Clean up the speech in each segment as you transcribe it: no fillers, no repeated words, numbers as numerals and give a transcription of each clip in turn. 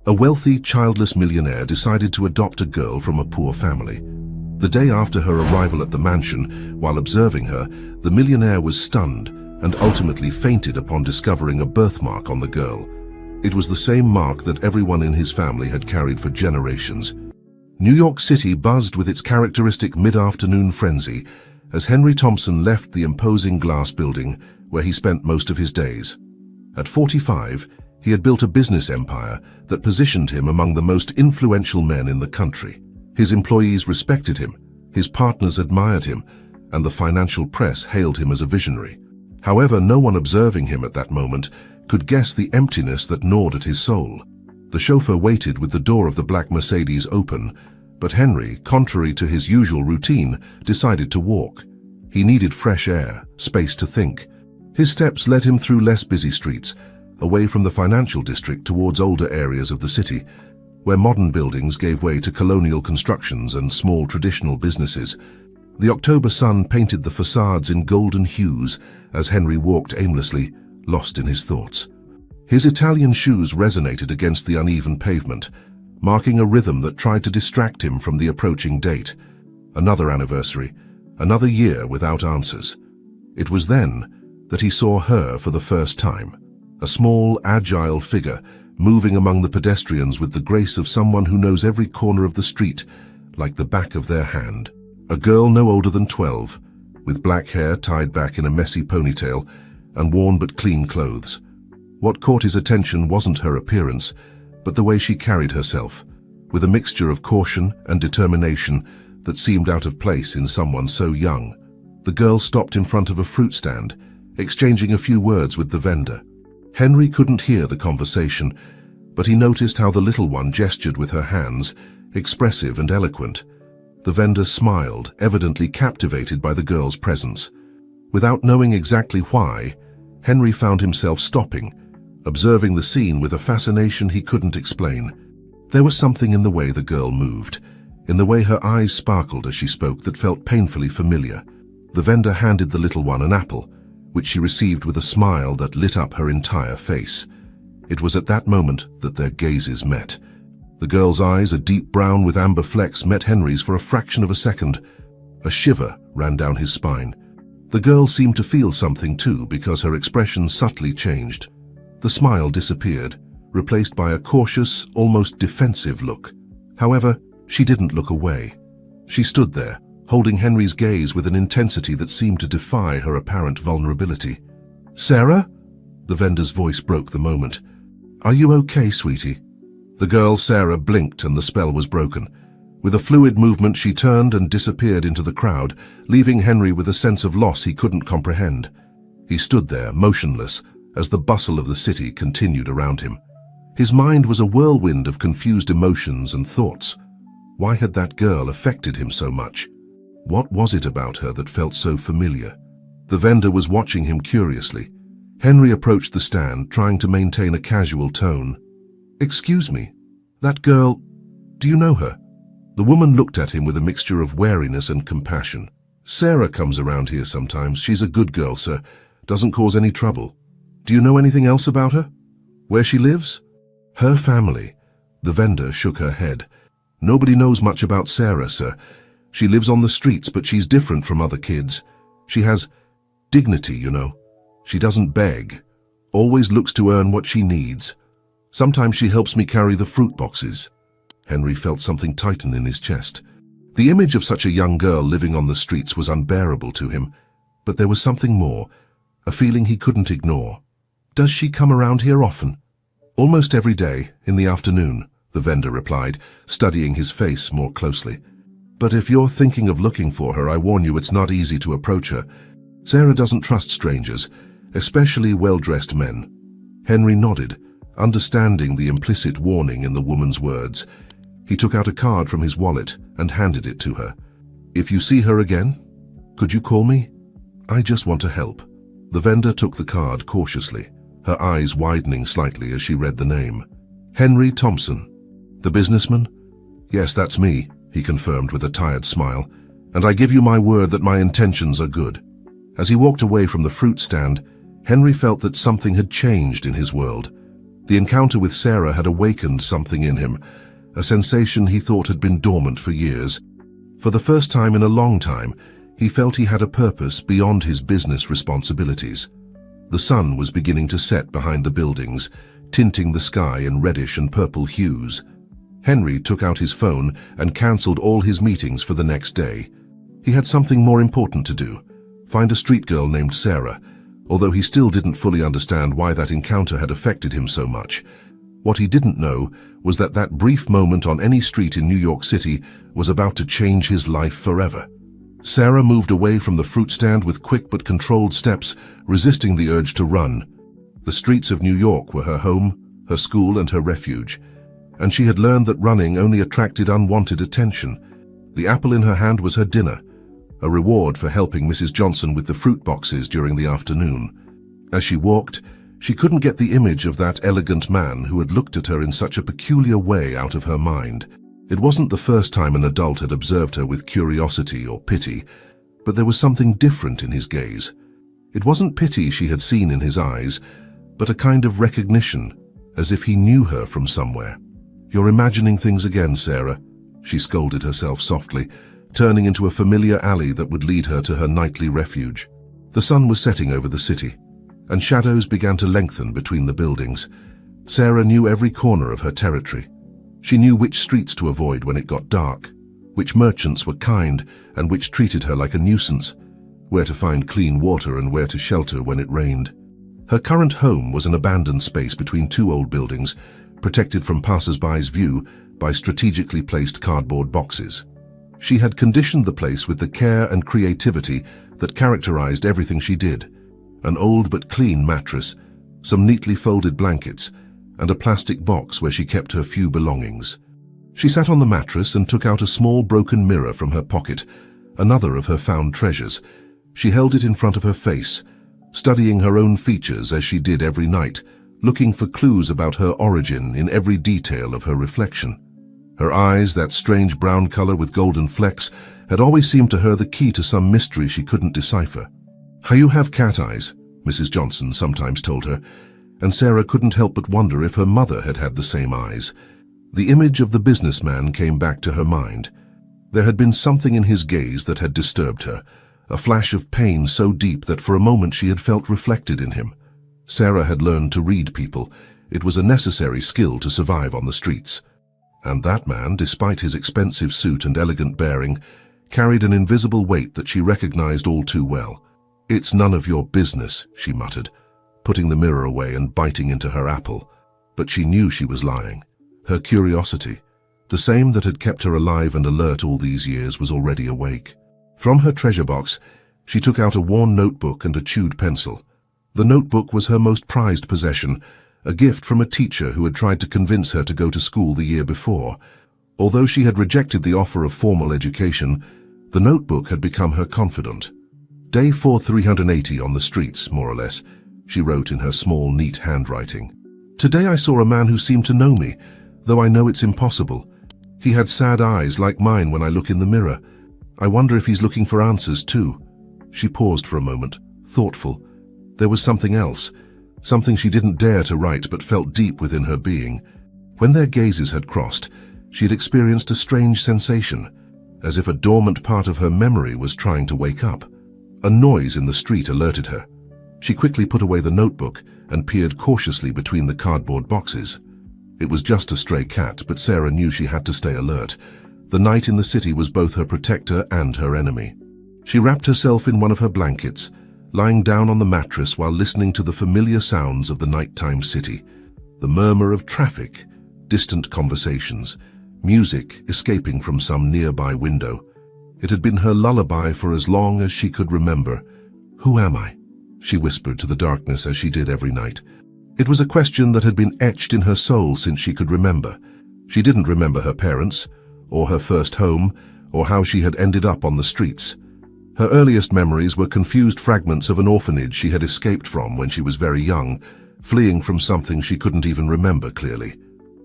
A wealthy, childless millionaire decided to adopt a girl from a poor family. The day after her arrival at the mansion, while observing her, the millionaire was stunned and ultimately fainted upon discovering a birthmark on the girl. It was the same mark that everyone in his family had carried for generations. New York City buzzed with its characteristic mid-afternoon frenzy as Henry Thompson left the imposing glass building where he spent most of his days. At 45, he had built a business empire that positioned him among the most influential men in the country. His employees respected him, his partners admired him, and the financial press hailed him as a visionary. However, no one observing him at that moment could guess the emptiness that gnawed at his soul. The chauffeur waited with the door of the black Mercedes open, but Henry, contrary to his usual routine, decided to walk. He needed fresh air, space to think. His steps led him through less busy streets, away from the financial district towards older areas of the city, where modern buildings gave way to colonial constructions and small traditional businesses. The October sun painted the facades in golden hues as Henry walked aimlessly, lost in his thoughts. His Italian shoes resonated against the uneven pavement, marking a rhythm that tried to distract him from the approaching date. Another anniversary, another year without answers. It was then that he saw her for the first time. A small, agile figure, moving among the pedestrians with the grace of someone who knows every corner of the street, like the back of their hand. A girl no older than 12, with black hair tied back in a messy ponytail and worn but clean clothes. What caught his attention wasn't her appearance, but the way she carried herself, with a mixture of caution and determination that seemed out of place in someone so young. The girl stopped in front of a fruit stand, exchanging a few words with the vendor. Henry couldn't hear the conversation, but he noticed how the little one gestured with her hands, expressive and eloquent. The vendor smiled, evidently captivated by the girl's presence. Without knowing exactly why, Henry found himself stopping, observing the scene with a fascination he couldn't explain. There was something in the way the girl moved, in the way her eyes sparkled as she spoke, that felt painfully familiar. The vendor handed the little one an apple, which she received with a smile that lit up her entire face. It was at that moment that their gazes met. The girl's eyes, a deep brown with amber flecks, met Henry's for a fraction of a second. A shiver ran down his spine. The girl seemed to feel something too, because her expression subtly changed. The smile disappeared, replaced by a cautious, almost defensive look. However, she didn't look away. She stood there, holding Henry's gaze with an intensity that seemed to defy her apparent vulnerability. "Sarah?" The vendor's voice broke the moment. "Are you okay, sweetie?" The girl, Sarah, blinked and the spell was broken. With a fluid movement, she turned and disappeared into the crowd, leaving Henry with a sense of loss he couldn't comprehend. He stood there, motionless, as the bustle of the city continued around him. His mind was a whirlwind of confused emotions and thoughts. Why had that girl affected him so much? What was it about her that felt so familiar? The vendor was watching him curiously. Henry approached the stand, trying to maintain a casual tone. "Excuse me, that girl, do you know her?" The woman looked at him with a mixture of wariness and compassion. "Sarah comes around here sometimes. She's a good girl, sir. Doesn't cause any trouble. Do you know anything else about her? Where she lives?" "Her family." The vendor shook her head. "Nobody knows much about Sarah, sir. She lives on the streets, but she's different from other kids. She has dignity, you know. She doesn't beg, always looks to earn what she needs. Sometimes she helps me carry the fruit boxes." Henry felt something tighten in his chest. The image of such a young girl living on the streets was unbearable to him, but there was something more, a feeling he couldn't ignore. "Does she come around here often?" "Almost every day, in the afternoon," the vendor replied, studying his face more closely. "But if you're thinking of looking for her, I warn you it's not easy to approach her. Sarah doesn't trust strangers, especially well-dressed men." Henry nodded, understanding the implicit warning in the woman's words. He took out a card from his wallet and handed it to her. "If you see her again, could you call me? I just want to help." The vendor took the card cautiously, her eyes widening slightly as she read the name. "Henry Thompson." "The businessman?" "Yes, that's me," he confirmed with a tired smile, "and I give you my word that my intentions are good." As he walked away from the fruit stand, Henry felt that something had changed in his world. The encounter with Sarah had awakened something in him, a sensation he thought had been dormant for years. For the first time in a long time, he felt he had a purpose beyond his business responsibilities. The sun was beginning to set behind the buildings, tinting the sky in reddish and purple hues. Henry took out his phone and cancelled all his meetings for the next day. He had something more important to do: find a street girl named Sarah, although he still didn't fully understand why that encounter had affected him so much. What he didn't know was that that brief moment on any street in New York City was about to change his life forever. Sarah moved away from the fruit stand with quick but controlled steps, resisting the urge to run. The streets of New York were her home, her school, and her refuge, and she had learned that running only attracted unwanted attention. The apple in her hand was her dinner, a reward for helping Mrs. Johnson with the fruit boxes during the afternoon. As she walked, she couldn't get the image of that elegant man who had looked at her in such a peculiar way out of her mind. It wasn't the first time an adult had observed her with curiosity or pity, but there was something different in his gaze. It wasn't pity she had seen in his eyes, but a kind of recognition, as if he knew her from somewhere. "You're imagining things again, Sarah," she scolded herself softly, turning into a familiar alley that would lead her to her nightly refuge. The sun was setting over the city, and shadows began to lengthen between the buildings. Sarah knew every corner of her territory. She knew which streets to avoid when it got dark, which merchants were kind and which treated her like a nuisance, where to find clean water and where to shelter when it rained. Her current home was an abandoned space between two old buildings, protected from passers-by's view by strategically placed cardboard boxes. She had conditioned the place with the care and creativity that characterized everything she did: an old but clean mattress, some neatly folded blankets, and a plastic box where she kept her few belongings. She sat on the mattress and took out a small broken mirror from her pocket, another of her found treasures. She held it in front of her face, studying her own features as she did every night, looking for clues about her origin in every detail of her reflection. Her eyes, that strange brown color with golden flecks, had always seemed to her the key to some mystery she couldn't decipher. "How you have cat eyes," Mrs. Johnson sometimes told her, and Sarah couldn't help but wonder if her mother had had the same eyes. The image of the businessman came back to her mind. There had been something in his gaze that had disturbed her, a flash of pain so deep that for a moment she had felt reflected in him. Sarah had learned to read people. It was a necessary skill to survive on the streets. And that man, despite his expensive suit and elegant bearing, carried an invisible weight that she recognized all too well. "It's none of your business," she muttered, putting the mirror away and biting into her apple. But she knew she was lying. Her curiosity, the same that had kept her alive and alert all these years, was already awake. From her treasure box, she took out a worn notebook and a chewed pencil. The notebook was her most prized possession, a gift from a teacher who had tried to convince her to go to school the year before. Although she had rejected the offer of formal education, the notebook had become her confidant. "Day 4380 on the streets, more or less," she wrote in her small, neat handwriting. "Today I saw a man who seemed to know me, though I know it's impossible. He had sad eyes like mine when I look in the mirror. I wonder if he's looking for answers too." She paused for a moment, thoughtful. There was something else, something she didn't dare to write but felt deep within her being. When their gazes had crossed, she had experienced a strange sensation, as if a dormant part of her memory was trying to wake up. A noise in the street alerted her. She quickly put away the notebook and peered cautiously between the cardboard boxes. It was just a stray cat, but Sarah knew she had to stay alert. The night in the city was both her protector and her enemy. She wrapped herself in one of her blankets, lying down on the mattress while listening to the familiar sounds of the nighttime city. The murmur of traffic, distant conversations, music escaping from some nearby window. It had been her lullaby for as long as she could remember. "Who am I?" she whispered to the darkness as she did every night. It was a question that had been etched in her soul since she could remember. She didn't remember her parents, or her first home, or how she had ended up on the streets. Her earliest memories were confused fragments of an orphanage she had escaped from when she was very young, fleeing from something she couldn't even remember clearly.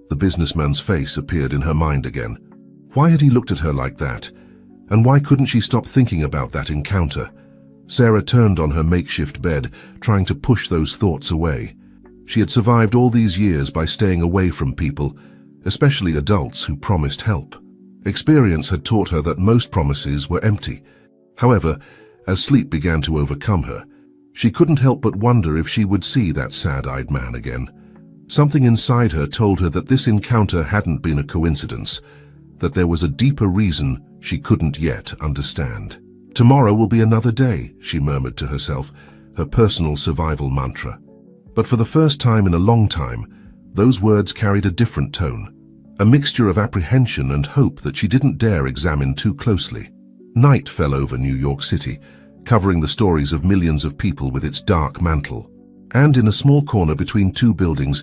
The businessman's face appeared in her mind again. Why had he looked at her like that? And why couldn't she stop thinking about that encounter? Sarah turned on her makeshift bed, trying to push those thoughts away. She had survived all these years by staying away from people, especially adults who promised help. Experience had taught her that most promises were empty. However, as sleep began to overcome her, she couldn't help but wonder if she would see that sad-eyed man again. Something inside her told her that this encounter hadn't been a coincidence, that there was a deeper reason she couldn't yet understand. Tomorrow will be another day, she murmured to herself, her personal survival mantra. But for the first time in a long time, those words carried a different tone, a mixture of apprehension and hope that she didn't dare examine too closely. Night fell over New York City, covering the stories of millions of people with its dark mantle. And in a small corner between two buildings,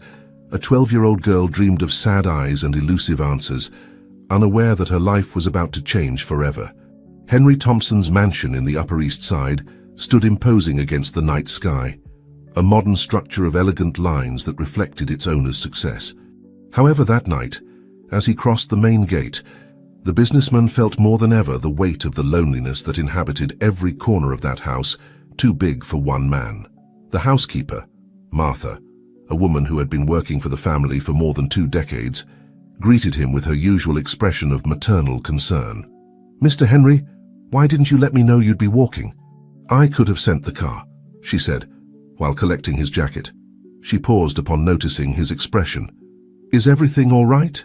a 12-year-old girl dreamed of sad eyes and elusive answers, unaware that her life was about to change forever. Henry Thompson's mansion in the Upper East Side stood imposing against the night sky, a modern structure of elegant lines that reflected its owner's success. However, that night, as he crossed the main gate, the businessman felt more than ever the weight of the loneliness that inhabited every corner of that house, too big for one man. The housekeeper, Martha, a woman who had been working for the family for more than 2 decades, greeted him with her usual expression of maternal concern. "Mr. Henry, why didn't you let me know you'd be walking?" "I could have sent the car," she said, while collecting his jacket. She paused upon noticing his expression. "Is everything all right?"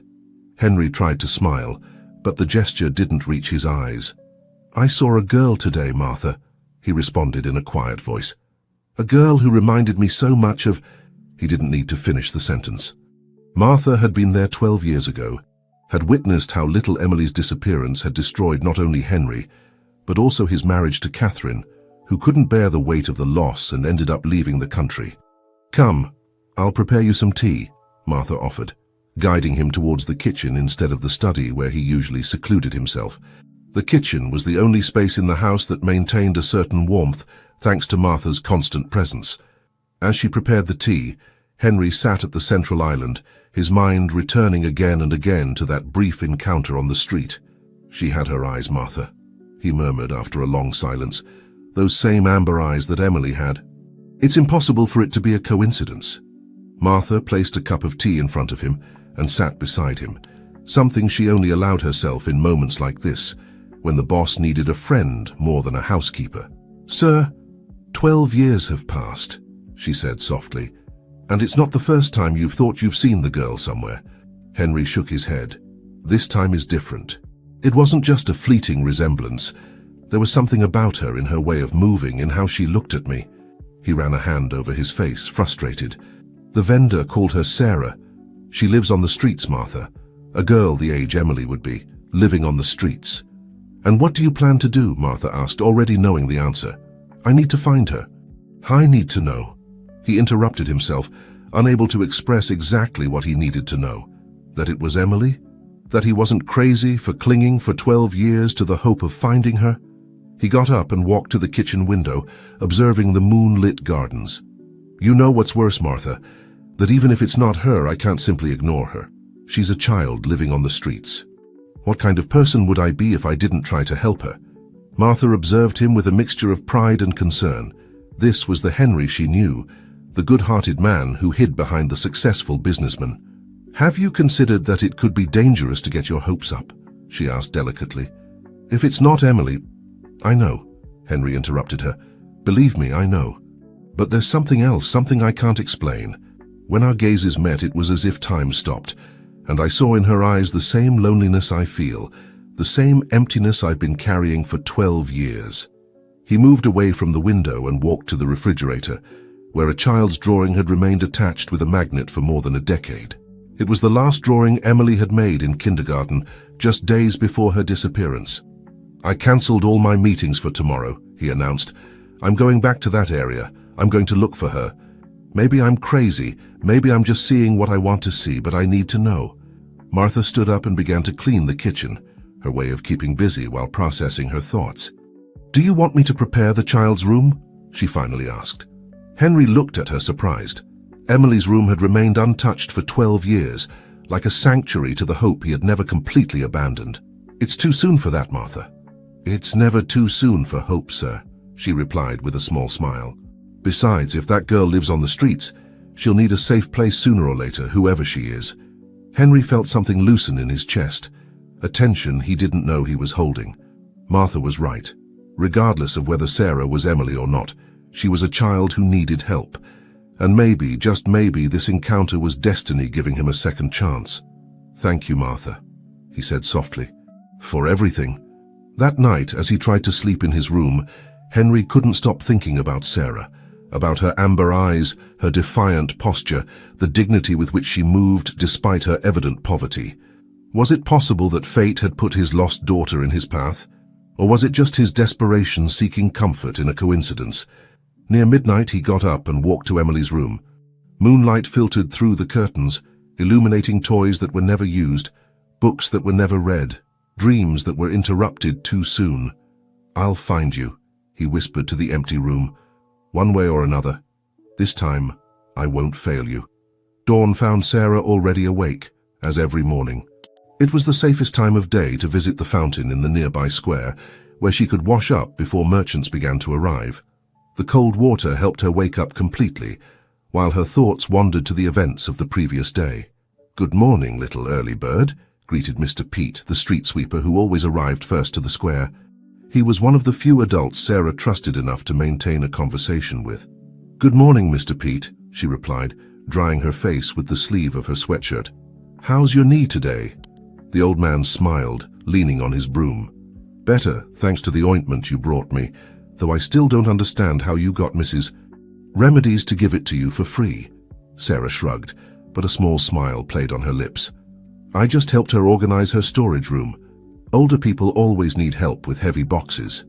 Henry tried to smile, but the gesture didn't reach his eyes. "I saw a girl today, Martha," he responded in a quiet voice. "A girl who reminded me so much of—" He didn't need to finish the sentence. Martha had been there 12 years ago, had witnessed how little Emily's disappearance had destroyed not only Henry, but also his marriage to Catherine, who couldn't bear the weight of the loss and ended up leaving the country. "Come, I'll prepare you some tea," Martha offered, guiding him towards the kitchen instead of the study where he usually secluded himself. The kitchen was the only space in the house that maintained a certain warmth, thanks to Martha's constant presence. As she prepared the tea, Henry sat at the central island, his mind returning again and again to that brief encounter on the street. "She had her eyes, Martha," he murmured after a long silence, "those same amber eyes that Emily had. It's impossible for it to be a coincidence." Martha placed a cup of tea in front of him and sat beside him, something she only allowed herself in moments like this, when the boss needed a friend more than a housekeeper. "Sir, 12 years have passed," she said softly, "and it's not the first time you've thought you've seen the girl somewhere." Henry shook his head. "This time is different. It wasn't just a fleeting resemblance. There was something about her, in her way of moving, in how she looked at me." He ran a hand over his face, frustrated. "The vendor called her Sarah. She lives on the streets, Martha. A girl the age Emily would be, living on the streets." "And what do you plan to do?" Martha asked, already knowing the answer. "I need to find her." "I need to know." He interrupted himself, unable to express exactly what he needed to know. That it was Emily? That he wasn't crazy for clinging for 12 years to the hope of finding her? He got up and walked to the kitchen window, observing the moonlit gardens. "You know what's worse, Martha? That even if it's not her, I can't simply ignore her. She's a child living on the streets. What kind of person would I be if I didn't try to help her?" Martha observed him with a mixture of pride and concern. This was the Henry she knew, the good-hearted man who hid behind the successful businessman. "Have you considered that it could be dangerous to get your hopes up?" she asked delicately. "If it's not Emily—" "I know," Henry interrupted her. "Believe me, I know. But there's something else, something I can't explain." When our gazes met, it was as if time stopped, and I saw in her eyes the same loneliness I feel, the same emptiness I've been carrying for 12 years. He moved away from the window and walked to the refrigerator, where a child's drawing had remained attached with a magnet for more than a decade. It was the last drawing Emily had made in kindergarten, just days before her disappearance. "I cancelled all my meetings for tomorrow," he announced. "I'm going back to that area. I'm going to look for her. Maybe I'm crazy, maybe I'm just seeing what I want to see, but I need to know." Martha stood up and began to clean the kitchen, her way of keeping busy while processing her thoughts. "Do you want me to prepare the child's room?" she finally asked. Henry looked at her surprised. Emily's room had remained untouched for 12 years, like a sanctuary to the hope he had never completely abandoned. "It's too soon for that, Martha." "It's never too soon for hope, sir," she replied with a small smile. "Besides, if that girl lives on the streets, She'll need a safe place sooner or later, whoever she is. Henry felt something loosen in his chest, a tension he didn't know he was holding. Martha was right. Regardless of whether Sarah was Emily or not, she was a child who needed help. And maybe, just maybe, this encounter was destiny giving him a second chance. "Thank you, Martha," he said softly, "for everything." That night, as he tried to sleep in his room, Henry couldn't stop thinking about Sarah, about her amber eyes, her defiant posture, the dignity with which she moved despite her evident poverty. Was it possible that fate had put his lost daughter in his path? Or was it just his desperation seeking comfort in a coincidence? Near midnight he got up and walked to Emily's room. Moonlight filtered through the curtains, illuminating toys that were never used, books that were never read, dreams that were interrupted too soon. "I'll find you," he whispered to the empty room. "One way or another. This time, I won't fail you." Dawn found Sarah already awake, as every morning. It was the safest time of day to visit the fountain in the nearby square, where she could wash up before merchants began to arrive. The cold water helped her wake up completely, while her thoughts wandered to the events of the previous day. "Good morning, little early bird," greeted Mr. Pete, the street sweeper who always arrived first to the square. He was one of the few adults Sarah trusted enough to maintain a conversation with. "Good morning, Mr. Pete," she replied, drying her face with the sleeve of her sweatshirt. "How's your knee today?" The old man smiled, leaning on his broom. "Better, thanks to the ointment you brought me, though I still don't understand how you got Mrs. Remedies to give it to you for free." Sarah shrugged, but a small smile played on her lips. "I just helped her organize her storage room. Older people always need help with heavy boxes."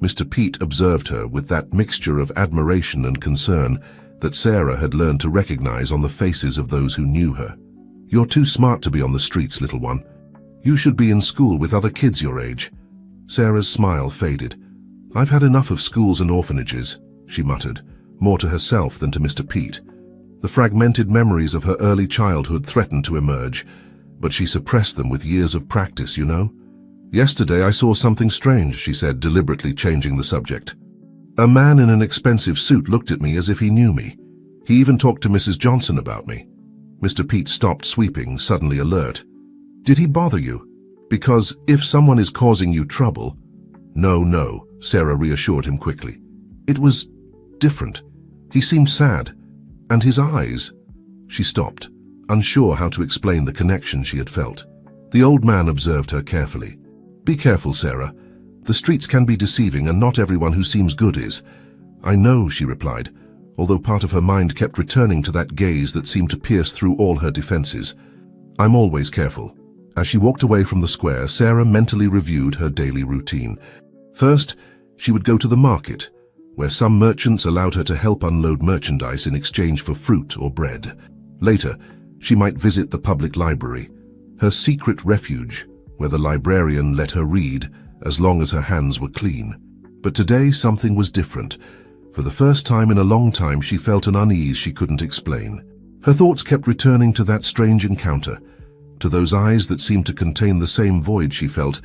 Mr. Pete observed her with that mixture of admiration and concern that Sarah had learned to recognize on the faces of those who knew her. "You're too smart to be on the streets, little one. You should be in school with other kids your age." Sarah's smile faded. "I've had enough of schools and orphanages," she muttered, more to herself than to Mr. Pete. The fragmented memories of her early childhood threatened to emerge, but she suppressed them with years of practice, you know. "Yesterday I saw something strange," she said, deliberately changing the subject. "A man in an expensive suit looked at me as if he knew me. He even talked to Mrs. Johnson about me." Mr. Pete stopped sweeping, suddenly alert. "Did he bother you? Because if someone is causing you trouble—" No, Sarah reassured him quickly. "It was different. He seemed sad. And his eyes—" She stopped, unsure how to explain the connection she had felt. The old man observed her carefully. "Be careful, Sarah. The streets can be deceiving, and not everyone who seems good is." "I know," she replied, although part of her mind kept returning to that gaze that seemed to pierce through all her defenses. "I'm always careful." As she walked away from the square, Sarah mentally reviewed her daily routine. First, she would go to the market, where some merchants allowed her to help unload merchandise in exchange for fruit or bread. Later, she might visit the public library, her secret refuge, where the librarian let her read as long as her hands were clean. But today something was different. For the first time in a long time, she felt an unease she couldn't explain. Her thoughts kept returning to that strange encounter, to those eyes that seemed to contain the same void she felt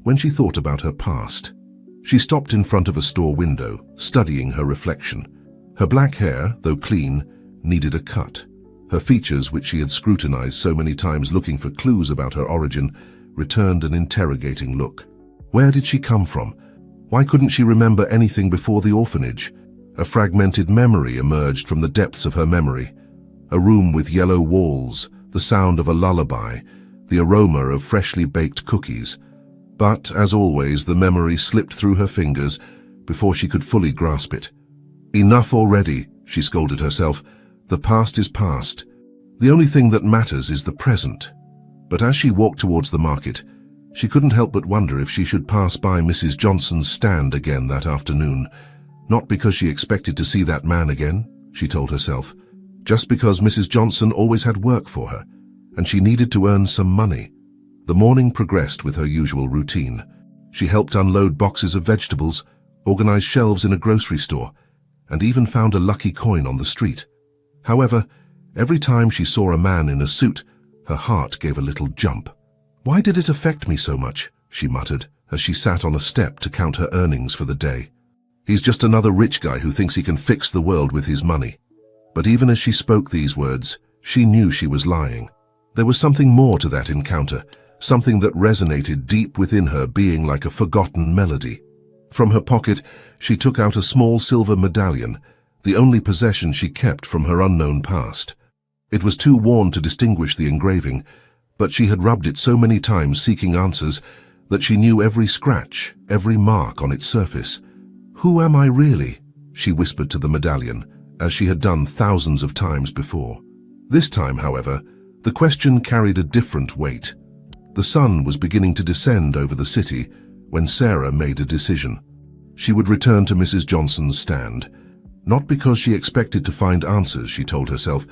when she thought about her past. She stopped in front of a store window, studying her reflection. Her black hair, though clean, needed a cut. Her features, which she had scrutinized so many times looking for clues about her origin, returned an interrogating look. Where did she come from? Why couldn't she remember anything before the orphanage? A fragmented memory emerged from the depths of her memory. A room with yellow walls, the sound of a lullaby, the aroma of freshly baked cookies. But, as always, the memory slipped through her fingers before she could fully grasp it. "Enough already," she scolded herself. "The past is past. The only thing that matters is the present." But as she walked towards the market, she couldn't help but wonder if she should pass by Mrs. Johnson's stand again that afternoon. Not because she expected to see that man again, she told herself, just because Mrs. Johnson always had work for her, and she needed to earn some money. The morning progressed with her usual routine. She helped unload boxes of vegetables, organized shelves in a grocery store, and even found a lucky coin on the street. However, every time she saw a man in a suit, her heart gave a little jump. "Why did it affect me so much?" she muttered, as she sat on a step to count her earnings for the day. "He's just another rich guy who thinks he can fix the world with his money." But even as she spoke these words, she knew she was lying. There was something more to that encounter, something that resonated deep within her, being like a forgotten melody. From her pocket, she took out a small silver medallion, the only possession she kept from her unknown past. It was too worn to distinguish the engraving, but she had rubbed it so many times seeking answers that she knew every scratch, every mark on its surface. "Who am I really?" she whispered to the medallion, as she had done thousands of times before. This time, however, the question carried a different weight. The sun was beginning to descend over the city when Sarah made a decision. She would return to Mrs. Johnson's stand, not because she expected to find answers, she told herself,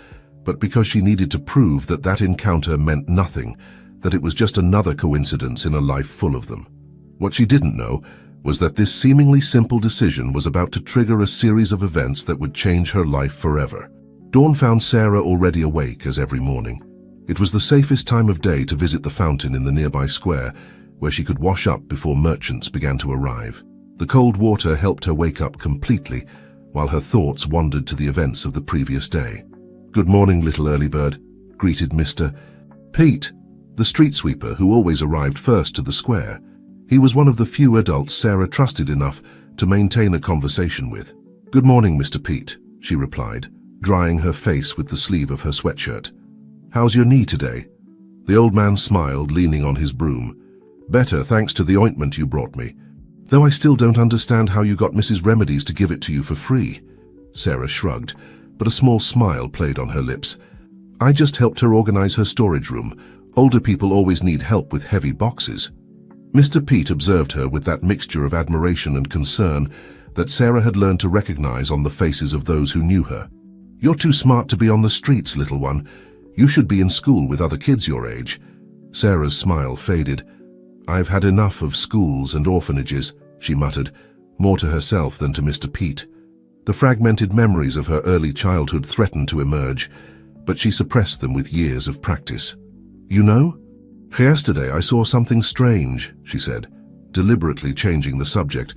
but because she needed to prove that that encounter meant nothing, that it was just another coincidence in a life full of them. What she didn't know was that this seemingly simple decision was about to trigger a series of events that would change her life forever. Dawn found Sarah already awake as every morning. It was the safest time of day to visit the fountain in the nearby square, where she could wash up before merchants began to arrive. The cold water helped her wake up completely, while her thoughts wandered to the events of the previous day. "Good morning, little early bird," greeted Mr. Pete, the street sweeper who always arrived first to the square. He was one of the few adults Sarah trusted enough to maintain a conversation with. "Good morning, Mr. Pete," she replied, drying her face with the sleeve of her sweatshirt. "How's your knee today?" The old man smiled, leaning on his broom. "Better, thanks to the ointment you brought me. Though I still don't understand how you got Mrs. Remedies to give it to you for free." Sarah shrugged, but a small smile played on her lips. "I just helped her organize her storage room. Older people always need help with heavy boxes." Mr. Pete observed her with that mixture of admiration and concern that Sarah had learned to recognize on the faces of those who knew her. "You're too smart to be on the streets, little one. You should be in school with other kids your age." Sarah's smile faded. "I've had enough of schools and orphanages," she muttered, more to herself than to Mr. Pete. The fragmented memories of her early childhood threatened to emerge, but she suppressed them with years of practice. "You know? Yesterday I saw something strange," she said, deliberately changing the subject.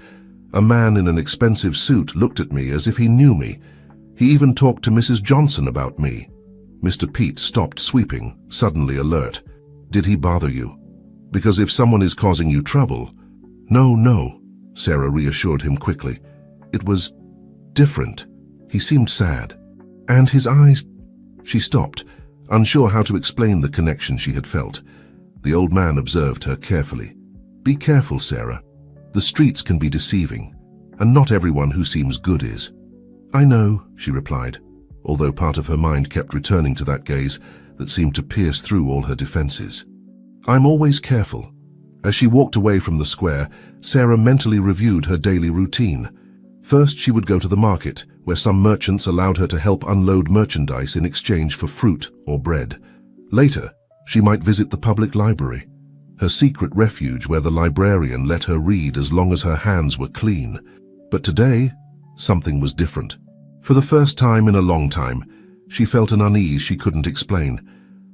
"A man in an expensive suit looked at me as if he knew me. He even talked to Mrs. Johnson about me." Mr. Pete stopped sweeping, suddenly alert. "Did he bother you? Because if someone is causing you trouble—" No, Sarah reassured him quickly. "It was different. He seemed sad. And his eyes—" She stopped, unsure how to explain the connection she had felt. The old man observed her carefully. "Be careful, Sarah. The streets can be deceiving, and not everyone who seems good is." "I know," she replied, although part of her mind kept returning to that gaze that seemed to pierce through all her defenses. "I'm always careful." As she walked away from the square, Sarah mentally reviewed her daily routine. First, she would go to the market, where some merchants allowed her to help unload merchandise in exchange for fruit or bread. Later, she might visit the public library, her secret refuge where the librarian let her read as long as her hands were clean. But today, something was different. For the first time in a long time, she felt an unease she couldn't explain.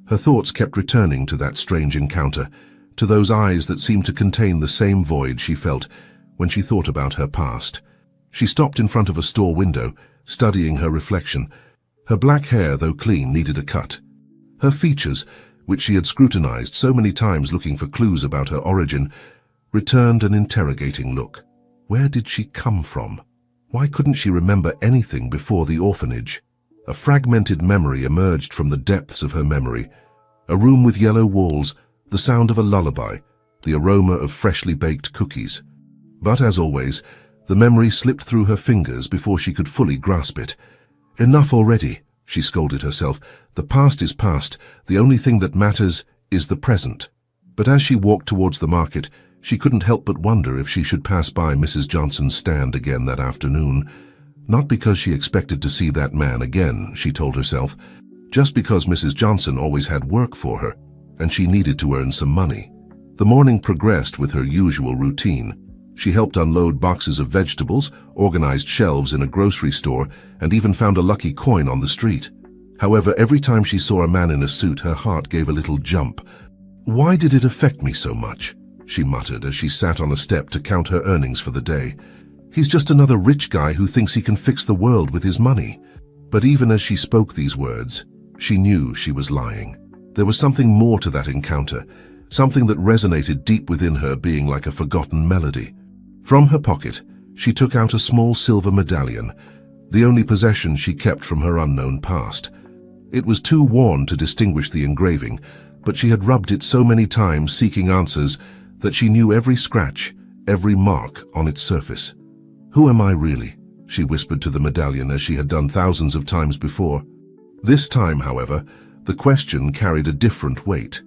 Her thoughts kept returning to that strange encounter, to those eyes that seemed to contain the same void she felt when she thought about her past. She stopped in front of a store window, studying her reflection. Her black hair, though clean, needed a cut. Her features, which she had scrutinized so many times looking for clues about her origin, returned an interrogating look. Where did she come from? Why couldn't she remember anything before the orphanage? A fragmented memory emerged from the depths of her memory. A room with yellow walls, the sound of a lullaby, the aroma of freshly baked cookies. But as always, the memory slipped through her fingers before she could fully grasp it. "Enough already," she scolded herself. "The past is past. The only thing that matters is the present." But as she walked towards the market, she couldn't help but wonder if she should pass by Mrs. Johnson's stand again that afternoon. Not because she expected to see that man again, she told herself, just because Mrs. Johnson always had work for her, and she needed to earn some money. The morning progressed with her usual routine. She helped unload boxes of vegetables, organized shelves in a grocery store, and even found a lucky coin on the street. However, every time she saw a man in a suit, her heart gave a little jump. "Why did it affect me so much?" she muttered as she sat on a step to count her earnings for the day. "He's just another rich guy who thinks he can fix the world with his money." But even as she spoke these words, she knew she was lying. There was something more to that encounter, something that resonated deep within her, being like a forgotten melody. From her pocket, she took out a small silver medallion, the only possession she kept from her unknown past. It was too worn to distinguish the engraving, but she had rubbed it so many times seeking answers that she knew every scratch, every mark on its surface. "Who am I really?" she whispered to the medallion, as she had done thousands of times before. This time, however, the question carried a different weight.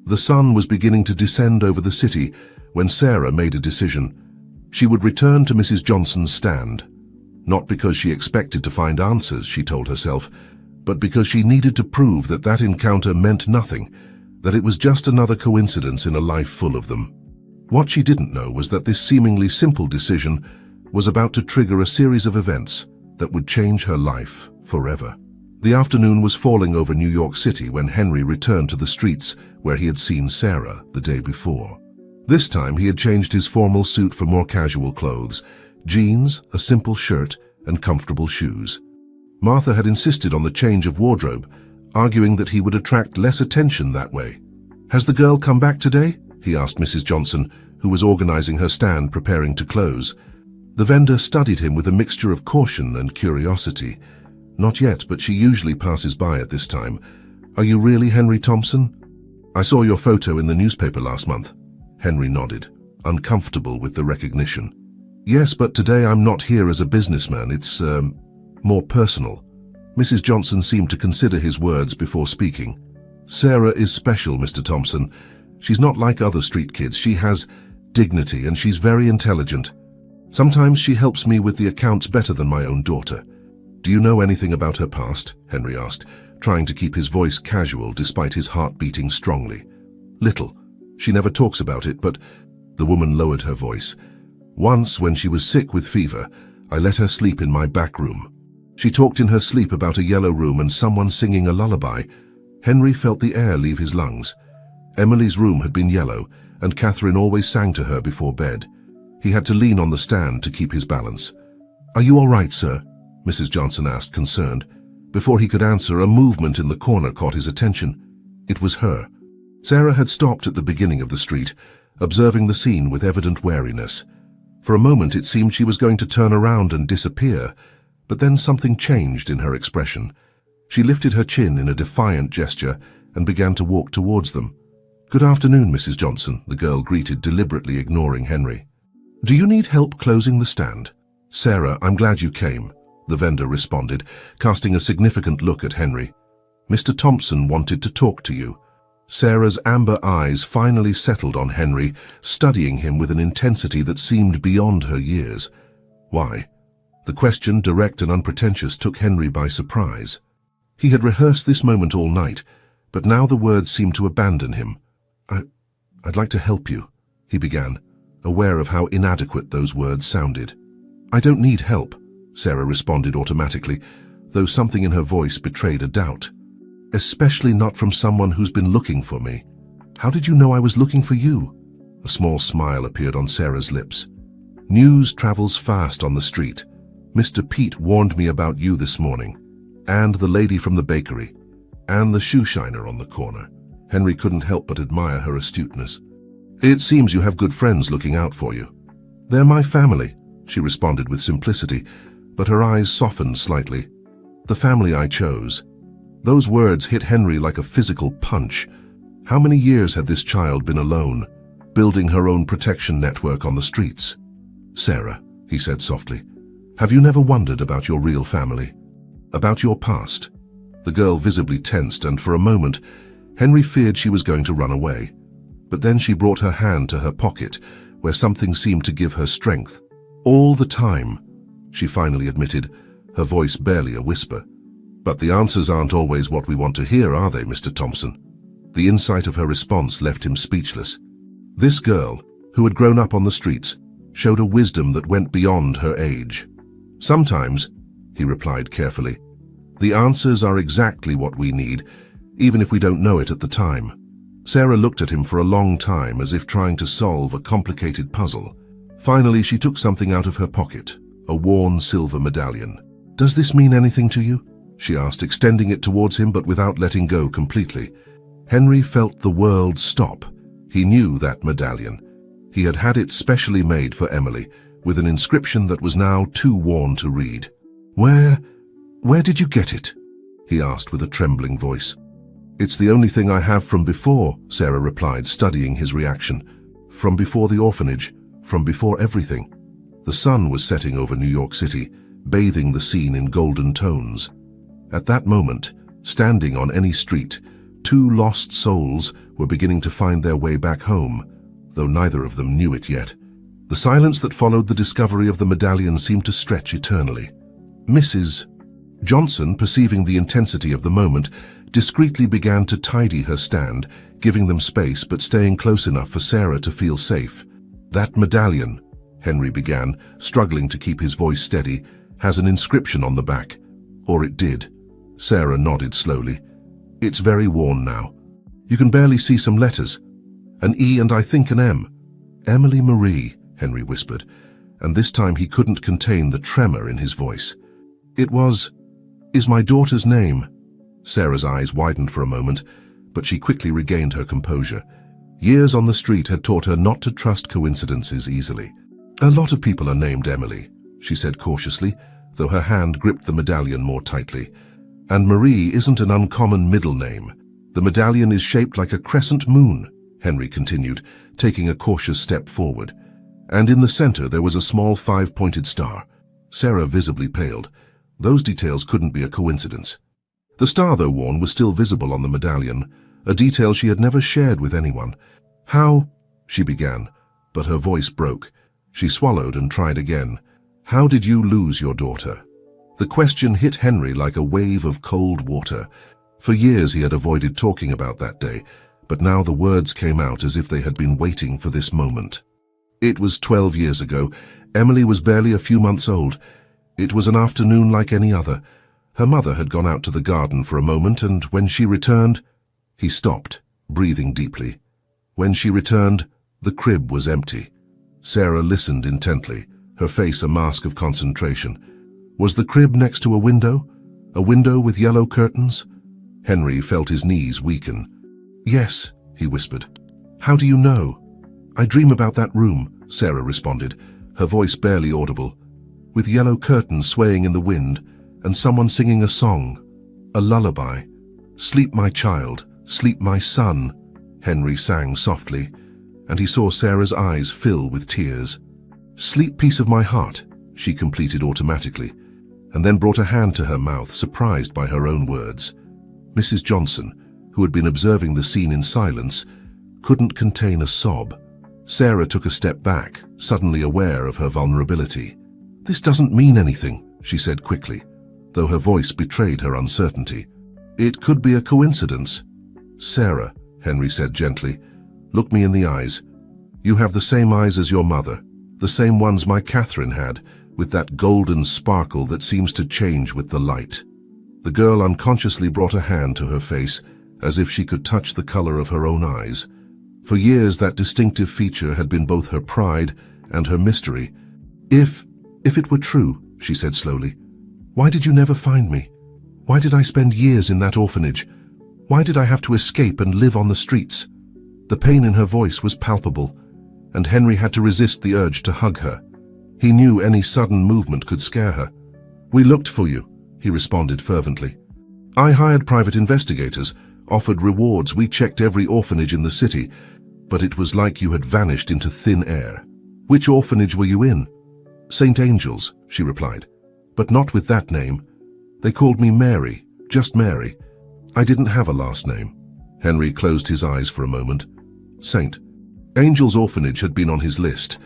The sun was beginning to descend over the city when Sarah made a decision. She would return to Mrs. Johnson's stand, not because she expected to find answers, she told herself, but because she needed to prove that that encounter meant nothing, that it was just another coincidence in a life full of them. What she didn't know was that this seemingly simple decision was about to trigger a series of events that would change her life forever. The afternoon was falling over New York City when Henry returned to the streets where he had seen Sarah the day before. This time he had changed his formal suit for more casual clothes, jeans, a simple shirt, and comfortable shoes. Martha had insisted on the change of wardrobe, arguing that he would attract less attention that way. "Has the girl come back today?" he asked Mrs. Johnson, who was organizing her stand preparing to close. The vendor studied him with a mixture of caution and curiosity. "Not yet, but she usually passes by at this time. Are you really Henry Thompson? I saw your photo in the newspaper last month." Henry nodded, uncomfortable with the recognition. "Yes, but today I'm not here as a businessman. It's, more personal." Mrs. Johnson seemed to consider his words before speaking. "Sarah is special, Mr. Thompson. She's not like other street kids. She has dignity and she's very intelligent. Sometimes she helps me with the accounts better than my own daughter." "Do you know anything about her past?" Henry asked, trying to keep his voice casual despite his heart beating strongly. "Little. She never talks about it, but—" The woman lowered her voice. "Once, when she was sick with fever, I let her sleep in my back room. She talked in her sleep about a yellow room and someone singing a lullaby." Henry felt the air leave his lungs. Emily's room had been yellow, and Catherine always sang to her before bed. He had to lean on the stand to keep his balance. "Are you all right, sir?" Mrs. Johnson asked, concerned. Before he could answer, a movement in the corner caught his attention. It was her. Sarah had stopped at the beginning of the street, observing the scene with evident wariness. For a moment it seemed she was going to turn around and disappear, but then something changed in her expression. She lifted her chin in a defiant gesture and began to walk towards them. "Good afternoon, Mrs. Johnson," the girl greeted, deliberately ignoring Henry. "Do you need help closing the stand?" "Sarah, I'm glad you came," the vendor responded, casting a significant look at Henry. "Mr. Thompson wanted to talk to you." Sarah's amber eyes finally settled on Henry, studying him with an intensity that seemed beyond her years. "Why?" The question, direct and unpretentious, took Henry by surprise. He had rehearsed this moment all night, but now the words seemed to abandon him. I'd like to help you," he began, aware of how inadequate those words sounded. "I don't need help," Sarah responded automatically, though something in her voice betrayed a doubt. "Especially not from someone who's been looking for me. How did you know I was looking for you?" A small smile appeared on Sarah's lips. "News travels fast on the street. Mr. Pete warned me about you this morning, and the lady from the bakery, and the shoe shiner on the corner." Henry couldn't help but admire her astuteness. "It seems you have good friends looking out for you." "They're my family," she responded with simplicity, but her eyes softened slightly. "The family I chose." Those words hit Henry like a physical punch. How many years had this child been alone, building her own protection network on the streets? "Sarah," he said softly, "have you never wondered about your real family? About your past?" The girl visibly tensed, and for a moment, Henry feared she was going to run away. But then she brought her hand to her pocket, where something seemed to give her strength. "All the time," she finally admitted, her voice barely a whisper. "But the answers aren't always what we want to hear, are they, Mr. Thompson?" The insight of her response left him speechless. This girl, who had grown up on the streets, showed a wisdom that went beyond her age. "Sometimes," he replied carefully, "the answers are exactly what we need, even if we don't know it at the time." Sarah looked at him for a long time, as if trying to solve a complicated puzzle. Finally, she took something out of her pocket, a worn silver medallion. "Does this mean anything to you?" she asked, extending it towards him but without letting go completely. Henry felt the world stop. He knew that medallion. He had had it specially made for Emily, with an inscription that was now too worn to read. Where did you get it?" he asked with a trembling voice. "It's the only thing I have from before," Sarah replied, studying his reaction. "From before the orphanage, from before everything." The sun was setting over New York City, bathing the scene in golden tones. At that moment, standing on any street, two lost souls were beginning to find their way back home, though neither of them knew it yet. The silence that followed the discovery of the medallion seemed to stretch eternally. Mrs. Johnson, perceiving the intensity of the moment, discreetly began to tidy her stand, giving them space but staying close enough for Sarah to feel safe. "That medallion," Henry began, struggling to keep his voice steady, "has an inscription on the back. Or it did." Sarah nodded slowly. "It's very worn now. You can barely see some letters. An E and I think an M." "Emily Marie," Henry whispered, and this time he couldn't contain the tremor in his voice. Is my daughter's name." Sarah's eyes widened for a moment, but she quickly regained her composure. Years on the street had taught her not to trust coincidences easily. "A lot of people are named Emily," she said cautiously, though her hand gripped the medallion more tightly. "And Marie isn't an uncommon middle name. The medallion is shaped like a crescent moon," Henry continued, taking a cautious step forward. "And in the center there was a small 5-pointed star." Sarah visibly paled. Those details couldn't be a coincidence. The star, though worn, was still visible on the medallion, a detail she had never shared with anyone. "How?" she began, but her voice broke. She swallowed and tried again. "How did you lose your daughter?" The question hit Henry like a wave of cold water. For years he had avoided talking about that day, but now the words came out as if they had been waiting for this moment. "It was 12 years ago. Emily was barely a few months old. It was an afternoon like any other. Her mother had gone out to the garden for a moment, and when she returned..." He stopped, breathing deeply. "When she returned, the crib was empty." Sarah listened intently, her face a mask of concentration. "Was the crib next to a window? A window with yellow curtains?" Henry felt his knees weaken. "Yes," he whispered. "How do you know?" "I dream about that room," Sarah responded, her voice barely audible. "With yellow curtains swaying in the wind, and someone singing a song, a lullaby. 'Sleep, my child, sleep, my son,'" Henry sang softly, and he saw Sarah's eyes fill with tears. "Sleep, piece of my heart," she completed automatically, and then brought a hand to her mouth, surprised by her own words. Mrs. Johnson, who had been observing the scene in silence, couldn't contain a sob. Sarah took a step back, suddenly aware of her vulnerability. "This doesn't mean anything," she said quickly, though her voice betrayed her uncertainty. "It could be a coincidence." "Sarah," Henry said gently, "look me in the eyes. You have the same eyes as your mother, the same ones my Catherine had, with that golden sparkle that seems to change with the light." The girl unconsciously brought a hand to her face, as if she could touch the color of her own eyes. For years that distinctive feature had been both her pride and her mystery. If it were true," she said slowly, "why did you never find me? Why did I spend years in that orphanage? Why did I have to escape and live on the streets?" The pain in her voice was palpable, and Henry had to resist the urge to hug her. He knew any sudden movement could scare her. "We looked for you," he responded fervently. "I hired private investigators, offered rewards, we checked every orphanage in the city, but it was like you had vanished into thin air." "Which orphanage were you in?" "St. Angel's," she replied, "but not with that name. They called me Mary, just Mary. I didn't have a last name." Henry closed his eyes for a moment. St. Angel's orphanage had been on his list,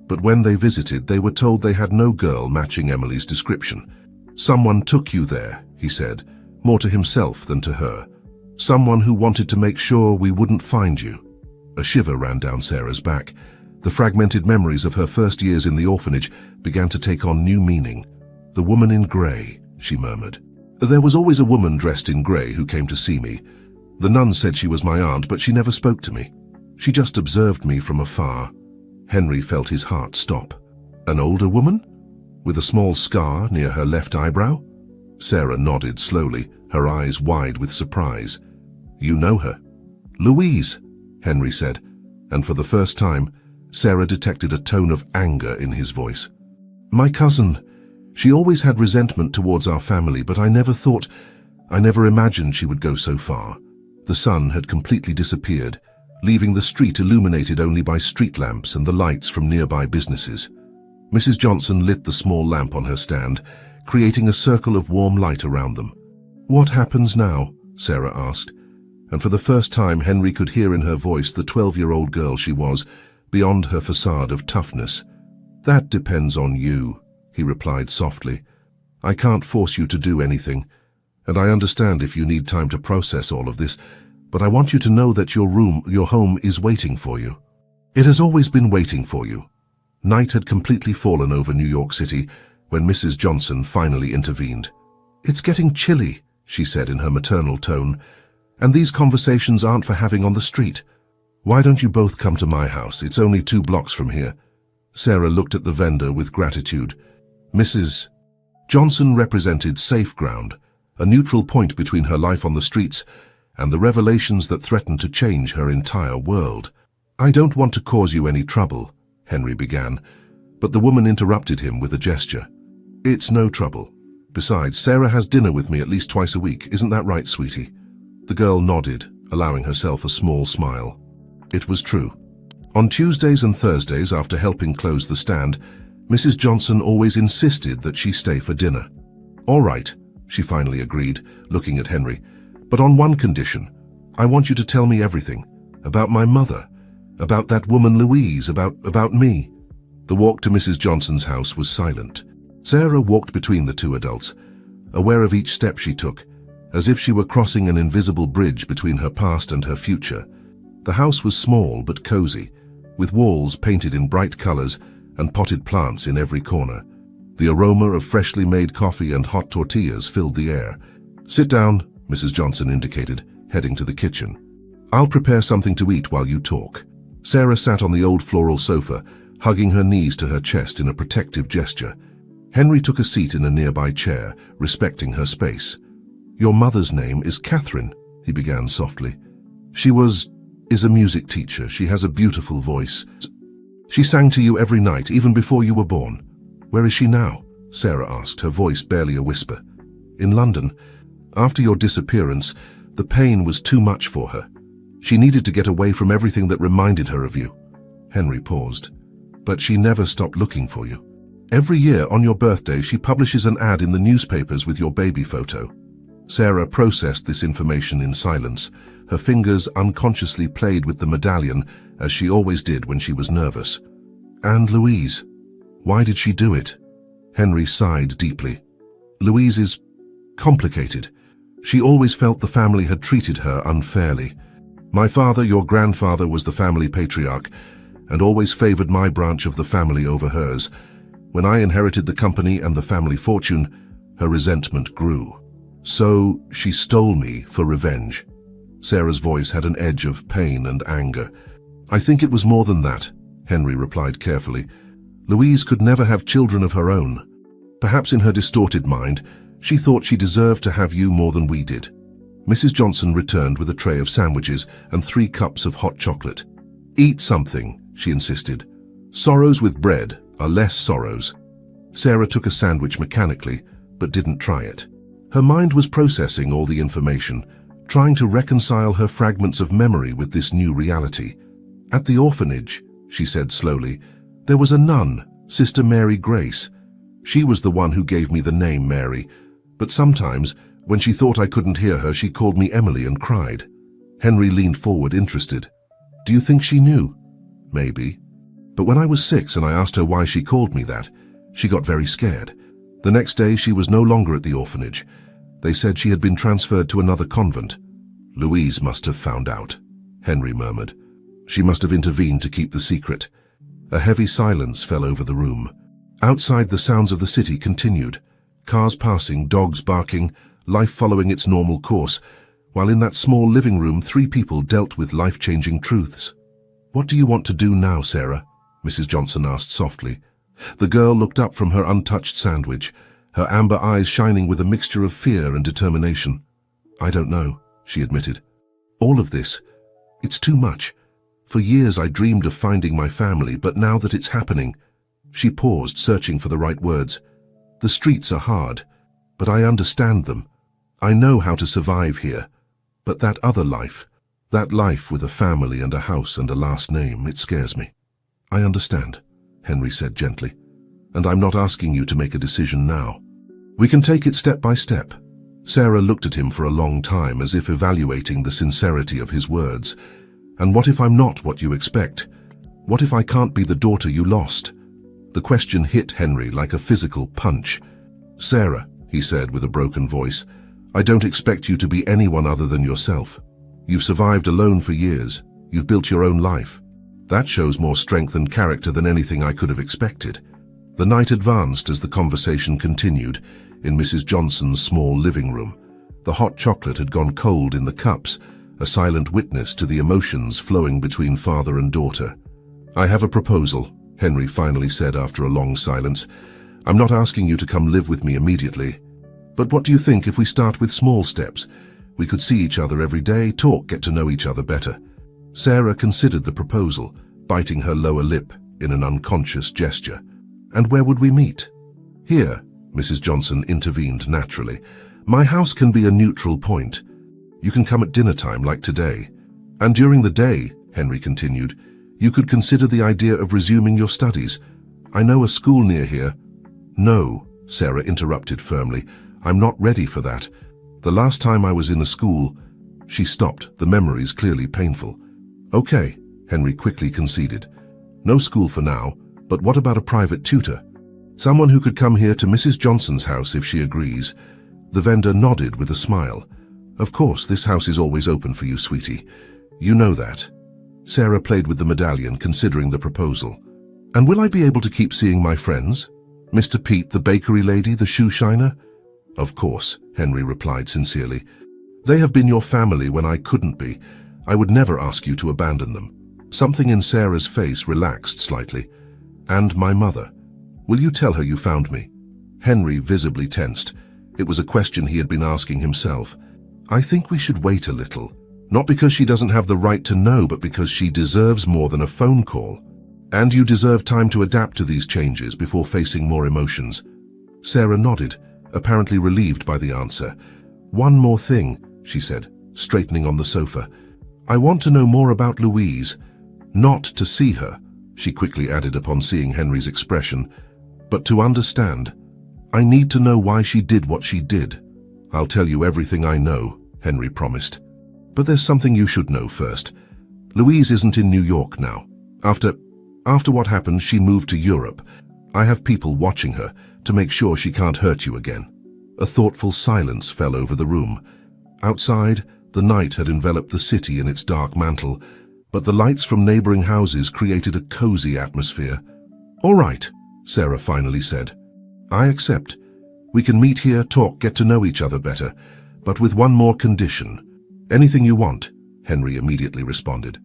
but when they visited, they were told they had no girl matching Emily's description. "Someone took you there," he said, more to himself than to her. "Someone who wanted to make sure we wouldn't find you." A shiver ran down Sarah's back. The fragmented memories of her first years in the orphanage began to take on new meaning. "The woman in grey," she murmured. "There was always a woman dressed in grey who came to see me. The nun said she was my aunt, but she never spoke to me. She just observed me from afar." Henry felt his heart stop. "An older woman? With a small scar near her left eyebrow?" Sarah nodded slowly, her eyes wide with surprise. You know her? Louise, Henry said, and for the first time, Sarah detected a tone of anger in his voice. My cousin. She always had resentment towards our family, but I never imagined she would go so far. The sun had completely disappeared, leaving the street illuminated only by street lamps and the lights from nearby businesses. Mrs. Johnson lit the small lamp on her stand, creating a circle of warm light around them. What happens now? Sarah asked, and for the first time Henry could hear in her voice the 12-year-old girl she was, beyond her facade of toughness. That depends on you, he replied softly. I can't force you to do anything, and I understand if you need time to process all of this, but I want you to know that your home is waiting for you. It has always been waiting for you. Night had completely fallen over New York City when Mrs. Johnson finally intervened. It's getting chilly, she said in her maternal tone, and these conversations aren't for having on the street. Why don't you both come to my house? It's only 2 blocks from here. Sarah looked at the vendor with gratitude. Mrs. Johnson represented safe ground, a neutral point between her life on the streets and the revelations that threatened to change her entire world. I don't want to cause you any trouble, Henry began, but the woman interrupted him with a gesture. It's no trouble. Besides, Sarah has dinner with me at least twice a week. Isn't that right, sweetie? The girl nodded, allowing herself a small smile. It was true. On Tuesdays and Thursdays, after helping close the stand, Mrs. Johnson always insisted that she stay for dinner. All right, she finally agreed, looking at Henry, but on one condition. I want you to tell me everything. About my mother, about that woman Louise, about me. The walk to Mrs. Johnson's house was silent. Sarah walked between the 2 adults, aware of each step she took, as if she were crossing an invisible bridge between her past and her future. The house was small but cozy, with walls painted in bright colors and potted plants in every corner. The aroma of freshly made coffee and hot tortillas filled the air. Sit down, Mrs. Johnson indicated, heading to the kitchen. I'll prepare something to eat while you talk. Sarah sat on the old floral sofa, hugging her knees to her chest in a protective gesture. Henry took a seat in a nearby chair, respecting her space. Your mother's name is Catherine, he began softly. She is a music teacher. She has a beautiful voice. She sang to you every night, even before you were born. Where is she now? Sarah asked, her voice barely a whisper. In London. After your disappearance, the pain was too much for her. She needed to get away from everything that reminded her of you. Henry paused. But she never stopped looking for you. Every year on your birthday, she publishes an ad in the newspapers with your baby photo. Sarah processed this information in silence. Her fingers unconsciously played with the medallion, as she always did when she was nervous. And Louise, why did she do it? Henry sighed deeply. Louise is complicated. She always felt the family had treated her unfairly. My father, your grandfather, was the family patriarch, and always favored my branch of the family over hers. When I inherited the company and the family fortune, her resentment grew. So she stole me for revenge. Sarah's voice had an edge of pain and anger. I think it was more than that, Henry replied carefully. Louise could never have children of her own. Perhaps in her distorted mind, she thought she deserved to have you more than we did. Mrs. Johnson returned with a tray of sandwiches and 3 cups of hot chocolate. Eat something, she insisted. Sorrows with bread are less sorrows. Sarah took a sandwich mechanically, but didn't try it. Her mind was processing all the information, trying to reconcile her fragments of memory with this new reality. At the orphanage, she said slowly, there was a nun, Sister Mary Grace. She was the one who gave me the name Mary, but sometimes, when she thought I couldn't hear her, she called me Emily and cried. Henry leaned forward, interested. Do you think she knew? Maybe. But when I was 6 and I asked her why she called me that, she got very scared. The next day she was no longer at the orphanage. They said she had been transferred to another convent. Louise must have found out, Henry murmured. She must have intervened to keep the secret. A heavy silence fell over the room. Outside, the sounds of the city continued. Cars passing, dogs barking, life following its normal course, while in that small living room 3 people dealt with life-changing truths. What do you want to do now, Sarah? Mrs. Johnson asked softly. The girl looked up from her untouched sandwich, her amber eyes shining with a mixture of fear and determination. "I don't know," she admitted. "All of this, it's too much. For years I dreamed of finding my family, but now that it's happening..." She paused, searching for the right words. "The streets are hard, but I understand them. I know how to survive here. But that other life, that life with a family and a house and a last name, it scares me." "I understand," Henry said gently. "And I'm not asking you to make a decision now. We can take it step by step." Sarah looked at him for a long time, as if evaluating the sincerity of his words. "And what if I'm not what you expect? What if I can't be the daughter you lost?" The question hit Henry like a physical punch. "Sarah," he said with a broken voice, "I don't expect you to be anyone other than yourself. You've survived alone for years. You've built your own life. That shows more strength and character than anything I could have expected." The night advanced as the conversation continued in Mrs. Johnson's small living room. The hot chocolate had gone cold in the cups, a silent witness to the emotions flowing between father and daughter. "I have a proposal," Henry finally said after a long silence. "I'm not asking you to come live with me immediately. But what do you think if we start with small steps? We could see each other every day, talk, get to know each other better." Sarah considered the proposal, biting her lower lip in an unconscious gesture. "And where would we meet?" "Here," Mrs. Johnson intervened naturally. "My house can be a neutral point. You can come at dinner time like today. And during the day," Henry continued, "you could consider the idea of resuming your studies. I know a school near here." "No," Sarah interrupted firmly. "I'm not ready for that. The last time I was in a school..." She stopped, the memories clearly painful. "Okay," Henry quickly conceded. "No school for now, but what about a private tutor? Someone who could come here to Mrs. Johnson's house if she agrees." The vendor nodded with a smile. "Of course, this house is always open for you, sweetie. You know that." Sarah played with the medallion, considering the proposal. "And will I be able to keep seeing my friends? Mr. Pete, the bakery lady, the shoe shiner?" "Of course," Henry replied sincerely. "They have been your family when I couldn't be. I would never ask you to abandon them." Something in Sarah's face relaxed slightly. "And my mother. Will you tell her you found me?" Henry visibly tensed. It was a question he had been asking himself. "I think we should wait a little. Not because she doesn't have the right to know, but because she deserves more than a phone call. And you deserve time to adapt to these changes before facing more emotions." Sarah nodded, apparently relieved by the answer. "One more thing," she said, straightening on the sofa. "I want to know more about Louise. Not to see her," she quickly added upon seeing Henry's expression, "but to understand. I need to know why she did what she did." "I'll tell you everything I know," Henry promised. "But there's something you should know first. Louise isn't in New York now. After what happened, she moved to Europe. I have people watching her to make sure she can't hurt you again." A thoughtful silence fell over the room. Outside, the night had enveloped the city in its dark mantle, but the lights from neighboring houses created a cozy atmosphere. "All right," Sarah finally said. "I accept. We can meet here, talk, get to know each other better, but with one more condition." "Anything you want," Henry immediately responded.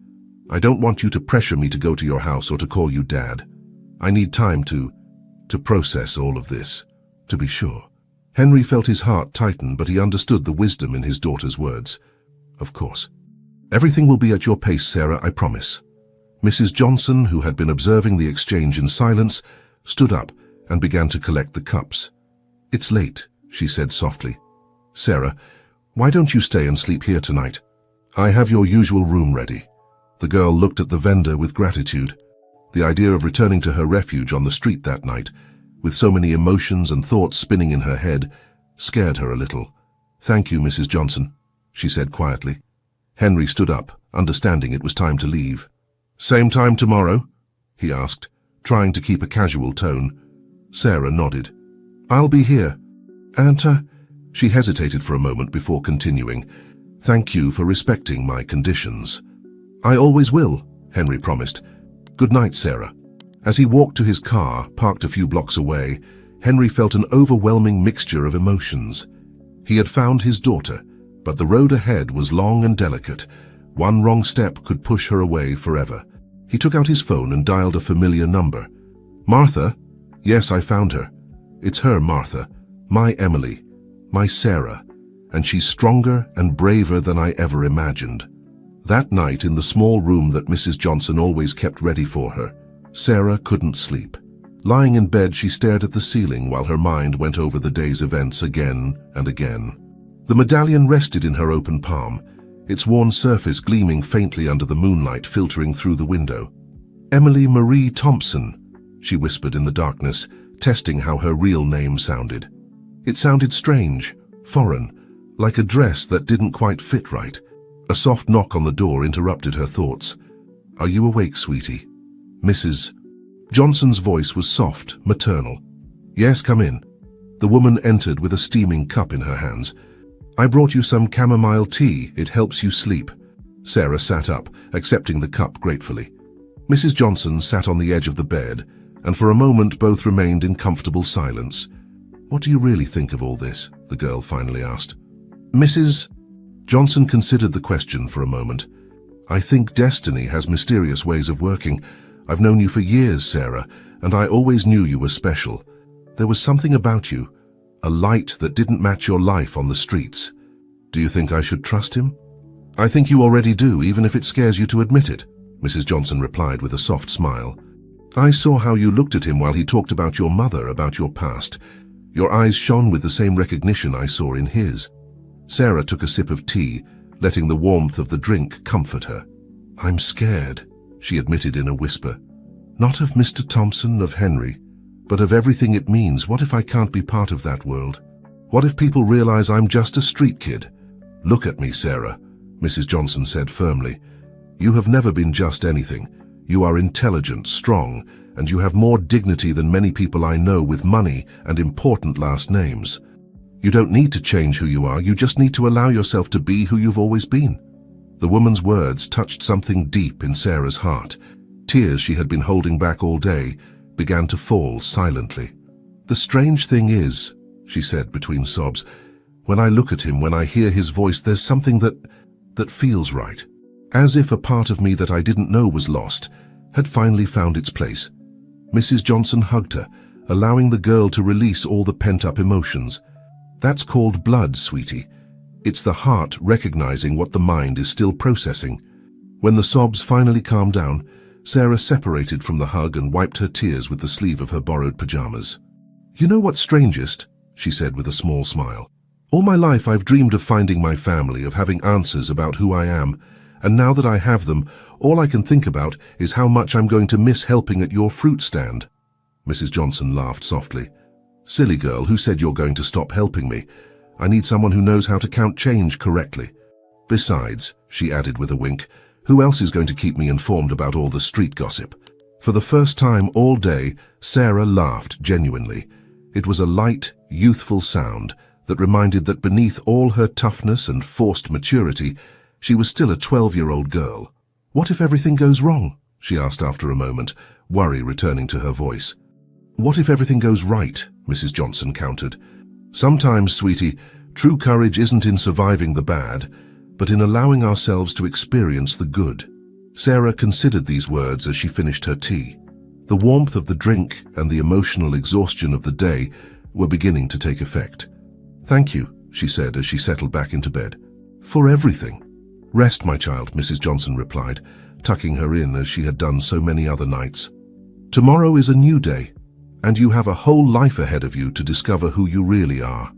"I don't want you to pressure me to go to your house or to call you Dad. I need time to process all of this, to be sure." Henry felt his heart tighten, but he understood the wisdom in his daughter's words. "Of course. Everything will be at your pace, Sarah, I promise." Mrs. Johnson, who had been observing the exchange in silence, stood up and began to collect the cups. "It's late," she said softly. "Sarah, why don't you stay and sleep here tonight? I have your usual room ready." The girl looked at the vendor with gratitude. The idea of returning to her refuge on the street that night, with so many emotions and thoughts spinning in her head, scared her a little. "Thank you, Mrs. Johnson," she said quietly. Henry stood up, understanding it was time to leave. "Same time tomorrow?" he asked, trying to keep a casual tone. Sarah nodded. "I'll be here. And, she hesitated for a moment before continuing. "Thank you for respecting my conditions." "I always will," Henry promised. "Good night, Sarah." As he walked to his car, parked a few blocks away, Henry felt an overwhelming mixture of emotions. He had found his daughter, but the road ahead was long and delicate. One wrong step could push her away forever. He took out his phone and dialed a familiar number. "Martha?" "Yes, I found her. It's her, Martha. My Emily, my Sarah, and she's stronger and braver than I ever imagined. That night in the small room that Mrs. Johnson always kept ready for her, Sarah couldn't sleep. Lying in bed, she stared at the ceiling while her mind went over the day's events again and again. The medallion rested in her open palm, its worn surface gleaming faintly under the moonlight filtering through the window. "Emily Marie Thompson," she whispered in the darkness, testing how her real name sounded. It sounded strange, foreign, like a dress that didn't quite fit right. A soft knock on the door interrupted her thoughts. "Are you awake, sweetie?" Mrs. Johnson's voice was soft, maternal. "Yes, come in." The woman entered with a steaming cup in her hands. "I brought you some chamomile tea. It helps you sleep." Sarah sat up, accepting the cup gratefully. Mrs. Johnson sat on the edge of the bed, and for a moment both remained in comfortable silence. "What do you really think of all this?" the girl finally asked. Mrs. Johnson considered the question for a moment. "I think destiny has mysterious ways of working. I've known you for years, Sarah, and I always knew you were special. There was something about you, a light that didn't match your life on the streets. Do you think I should trust him?" "I think you already do, even if it scares you to admit it," Mrs. Johnson replied with a soft smile. "I saw how you looked at him while he talked about your mother, about your past. Your eyes shone with the same recognition I saw in his." Sarah took a sip of tea, letting the warmth of the drink comfort her. "I'm scared," she admitted in a whisper. "Not of Mr. Thompson, of Henry, but of everything it means. What if I can't be part of that world? What if people realize I'm just a street kid?" "Look at me, Sarah," Mrs. Johnson said firmly. "You have never been just anything. You are intelligent, strong, and you have more dignity than many people I know with money and important last names. You don't need to change who you are, you just need to allow yourself to be who you've always been." The woman's words touched something deep in Sarah's heart. Tears she had been holding back all day began to fall silently. "The strange thing is," she said between sobs, "when I look at him, when I hear his voice, there's something that feels right. As if a part of me that I didn't know was lost had finally found its place." Mrs. Johnson hugged her, allowing the girl to release all the pent-up emotions. "That's called blood, sweetie. It's the heart recognizing what the mind is still processing." When the sobs finally calmed down, Sarah separated from the hug and wiped her tears with the sleeve of her borrowed pajamas. "You know what's strangest?" she said with a small smile. "All my life I've dreamed of finding my family, of having answers about who I am, and now that I have them, all I can think about is how much I'm going to miss helping at your fruit stand." Mrs. Johnson laughed softly. "Silly girl, who said you're going to stop helping me? I need someone who knows how to count change correctly. Besides," she added with a wink, "who else is going to keep me informed about all the street gossip?" For the first time all day, Sarah laughed genuinely. It was a light, youthful sound that reminded that beneath all her toughness and forced maturity, she was still a 12-year-old girl. "What if everything goes wrong?" she asked after a moment, worry returning to her voice. "What if everything goes right?" Mrs. Johnson countered. "Sometimes, sweetie, true courage isn't in surviving the bad, but in allowing ourselves to experience the good." Sarah considered these words as she finished her tea. The warmth of the drink and the emotional exhaustion of the day were beginning to take effect. "Thank you," she said as she settled back into bed. "For everything." "Rest, my child," Mrs. Johnson replied, tucking her in as she had done so many other nights. "Tomorrow is a new day, and you have a whole life ahead of you to discover who you really are."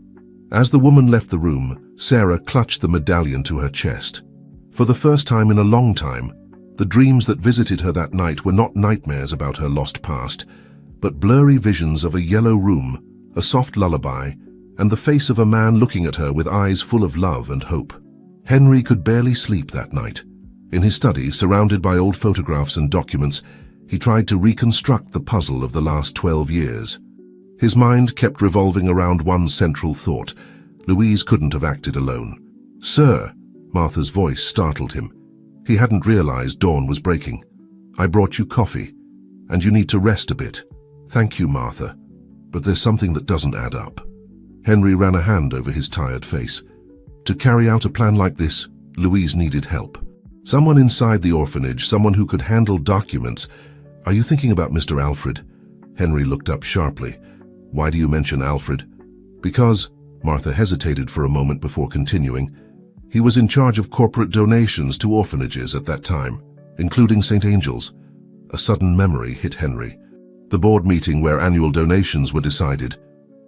As the woman left the room, Sarah clutched the medallion to her chest. For the first time in a long time, the dreams that visited her that night were not nightmares about her lost past, but blurry visions of a yellow room, a soft lullaby, and the face of a man looking at her with eyes full of love and hope. Henry could barely sleep that night. In his study, surrounded by old photographs and documents, he tried to reconstruct the puzzle of the last 12 years. His mind kept revolving around one central thought. Louise couldn't have acted alone. "Sir," Martha's voice startled him. He hadn't realized dawn was breaking. "I brought you coffee, and you need to rest a bit." "Thank you, Martha. But there's something that doesn't add up." Henry ran a hand over his tired face. To carry out a plan like this, Louise needed help. Someone inside the orphanage, someone who could handle documents. "Are you thinking about Mr. Alfred?" Henry looked up sharply. "Why do you mention Alfred?" Because, Martha hesitated for a moment before continuing, he was in charge of corporate donations to orphanages at that time, including St. Angel's. A sudden memory hit Henry. The board meeting where annual donations were decided,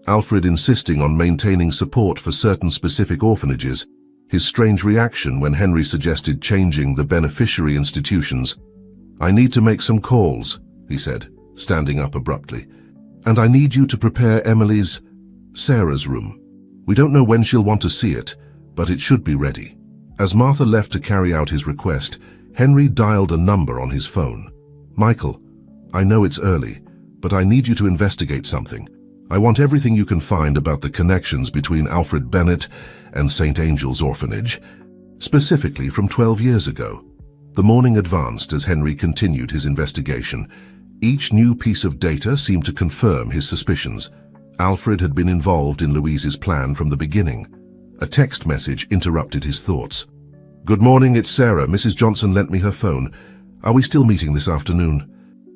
Alfred insisting on maintaining support for certain specific orphanages, his strange reaction when Henry suggested changing the beneficiary institutions. "I need to make some calls," he said, standing up abruptly. "And I need you to prepare Sarah's room. We don't know when she'll want to see it, but it should be ready." As Martha left to carry out his request, Henry dialed a number on his phone. "Michael, I know it's early, but I need you to investigate something. I want everything you can find about the connections between Alfred Bennett and St. Angel's Orphanage, specifically from 12 years ago." The morning advanced as Henry continued his investigation. Each new piece of data seemed to confirm his suspicions. Alfred had been involved in Louise's plan from the beginning. A text message interrupted his thoughts. "Good morning, it's Sarah. Mrs. Johnson lent me her phone. Are we still meeting this afternoon?"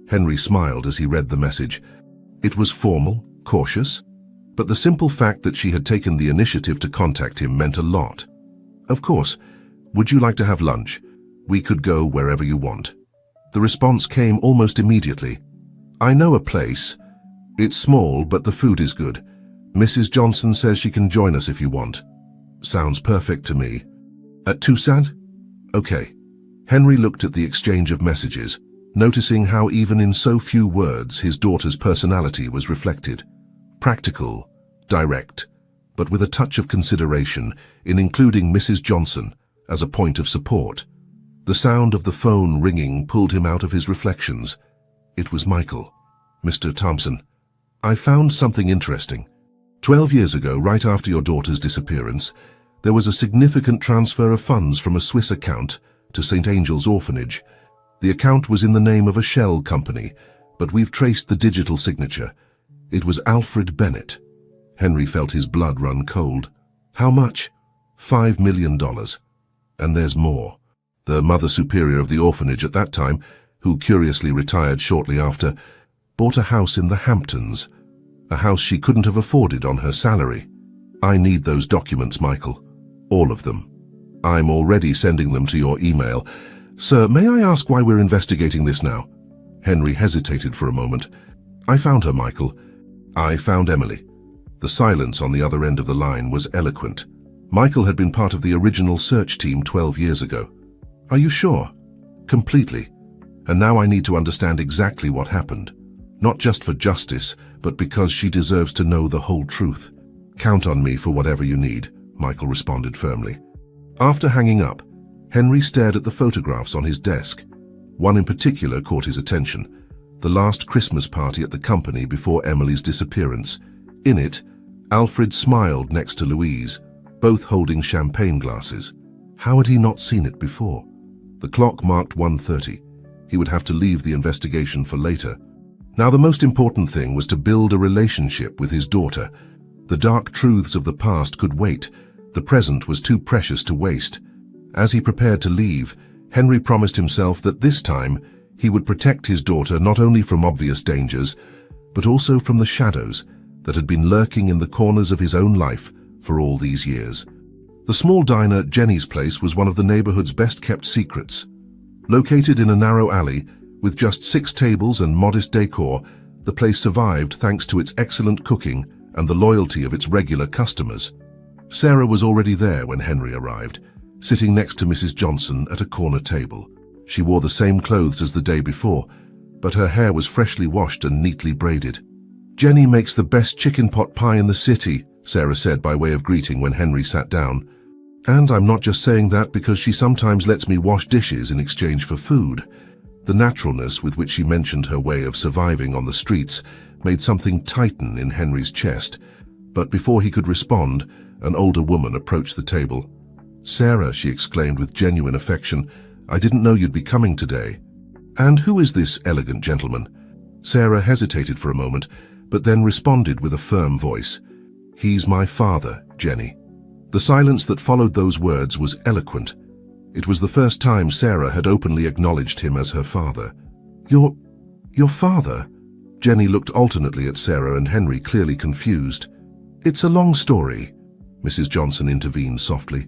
Henry smiled as he read the message. It was formal, cautious, but the simple fact that she had taken the initiative to contact him meant a lot. "Of course. Would you like to have lunch? We could go wherever you want." The response came almost immediately. "I know a place. It's small, but the food is good. Mrs. Johnson says she can join us if you want." "Sounds perfect to me." "At Toussaint?" "Okay." Henry looked at the exchange of messages, noticing how even in so few words his daughter's personality was reflected. Practical, direct, but with a touch of consideration in including Mrs. Johnson as a point of support. The sound of the phone ringing pulled him out of his reflections. It was Michael. "Mr. Thompson, I found something interesting. 12 years ago, right after your daughter's disappearance, there was a significant transfer of funds from a Swiss account to St. Angel's Orphanage. The account was in the name of a shell company, but we've traced the digital signature. It was Alfred Bennett." Henry felt his blood run cold. "How much?" $5 million. "And there's more." The Mother Superior of the orphanage at that time, who curiously retired shortly after, bought a house in the Hamptons, a house she couldn't have afforded on her salary. "I need those documents, Michael. All of them. I'm already sending them to your email. Sir, may I ask why we're investigating this now?" Henry hesitated for a moment. "I found her, Michael. I found Emily." The silence on the other end of the line was eloquent. Michael had been part of the original search team 12 years ago. "Are you sure?" "Completely. And now I need to understand exactly what happened. Not just for justice, but because she deserves to know the whole truth." "Count on me for whatever you need," Michael responded firmly. After hanging up, Henry stared at the photographs on his desk. One in particular caught his attention. The last Christmas party at the company before Emily's disappearance. In it, Alfred smiled next to Louise, both holding champagne glasses. How had he not seen it before? The clock marked 1:30. He would have to leave the investigation for later. Now the most important thing was to build a relationship with his daughter. The dark truths of the past could wait. The present was too precious to waste. As he prepared to leave, Henry promised himself that this time he would protect his daughter not only from obvious dangers, but also from the shadows that had been lurking in the corners of his own life for all these years. The small diner, Jenny's Place, was one of the neighborhood's best-kept secrets. Located in a narrow alley, with just 6 tables and modest decor, the place survived thanks to its excellent cooking and the loyalty of its regular customers. Sarah was already there when Henry arrived, sitting next to Mrs. Johnson at a corner table. She wore the same clothes as the day before, but her hair was freshly washed and neatly braided. "Jenny makes the best chicken pot pie in the city," Sarah said by way of greeting when Henry sat down. "And I'm not just saying that because she sometimes lets me wash dishes in exchange for food." The naturalness with which she mentioned her way of surviving on the streets made something tighten in Henry's chest, but before he could respond, an older woman approached the table. "Sarah," she exclaimed with genuine affection, "I didn't know you'd be coming today." "And who is this elegant gentleman?" Sarah hesitated for a moment, but then responded with a firm voice. "He's my father, Jenny." The silence that followed those words was eloquent. It was the first time Sarah had openly acknowledged him as her father. Your father?" Jenny looked alternately at Sarah and Henry, clearly confused. It's a long story, Mrs. Johnson intervened softly.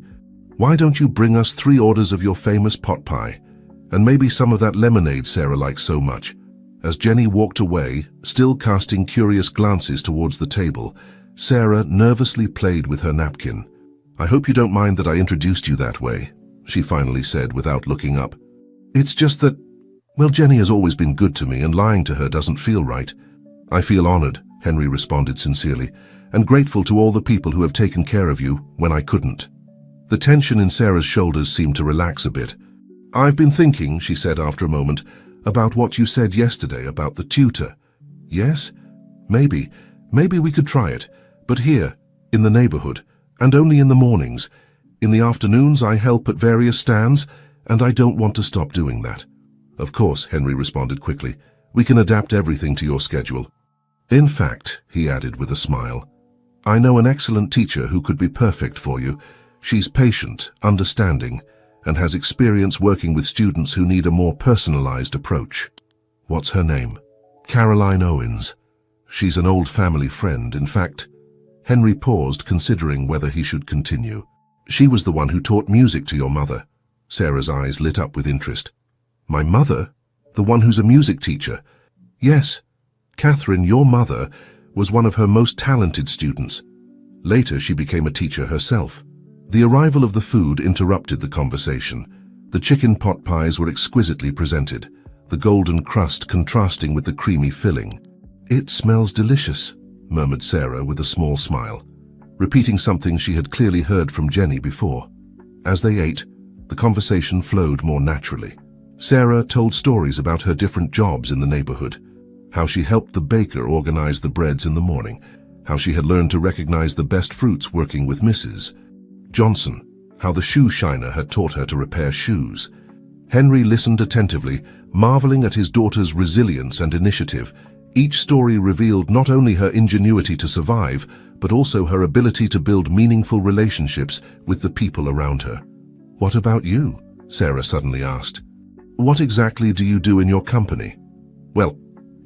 Why don't you bring us 3 orders of your famous pot pie, and maybe some of that lemonade Sarah likes so much? As Jenny walked away, still casting curious glances towards the table, Sarah nervously played with her napkin. I hope you don't mind that I introduced you that way, she finally said without looking up. It's just that, well, Jenny has always been good to me and lying to her doesn't feel right. I feel honored, Henry responded sincerely, and grateful to all the people who have taken care of you when I couldn't. The tension in Sarah's shoulders seemed to relax a bit. I've been thinking, she said after a moment, about what you said yesterday about the tutor. Yes? Maybe we could try it, but here, in the neighborhood, and only in the mornings. In the afternoons I help at various stands, and I don't want to stop doing that. Of course, Henry responded quickly. We can adapt everything to your schedule. In fact, he added with a smile, I know an excellent teacher who could be perfect for you. She's patient, understanding, and has experience working with students who need a more personalized approach. What's her name? Caroline Owens. She's an old family friend. In fact, Henry paused, considering whether he should continue. She was the one who taught music to your mother. Sarah's eyes lit up with interest. My mother? The one who's a music teacher? Yes. Catherine, your mother, was one of her most talented students. Later, she became a teacher herself. The arrival of the food interrupted the conversation. The chicken pot pies were exquisitely presented, the golden crust contrasting with the creamy filling. It smells delicious, murmured Sarah with a small smile, repeating something she had clearly heard from Jenny before. As they ate, the conversation flowed more naturally. Sarah told stories about her different jobs in the neighborhood, how she helped the baker organize the breads in the morning, how she had learned to recognize the best fruits working with Mrs. Johnson, how the shoe shiner had taught her to repair shoes. Henry listened attentively, marveling at his daughter's resilience and initiative. Each story revealed not only her ingenuity to survive, but also her ability to build meaningful relationships with the people around her. What about you? Sarah suddenly asked. What exactly do you do in your company? Well,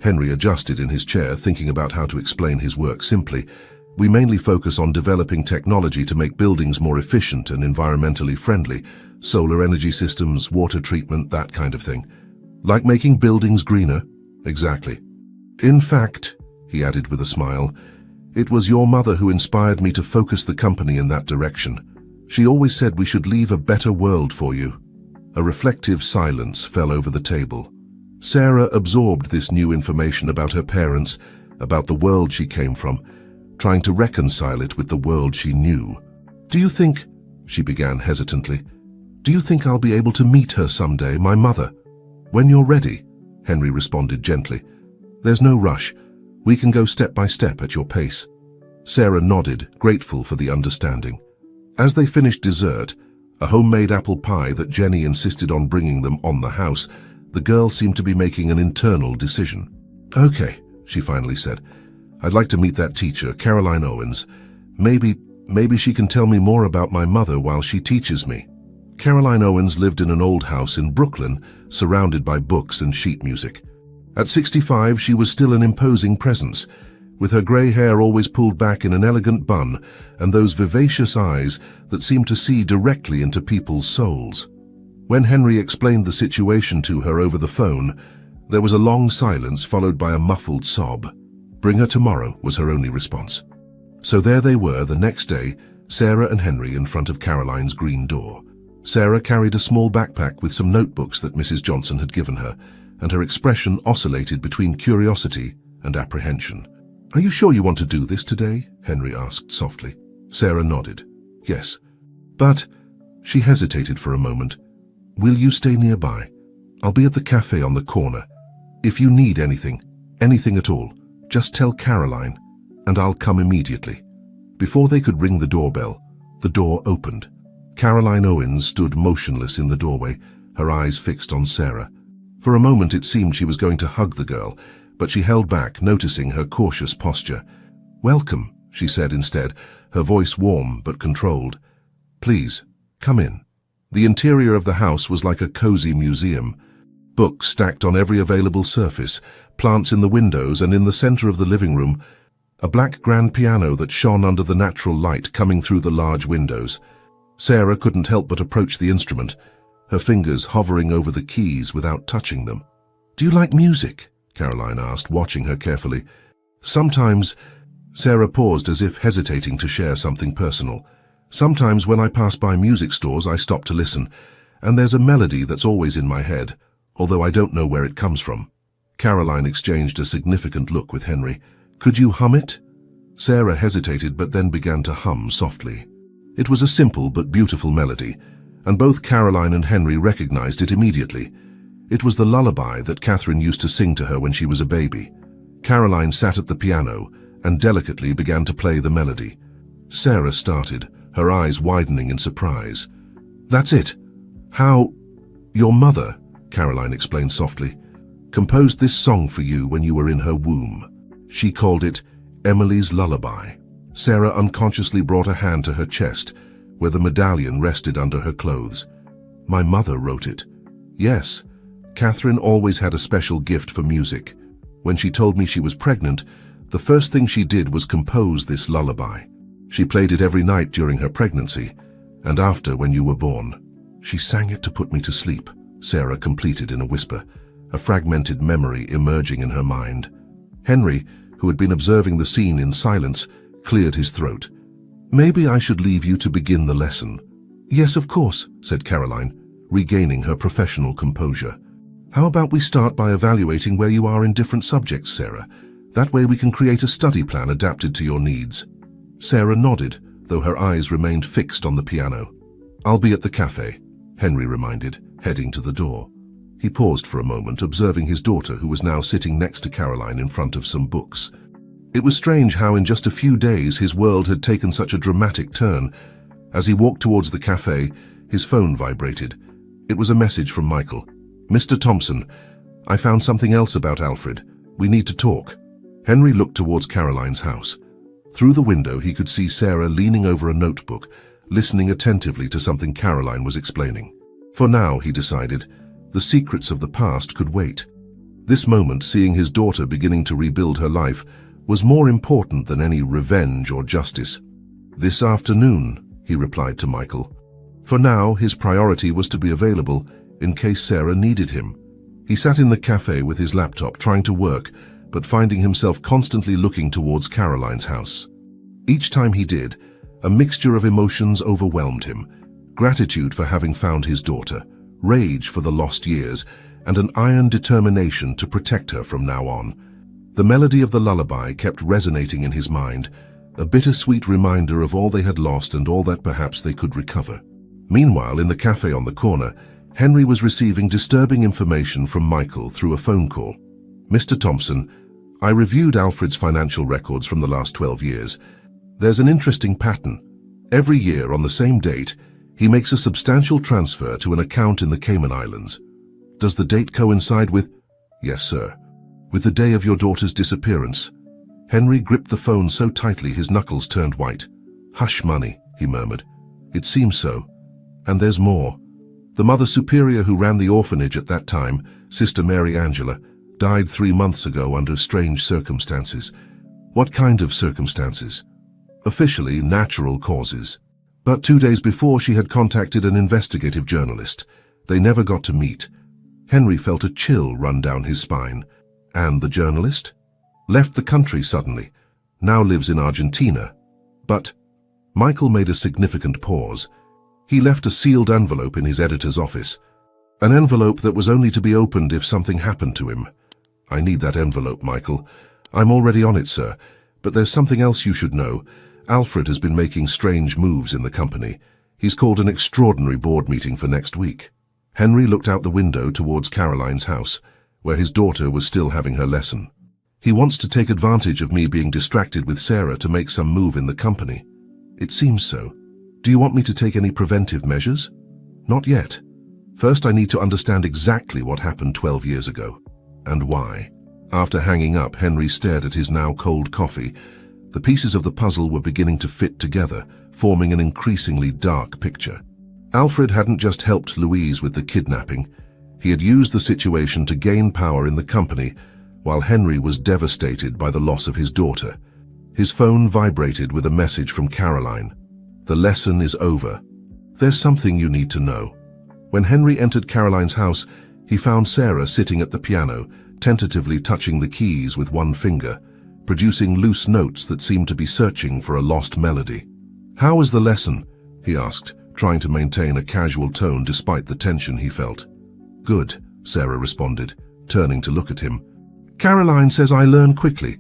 Henry adjusted in his chair, thinking about how to explain his work simply. We mainly focus on developing technology to make buildings more efficient and environmentally friendly. Solar energy systems, water treatment, that kind of thing. Like making buildings greener? Exactly. In fact, he added with a smile, it was your mother who inspired me to focus the company in that direction. She always said we should leave a better world for you. A reflective silence fell over the table. Sarah absorbed this new information about her parents, about the world she came from, trying to reconcile it with the world she knew. Do you think, she began hesitantly, do you think I'll be able to meet her someday, my mother? When you're ready, Henry responded gently. There's no rush. We can go step by step at your pace. Sarah nodded, grateful for the understanding. As they finished dessert, a homemade apple pie that Jenny insisted on bringing them on the house, the girl seemed to be making an internal decision. Okay, she finally said. I'd like to meet that teacher, Caroline Owens. Maybe she can tell me more about my mother while she teaches me. Caroline Owens lived in an old house in Brooklyn, surrounded by books and sheet music. At 65, she was still an imposing presence, with her grey hair always pulled back in an elegant bun and those vivacious eyes that seemed to see directly into people's souls. When Henry explained the situation to her over the phone, there was a long silence followed by a muffled sob. Bring her tomorrow, was her only response. So there they were the next day, Sarah and Henry in front of Caroline's green door. Sarah carried a small backpack with some notebooks that Mrs. Johnson had given her, and her expression oscillated between curiosity and apprehension. Are you sure you want to do this today? Henry asked softly. Sarah nodded. Yes. But, she hesitated for a moment. Will you stay nearby? I'll be at the cafe on the corner. If you need anything at all, just tell Caroline, and I'll come immediately. Before they could ring the doorbell, the door opened. Caroline Owens stood motionless in the doorway, her eyes fixed on Sarah. For a moment it seemed she was going to hug the girl, but she held back, noticing her cautious posture. Welcome, she said instead, her voice warm but controlled. Please, come in. The interior of the house was like a cozy museum. Books stacked on every available surface, plants in the windows, and in the center of the living room, a black grand piano that shone under the natural light coming through the large windows. Sarah couldn't help but approach the instrument, her fingers hovering over the keys without touching them. "Do you like music?" Caroline asked, watching her carefully. "Sometimes," Sarah paused as if hesitating to share something personal. "Sometimes when I pass by music stores I stop to listen, and there's a melody that's always in my head, although I don't know where it comes from." Caroline exchanged a significant look with Henry. "Could you hum it?" Sarah hesitated but then began to hum softly. It was a simple but beautiful melody, and both Caroline and Henry recognized it immediately. It was the lullaby that Catherine used to sing to her when she was a baby. Caroline sat at the piano and delicately began to play the melody. Sarah started, her eyes widening in surprise. "That's it. How—" "Your mother," Caroline explained softly, "composed this song for you when you were in her womb. She called it Emily's Lullaby." Sarah unconsciously brought a hand to her chest, where the medallion rested under her clothes. "My mother wrote it." "Yes. Catherine always had a special gift for music. When she told me she was pregnant, the first thing she did was compose this lullaby. She played it every night during her pregnancy, and after when you were born. She sang it to put me to sleep," Sarah completed in a whisper, a fragmented memory emerging in her mind. Henry, who had been observing the scene in silence, cleared his throat. "Maybe I should leave you to begin the lesson." "Yes, of course," said Caroline, regaining her professional composure. "How about we start by evaluating where you are in different subjects, Sarah? That way we can create a study plan adapted to your needs." Sarah nodded, though her eyes remained fixed on the piano. "I'll be at the cafe," Henry reminded, heading to the door. He paused for a moment, observing his daughter, who was now sitting next to Caroline in front of some books. It was strange how in just a few days his world had taken such a dramatic turn. As he walked towards the cafe, his phone vibrated. It was a message from Michael. "Mr. Thompson, I found something else about Alfred. We need to talk." Henry looked towards Caroline's house. Through the window he could see Sarah leaning over a notebook, listening attentively to something Caroline was explaining. For now, he decided, the secrets of the past could wait. This moment, seeing his daughter beginning to rebuild her life, was more important than any revenge or justice. "This afternoon," he replied to Michael. For now, his priority was to be available in case Sarah needed him. He sat in the cafe with his laptop trying to work, but finding himself constantly looking towards Caroline's house. Each time he did, a mixture of emotions overwhelmed him: gratitude for having found his daughter, rage for the lost years, and an iron determination to protect her from now on. The melody of the lullaby kept resonating in his mind, a bittersweet reminder of all they had lost and all that perhaps they could recover. Meanwhile, in the cafe on the corner, Henry was receiving disturbing information from Michael through a phone call. "Mr. Thompson, I reviewed Alfred's financial records from the last 12 years. There's an interesting pattern. Every year on the same date, he makes a substantial transfer to an account in the Cayman Islands. Does the date coincide with—" "Yes, sir. With the day of your daughter's disappearance." Henry gripped the phone so tightly his knuckles turned white. "Hush money," he murmured. "It seems so. And there's more. The Mother Superior who ran the orphanage at that time, Sister Mary Angela, died 3 months ago under strange circumstances." "What kind of circumstances?" "Officially, natural causes. But 2 days before she had contacted an investigative journalist. They never got to meet." Henry felt a chill run down his spine. "And the journalist?" "Left the country suddenly. Now lives in Argentina." "But—" Michael made a significant pause. He left a sealed envelope in his editor's office. An envelope that was only to be opened if something happened to him. "I need that envelope, Michael." "I'm already on it, sir. But there's something else you should know. Alfred has been making strange moves in the company. He's called an extraordinary board meeting for next week." Henry looked out the window towards Caroline's house, where his daughter was still having her lesson. "He wants to take advantage of me being distracted with Sarah to make some move in the company." "It seems so. Do you want me to take any preventive measures?" "Not yet. First, I need to understand exactly what happened 12 years ago. And why." After hanging up, Henry stared at his now cold coffee. The pieces of the puzzle were beginning to fit together, forming an increasingly dark picture. Alfred hadn't just helped Louise with the kidnapping. He had used the situation to gain power in the company, while Henry was devastated by the loss of his daughter. His phone vibrated with a message from Caroline. The lesson is over. There's something you need to know. When Henry entered Caroline's house, he found Sarah sitting at the piano, tentatively touching the keys with one finger, producing loose notes that seemed to be searching for a lost melody. "How was the lesson?" he asked, trying to maintain a casual tone despite the tension he felt. "Good," Sarah responded, turning to look at him. "Caroline says I learn quickly."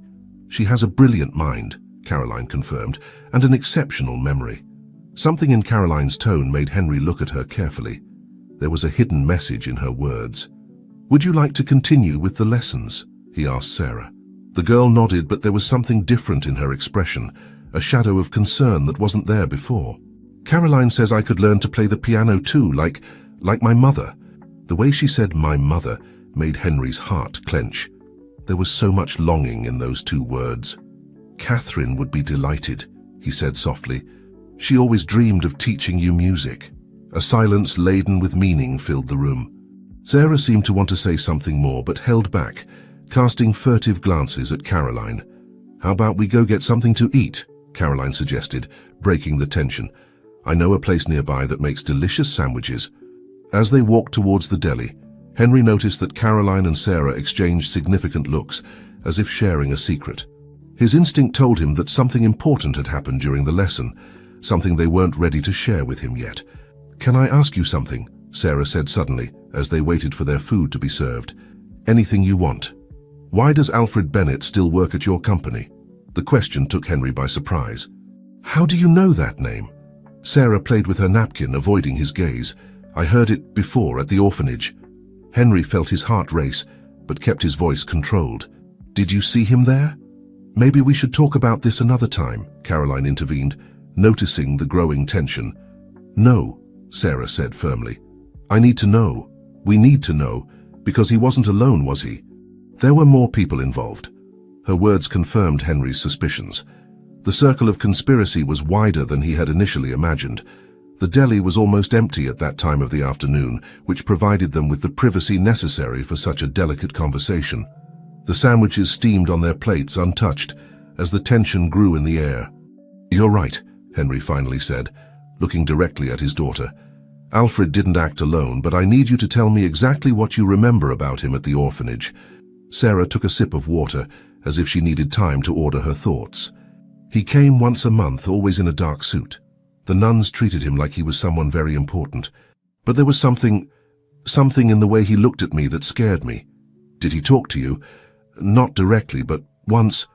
"She has a brilliant mind," Caroline confirmed, "and an exceptional memory." Something in Caroline's tone made Henry look at her carefully. There was a hidden message in her words. "Would you like to continue with the lessons?" he asked Sarah. The girl nodded, but there was something different in her expression, a shadow of concern that wasn't there before. "Caroline says I could learn to play the piano too, like my mother." The way she said "my mother" made Henry's heart clench. There was so much longing in those two words. "Catherine would be delighted," he said softly. "She always dreamed of teaching you music." A silence laden with meaning filled the room. Sarah seemed to want to say something more, but held back, casting furtive glances at Caroline. "How about we go get something to eat?" Caroline suggested, breaking the tension. "I know a place nearby that makes delicious sandwiches." As they walked towards the deli, Henry noticed that Caroline and Sarah exchanged significant looks, as if sharing a secret. His instinct told him that something important had happened during the lesson, something they weren't ready to share with him yet. "Can I ask you something?" Sarah said suddenly, as they waited for their food to be served. "Anything you want." "Why does Alfred Bennett still work at your company?" The question took Henry by surprise. "How do you know that name?" Sarah played with her napkin, avoiding his gaze. "I heard it before at the orphanage." Henry felt his heart race, but kept his voice controlled. "Did you see him there?" "Maybe we should talk about this another time," Caroline intervened, noticing the growing tension. "No," Sarah said firmly. "I need to know. We need to know, because he wasn't alone, was he? There were more people involved." Her words confirmed Henry's suspicions. The circle of conspiracy was wider than he had initially imagined. The deli was almost empty at that time of the afternoon, which provided them with the privacy necessary for such a delicate conversation. The sandwiches steamed on their plates untouched as the tension grew in the air. "You're right," Henry finally said, looking directly at his daughter. "Alfred didn't act alone, but I need you to tell me exactly what you remember about him at the orphanage." Sarah took a sip of water, as if she needed time to order her thoughts. "He came once a month, always in a dark suit. The nuns treated him like he was someone very important. But there was something in the way he looked at me that scared me." "Did he talk to you?" "Not directly, but once—"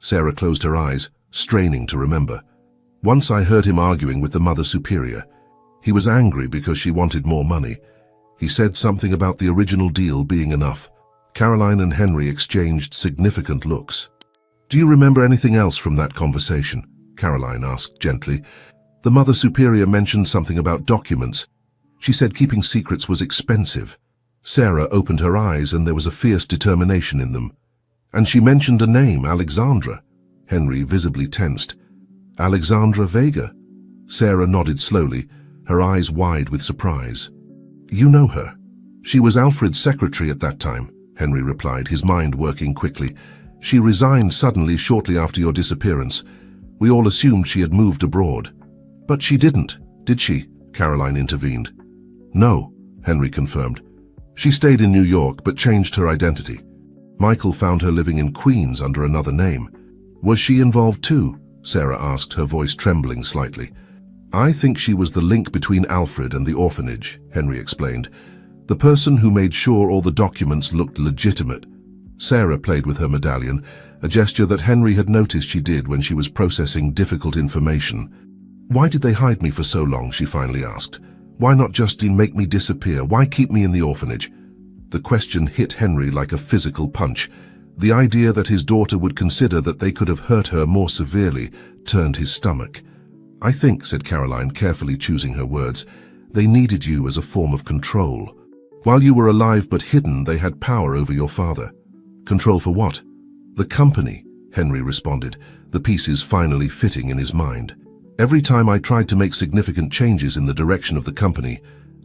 Sarah closed her eyes, straining to remember. "Once I heard him arguing with the Mother Superior. He was angry because she wanted more money. He said something about the original deal being enough." Caroline and Henry exchanged significant looks. "Do you remember anything else from that conversation?" Caroline asked gently. "The Mother Superior mentioned something about documents. She said keeping secrets was expensive." Sarah opened her eyes, and there was a fierce determination in them. "And she mentioned a name, Alexandra." Henry visibly tensed. "Alexandra Vega?" Sarah nodded slowly, her eyes wide with surprise. "You know her?" "She was Alfred's secretary at that time," Henry replied, his mind working quickly. "She resigned suddenly shortly after your disappearance. We all assumed she had moved abroad." "But she didn't, did she?" Caroline intervened. "No," Henry confirmed. "She stayed in New York but changed her identity. Michael found her living in Queens under another name." "Was she involved too?" Sarah asked, her voice trembling slightly. "I think she was the link between Alfred and the orphanage," Henry explained. "The person who made sure all the documents looked legitimate." Sarah played with her medallion, a gesture that Henry had noticed she did when she was processing difficult information. "Why did they hide me for so long?" she finally asked. "Why not just make me disappear? Why keep me in the orphanage?" The question hit Henry like a physical punch. The idea that his daughter would consider that they could have hurt her more severely turned his stomach. "I think," said Caroline, carefully choosing her words, "they needed you as a form of control. While you were alive but hidden, they had power over your father." "Control for what?" "The company," Henry responded, the pieces finally fitting in his mind. "Every time I tried to make significant changes in the direction of the company,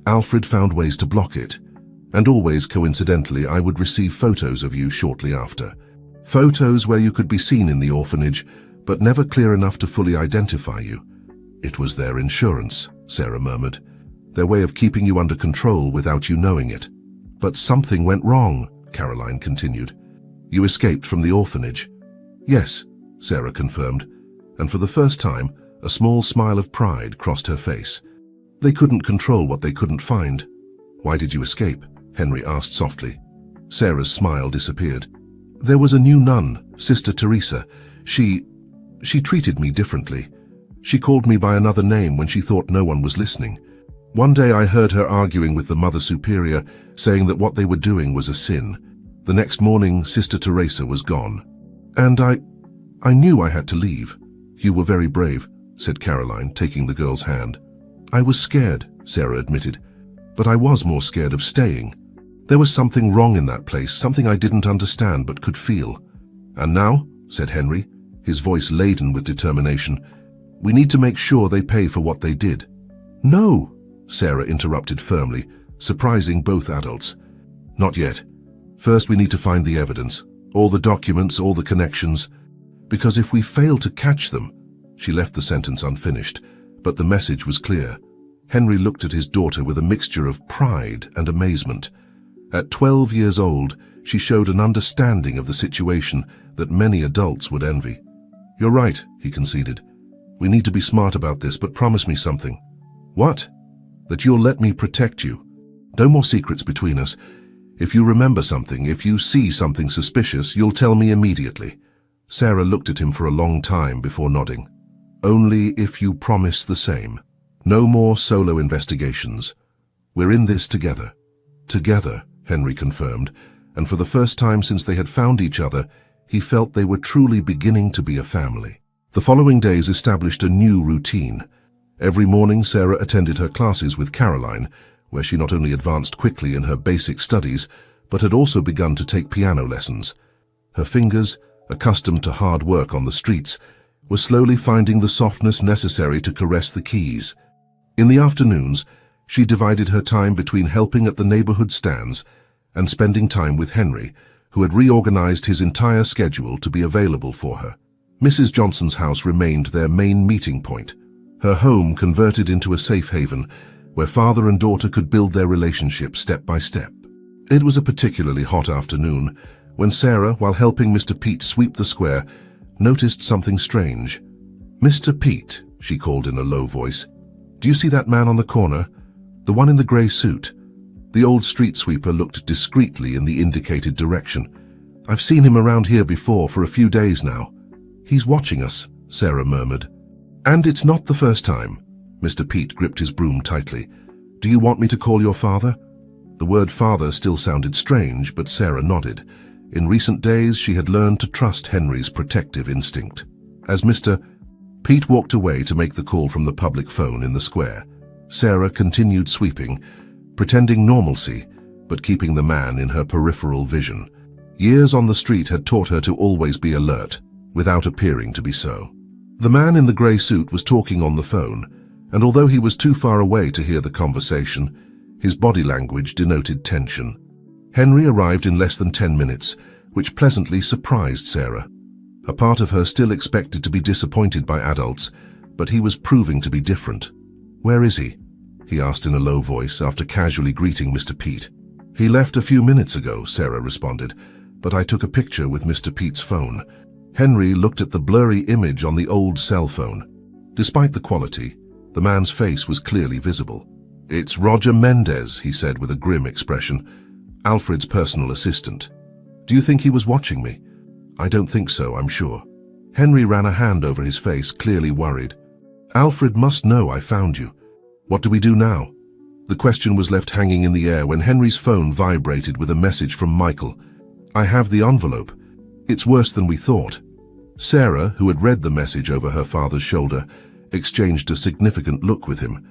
Alfred found ways to block it. And always, coincidentally, I would receive photos of you shortly after. Photos where you could be seen in the orphanage, but never clear enough to fully identify you. It was their insurance, Sarah murmured. Their way of keeping you under control without you knowing it. But something went wrong, Caroline continued. You escaped from the orphanage. Yes, Sarah confirmed, and for the first time, a small smile of pride crossed her face. They couldn't control what they couldn't find. Why did you escape? Henry asked softly. Sarah's smile disappeared. There was a new nun, Sister Teresa. She treated me differently. She called me by another name when she thought no one was listening. One day I heard her arguing with the Mother Superior, saying that what they were doing was a sin. The next morning, Sister Teresa was gone. And I knew I had to leave. You were very brave, said Caroline, taking the girl's hand. I was scared, Sarah admitted, but I was more scared of staying. There was something wrong in that place, something I didn't understand but could feel. And now, said Henry, his voice laden with determination, we need to make sure they pay for what they did. No, Sarah interrupted firmly, surprising both adults. Not yet. First we need to find the evidence, all the documents, all the connections. Because if we fail to catch them, she left the sentence unfinished, but the message was clear. Henry looked at his daughter with a mixture of pride and amazement. At 12 years old, she showed an understanding of the situation that many adults would envy. You're right, he conceded. We need to be smart about this, but promise me something. What? That you'll let me protect you. No more secrets between us. If you remember something, if you see something suspicious, you'll tell me immediately. Sarah looked at him for a long time before nodding. Only if you promise the same. No more solo investigations. We're in this together. Together, Henry confirmed, and for the first time since they had found each other, he felt they were truly beginning to be a family. The following days established a new routine. Every morning Sarah attended her classes with Caroline, where she not only advanced quickly in her basic studies, but had also begun to take piano lessons. Her fingers, accustomed to hard work on the streets, were slowly finding the softness necessary to caress the keys. In the afternoons, she divided her time between helping at the neighborhood stands and spending time with Henry, who had reorganized his entire schedule to be available for her. Mrs. Johnson's house remained their main meeting point, her home converted into a safe haven where father and daughter could build their relationship step by step. It was a particularly hot afternoon when Sarah, while helping Mr. Pete sweep the square, noticed something strange. Mr. Pete, she called in a low voice, do you see that man on the corner? The one in the grey suit? The old street sweeper looked discreetly in the indicated direction. I've seen him around here before for a few days now. He's watching us, Sarah murmured. And it's not the first time. Mr. Pete gripped his broom tightly. Do you want me to call your father? The word father still sounded strange, but Sarah nodded. In recent days, she had learned to trust Henry's protective instinct. As Mr. Pete walked away to make the call from the public phone in the square, Sarah continued sweeping, pretending normalcy, but keeping the man in her peripheral vision. Years on the street had taught her to always be alert, without appearing to be so. The man in the grey suit was talking on the phone, and although he was too far away to hear the conversation, his body language denoted tension. Henry arrived in less than 10 minutes, which pleasantly surprised Sarah. A part of her still expected to be disappointed by adults, but he was proving to be different. Where is he? He asked in a low voice after casually greeting Mr. Pete. He left a few minutes ago, Sarah responded, but I took a picture with Mr. Pete's phone. Henry looked at the blurry image on the old cell phone. Despite the quality, the man's face was clearly visible. It's Roger Mendez, he said with a grim expression, Alfred's personal assistant. Do you think he was watching me? I don't think so, I'm sure. Henry ran a hand over his face, clearly worried. Alfred must know I found you. What do we do now? The question was left hanging in the air when Henry's phone vibrated with a message from Michael. I have the envelope. It's worse than we thought. Sarah, who had read the message over her father's shoulder, exchanged a significant look with him.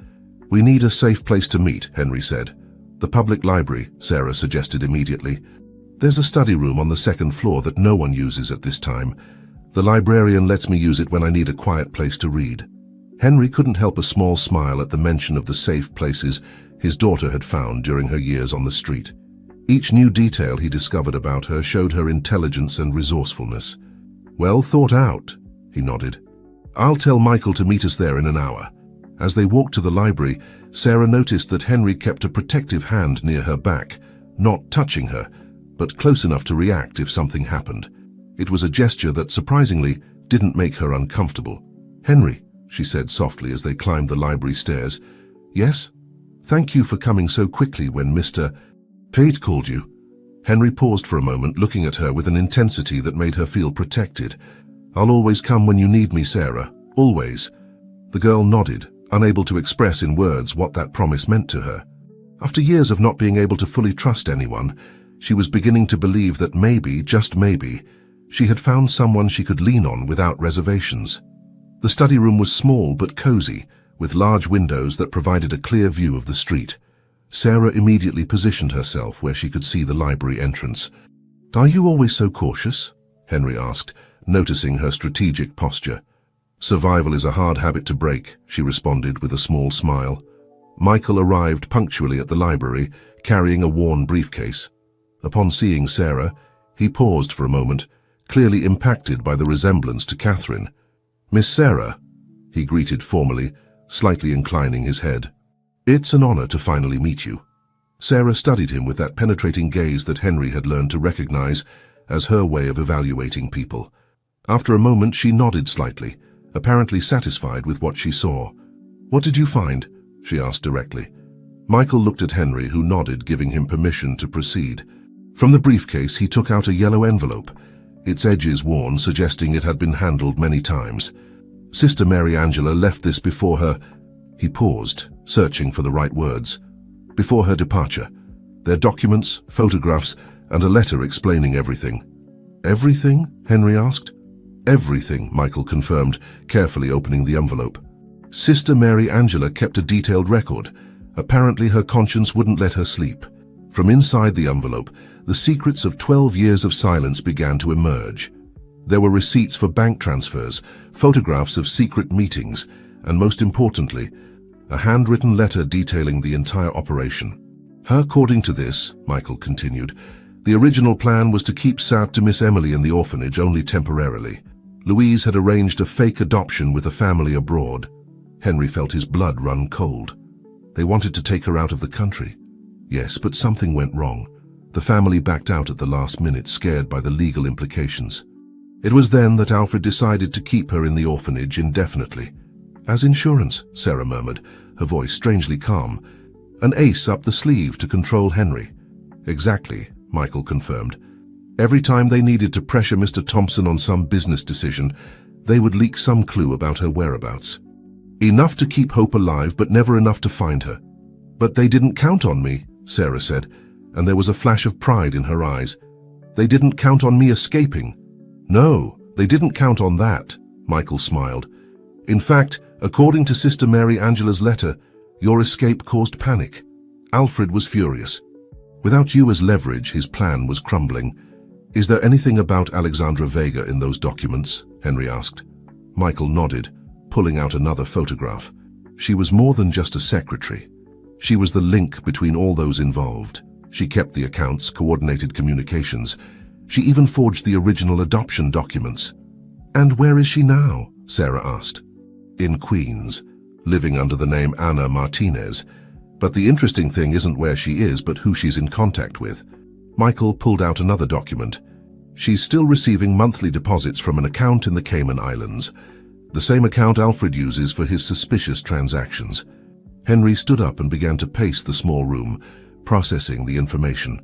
We need a safe place to meet, Henry said. The public library, Sarah suggested immediately. There's a study room on the second floor that no one uses at this time. The librarian lets me use it when I need a quiet place to read. Henry couldn't help a small smile at the mention of the safe places his daughter had found during her years on the street. Each new detail he discovered about her showed her intelligence and resourcefulness. Well thought out, he nodded. I'll tell Michael to meet us there in an hour. As they walked to the library, Sarah noticed that Henry kept a protective hand near her back, not touching her, but close enough to react if something happened. It was a gesture that, surprisingly, didn't make her uncomfortable. Henry, she said softly as they climbed the library stairs. Yes? Thank you for coming so quickly when Mr. Pate called you. Henry paused for a moment, looking at her with an intensity that made her feel protected. I'll always come when you need me, Sarah. Always. The girl nodded, unable to express in words what that promise meant to her. After years of not being able to fully trust anyone, she was beginning to believe that maybe, just maybe, she had found someone she could lean on without reservations. The study room was small but cozy, with large windows that provided a clear view of the street. Sarah immediately positioned herself where she could see the library entrance. Are you always so cautious? Henry asked, noticing her strategic posture. Survival is a hard habit to break, she responded with a small smile. Michael arrived punctually at the library, carrying a worn briefcase. Upon seeing Sarah, he paused for a moment, clearly impacted by the resemblance to Catherine. Miss Sarah, he greeted formally, slightly inclining his head. It's an honor to finally meet you. Sarah studied him with that penetrating gaze that Henry had learned to recognize as her way of evaluating people. After a moment, she nodded slightly, apparently satisfied with what she saw. What did you find? She asked directly. Michael looked at Henry, who nodded, giving him permission to proceed. From the briefcase, he took out a yellow envelope, its edges worn, suggesting it had been handled many times. Sister Mary Angela left this before her. He paused, searching for the right words. Before her departure. Their documents, photographs, and a letter explaining everything. Everything? Henry asked. Everything, Michael confirmed, carefully opening the envelope. Sister Mary Angela kept a detailed record. Apparently her conscience wouldn't let her sleep. From inside the envelope, the secrets of 12 years of silence began to emerge. There were receipts for bank transfers, photographs of secret meetings, and most importantly, a handwritten letter detailing the entire operation. According to this, Michael continued, the original plan was to keep Sat to Miss Emily in the orphanage only temporarily. Louise had arranged a fake adoption with a family abroad. Henry felt his blood run cold. They wanted to take her out of the country. Yes, but something went wrong. The family backed out at the last minute, scared by the legal implications. It was then that Alfred decided to keep her in the orphanage indefinitely. As insurance, Sarah murmured, her voice strangely calm. An ace up the sleeve to control Henry. Exactly, Michael confirmed. Every time they needed to pressure Mr. Thompson on some business decision, they would leak some clue about her whereabouts. Enough to keep hope alive, but never enough to find her. But they didn't count on me, Sarah said, and there was a flash of pride in her eyes. They didn't count on me escaping. No, they didn't count on that, Michael smiled. In fact, according to Sister Mary Angela's letter, your escape caused panic. Alfred was furious. Without you as leverage, his plan was crumbling. Is there anything about Alexandra Vega in those documents? Henry asked. Michael nodded, pulling out another photograph. She was more than just a secretary. She was the link between all those involved. She kept the accounts, coordinated communications. She even forged the original adoption documents. And where is she now? Sarah asked. In Queens, living under the name Anna Martinez. But the interesting thing isn't where she is, but who she's in contact with. Michael pulled out another document. She's still receiving monthly deposits from an account in the Cayman Islands, the same account Alfred uses for his suspicious transactions. Henry stood up and began to pace the small room, processing the information.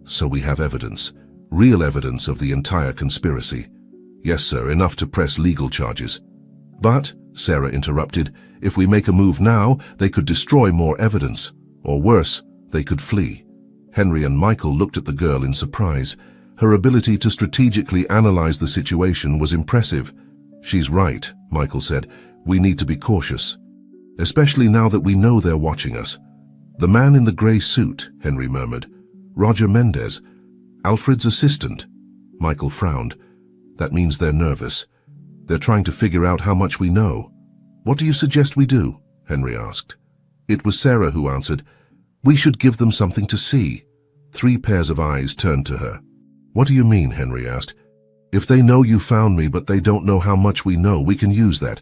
So we have evidence, real evidence of the entire conspiracy. Yes, sir, enough to press legal charges. But, Sarah interrupted, if we make a move now, they could destroy more evidence. Or worse, they could flee. Henry and Michael looked at the girl in surprise. Her ability to strategically analyze the situation was impressive. She's right, Michael said. We need to be cautious. Especially now that we know they're watching us. The man in the grey suit, Henry murmured. Roger Mendez. Alfred's assistant. Michael frowned. That means they're nervous. They're trying to figure out how much we know. What do you suggest we do? Henry asked. It was Sarah who answered. We should give them something to see. 3 pairs of eyes turned to her. What do you mean? Henry asked. If they know you found me but they don't know how much we know, we can use that.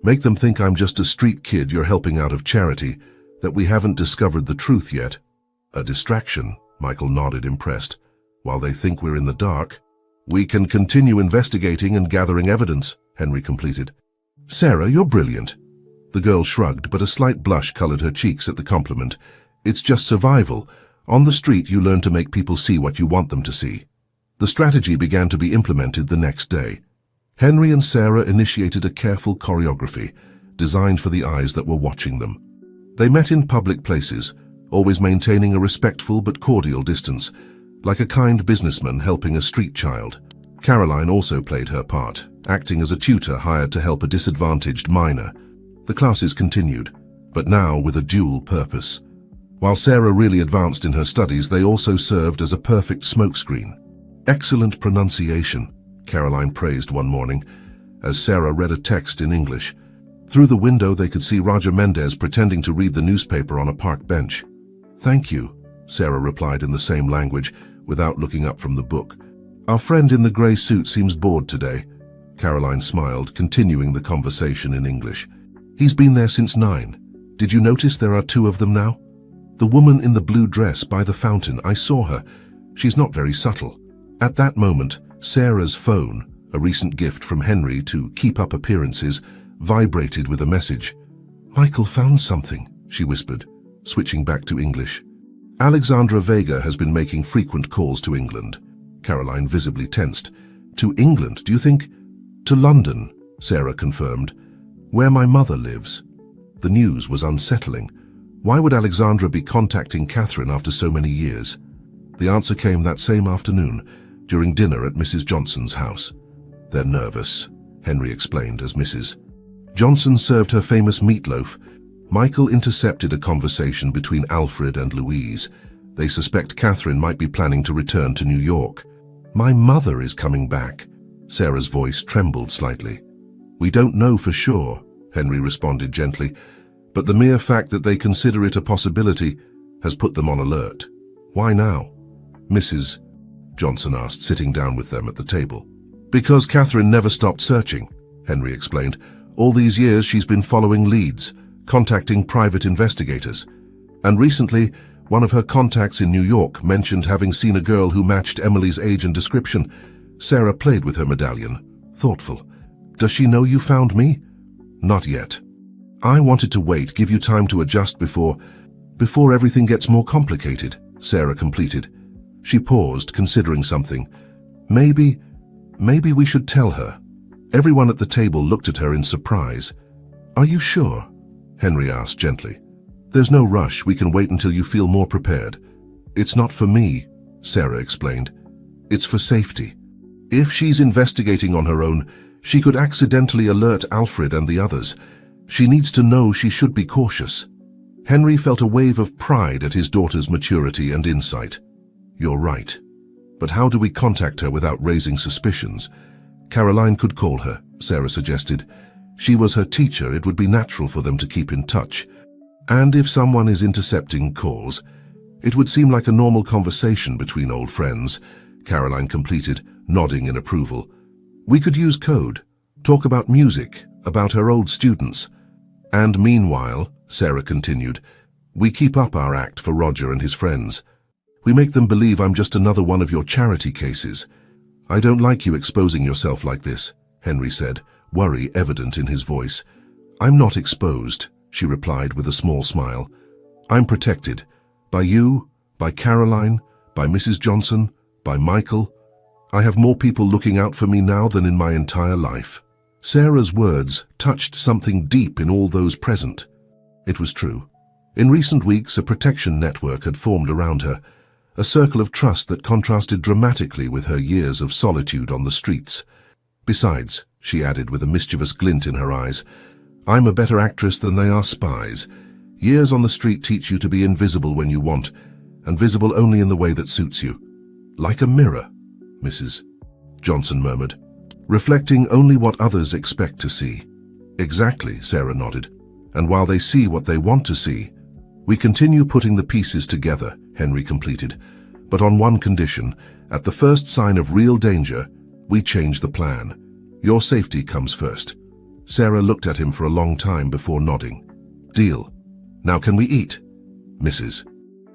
Make them think I'm just a street kid you're helping out of charity, that we haven't discovered the truth yet. A distraction, Michael nodded, impressed. While they think we're in the dark, we can continue investigating and gathering evidence, Henry completed. Sarah, you're brilliant. The girl shrugged, but a slight blush colored her cheeks at the compliment. It's just survival. On the street, you learn to make people see what you want them to see. The strategy began to be implemented the next day. Henry and Sarah initiated a careful choreography, designed for the eyes that were watching them. They met in public places, always maintaining a respectful but cordial distance, like a kind businessman helping a street child. Caroline also played her part, acting as a tutor hired to help a disadvantaged minor. The classes continued, but now with a dual purpose. While Sarah really advanced in her studies, they also served as a perfect smokescreen. Excellent pronunciation, Caroline praised one morning, as Sarah read a text in English. Through the window they could see Roger Mendez pretending to read the newspaper on a park bench. Thank you, Sarah replied in the same language, without looking up from the book. Our friend in the grey suit seems bored today. Caroline smiled, continuing the conversation in English. He's been there since 9. Did you notice there are 2 of them now? The woman in the blue dress by the fountain, I saw her. She's not very subtle. At that moment, Sarah's phone, a recent gift from Henry to keep up appearances, vibrated with a message. Michael found something, she whispered, switching back to English. Alexandra Vega has been making frequent calls to England. Caroline visibly tensed. To England, do you think? To London, Sarah confirmed. Where my mother lives. The news was unsettling. Why would Alexandra be contacting Catherine after so many years? The answer came that same afternoon, during dinner at Mrs. Johnson's house. They're nervous, Henry explained as Mrs. Johnson served her famous meatloaf. Michael intercepted a conversation between Alfred and Louise. They suspect Catherine might be planning to return to New York. My mother is coming back. Sarah's voice trembled slightly. We don't know for sure, Henry responded gently, but the mere fact that they consider it a possibility has put them on alert. Why now? Mrs. Johnson asked, sitting down with them at the table. Because Catherine never stopped searching, Henry explained. All these years she's been following leads, contacting private investigators. And recently, one of her contacts in New York mentioned having seen a girl who matched Emily's age and description. Sarah played with her medallion, thoughtful. Does she know you found me? Not yet. I wanted to wait, give you time to adjust before everything gets more complicated, Sarah completed. She paused, considering something. Maybe we should tell her. Everyone at the table looked at her in surprise. Are you sure? Henry asked gently. There's no rush, we can wait until you feel more prepared. It's not for me, Sarah explained. It's for safety. If she's investigating on her own, she could accidentally alert Alfred and the others. She needs to know she should be cautious. Henry felt a wave of pride at his daughter's maturity and insight. You're right. But how do we contact her without raising suspicions? Caroline could call her, Sarah suggested. She was her teacher, it would be natural for them to keep in touch. And if someone is intercepting calls, it would seem like a normal conversation between old friends, Caroline completed, nodding in approval. We could use code, talk about music, about her old students. And meanwhile, Sarah continued, we keep up our act for Roger and his friends. We make them believe I'm just another one of your charity cases. I don't like you exposing yourself like this, Henry said, worry evident in his voice. I'm not exposed, she replied with a small smile. I'm protected. By you, by Caroline, by Mrs. Johnson, by Michael. I have more people looking out for me now than in my entire life. Sarah's words touched something deep in all those present. It was true. In recent weeks, a protection network had formed around her, a circle of trust that contrasted dramatically with her years of solitude on the streets. Besides, she added with a mischievous glint in her eyes, I'm a better actress than they are spies. Years on the street teach you to be invisible when you want, and visible only in the way that suits you. Like a mirror, Mrs. Johnson murmured, reflecting only what others expect to see. Exactly, Sarah nodded. And while they see what they want to see, we continue putting the pieces together, Henry completed. But on one condition, at the first sign of real danger, We change the plan. Your safety comes first." Sarah looked at him for a long time before nodding. "Deal. Now can we eat?" "Mrs.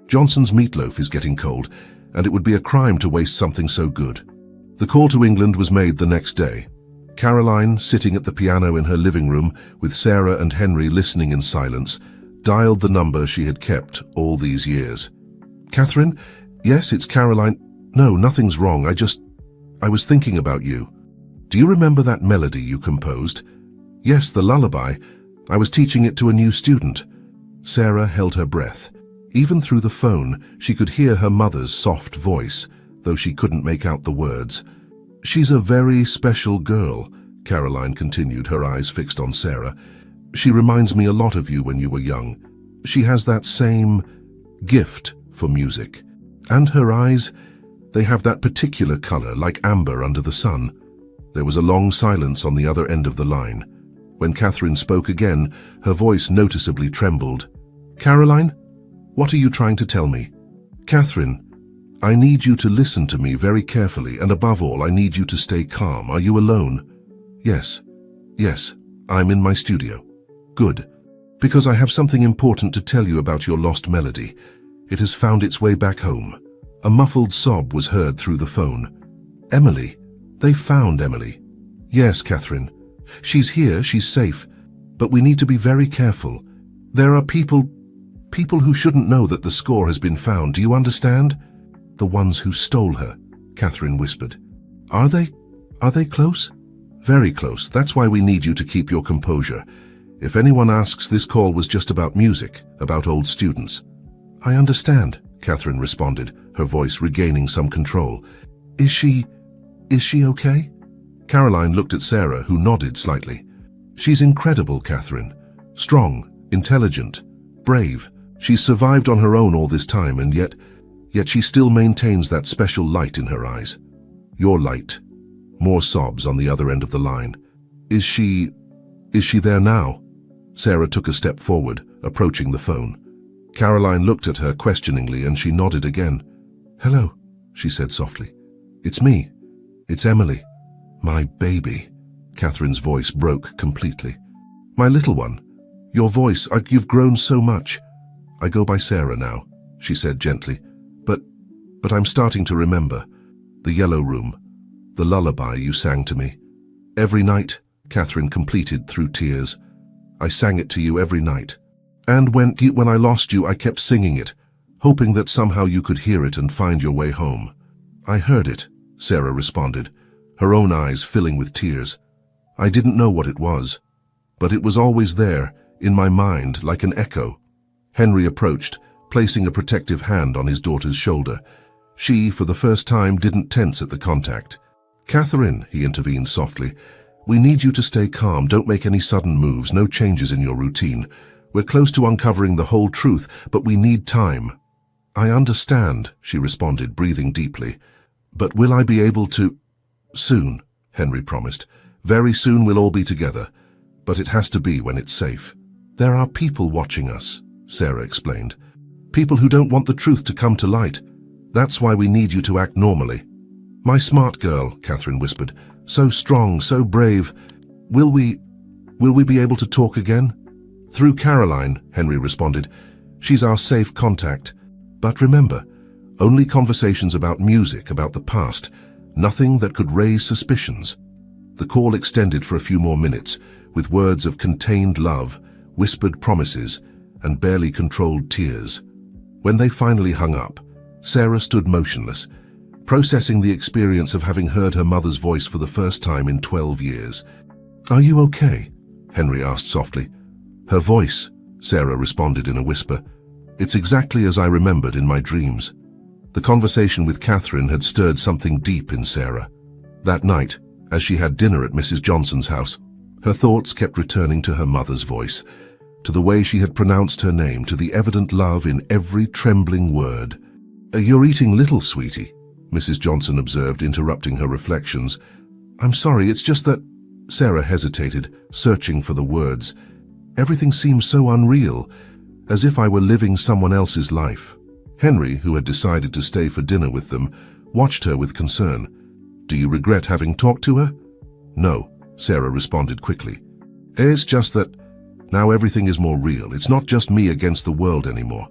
Johnson's meatloaf is getting cold, and it would be a crime to waste something so good." The call to England was made the next day. Caroline, sitting at the piano in her living room with Sarah and Henry listening in silence, dialed the number she had kept all these years. "Catherine? Yes, it's Caroline. No, nothing's wrong. I was thinking about you. Do you remember that melody you composed?" "Yes, the lullaby. I was teaching it to a new student." Sarah held her breath. Even through the phone, she could hear her mother's soft voice, though she couldn't make out the words. "She's a very special girl," Caroline continued, her eyes fixed on Sarah. "She reminds me a lot of you when you were young. She has that same gift for music. And her eyes, they have that particular color, like amber under the sun." There was a long silence on the other end of the line. When Catherine spoke again, her voice noticeably trembled. "Caroline, what are you trying to tell me?" "Catherine, I need you to listen to me very carefully, and above all, I need you to stay calm. Are you alone?" Yes, I'm in my studio." "Good, because I have something important to tell you about your lost melody. It has found its way back home." A muffled sob was heard through the phone. "Emily? They found Emily?" "Yes, Catherine. She's here, she's safe. But we need to be very careful. There are people who shouldn't know that the score has been found. Do you understand?" "The ones who stole her," Catherine whispered. Are they close?" "Very close. That's why we need you to keep your composure. If anyone asks, this call was just about music, about old students." "I understand," Catherine responded, her voice regaining some control. Is she okay?" Caroline looked at Sarah, who nodded slightly. "She's incredible, Catherine. Strong, intelligent, brave. She's survived on her own all this time, and yet she still maintains that special light in her eyes. Your light." More sobs on the other end of the line. Is she there now?" Sarah took a step forward, approaching the phone. Caroline looked at her questioningly, and she nodded again. "Hello," she said softly. "It's me. It's Emily." "My baby." Catherine's voice broke completely. "My little one. Your voice, you've grown so much." "I go by Sarah now," she said gently. But I'm starting to remember. The yellow room. The lullaby you sang to me. Every night," Catherine completed through tears. "I sang it to you every night. And when I lost you, I kept singing it, hoping that somehow you could hear it and find your way home." "I heard it," Sarah responded, her own eyes filling with tears. "I didn't know what it was, but it was always there, in my mind, like an echo." Henry approached, placing a protective hand on his daughter's shoulder. She, for the first time, didn't tense at the contact. "Catherine," he intervened softly, "we need you to stay calm. Don't make any sudden moves, no changes in your routine. We're close to uncovering the whole truth, but we need time." "I understand," she responded, breathing deeply. "But will I be able to—" "Soon," Henry promised. "Very soon we'll all be together. But it has to be when it's safe." "There are people watching us," Sarah explained. "People who don't want the truth to come to light. That's why we need you to act normally." "My smart girl," Catherine whispered. "So strong, so brave. Will we be able to talk again?" "Through Caroline," Henry responded. "She's our safe contact. But remember, only conversations about music, about the past. Nothing that could raise suspicions." The call extended for a few more minutes, with words of contained love, whispered promises, and barely controlled tears. When they finally hung up, Sarah stood motionless, processing the experience of having heard her mother's voice for the first time in 12 years. "Are you okay?" Henry asked softly. "Her voice," Sarah responded in a whisper. "It's exactly as I remembered in my dreams." The conversation with Catherine had stirred something deep in Sarah. That night, as she had dinner at Mrs. Johnson's house, her thoughts kept returning to her mother's voice, to the way she had pronounced her name, to the evident love in every trembling word. "You're eating little, sweetie," Mrs. Johnson observed, interrupting her reflections. "I'm sorry, it's just that—" Sarah hesitated, searching for the words. "Everything seems so unreal, as if I were living someone else's life." Henry, who had decided to stay for dinner with them, watched her with concern. Do you regret having talked to her? No, Sarah responded quickly. It's just that now everything is more real. It's not just me against the world anymore.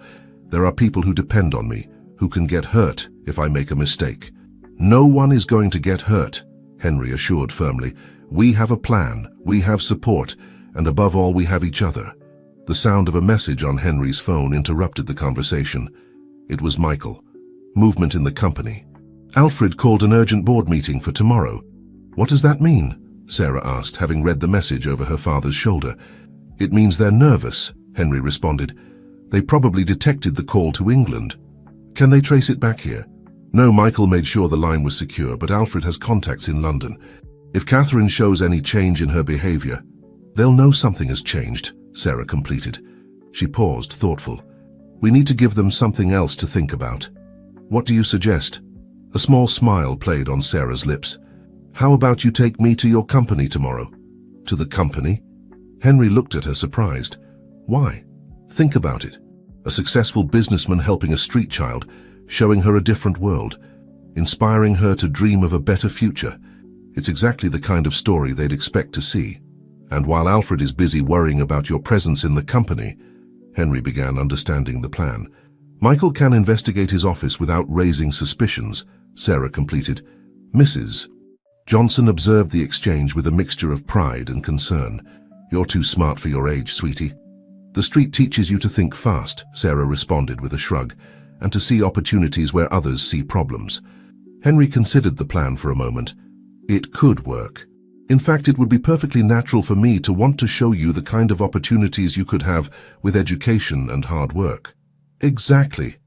There are people who depend on me, who can get hurt if I make a mistake. No one is going to get hurt, Henry assured firmly. We have a plan, we have support, and above all we have each other. The sound of a message on Henry's phone interrupted the conversation. It was Michael. Movement in the company. Alfred called an urgent board meeting for tomorrow. What does that mean? Sarah asked, having read the message over her father's shoulder. It means they're nervous, Henry responded. They probably detected the call to England. Can they trace it back here? No, Michael made sure the line was secure, but Alfred has contacts in London. If Catherine shows any change in her behavior, they'll know something has changed, Sarah completed. She paused, thoughtful. We need to give them something else to think about. What do you suggest? A small smile played on Sarah's lips. How about you take me to your company tomorrow? To the company? Henry looked at her surprised. Why? Think about it. A successful businessman helping a street child, showing her a different world, inspiring her to dream of a better future. It's exactly the kind of story they'd expect to see. And while Alfred is busy worrying about your presence in the company, Henry began understanding the plan. Michael can investigate his office without raising suspicions, Sarah completed. Mrs. Johnson observed the exchange with a mixture of pride and concern. You're too smart for your age, sweetie. The street teaches you to think fast, Sarah responded with a shrug, and to see opportunities where others see problems. Henry considered the plan for a moment. It could work. In fact, it would be perfectly natural for me to want to show you the kind of opportunities you could have with education and hard work. Exactly.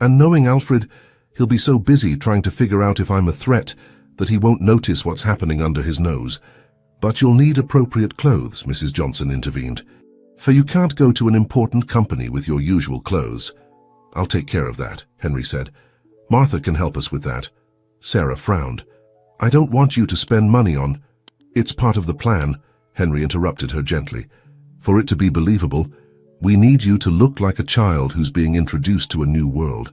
And knowing Alfred, he'll be so busy trying to figure out if I'm a threat that he won't notice what's happening under his nose. But you'll need appropriate clothes, Mrs. Johnson intervened. For you can't go to an important company with your usual clothes. I'll take care of that, Henry said. Martha can help us with that. Sarah frowned. I don't want you to spend money on... It's part of the plan, Henry interrupted her gently. For it to be believable, we need you to look like a child who's being introduced to a new world.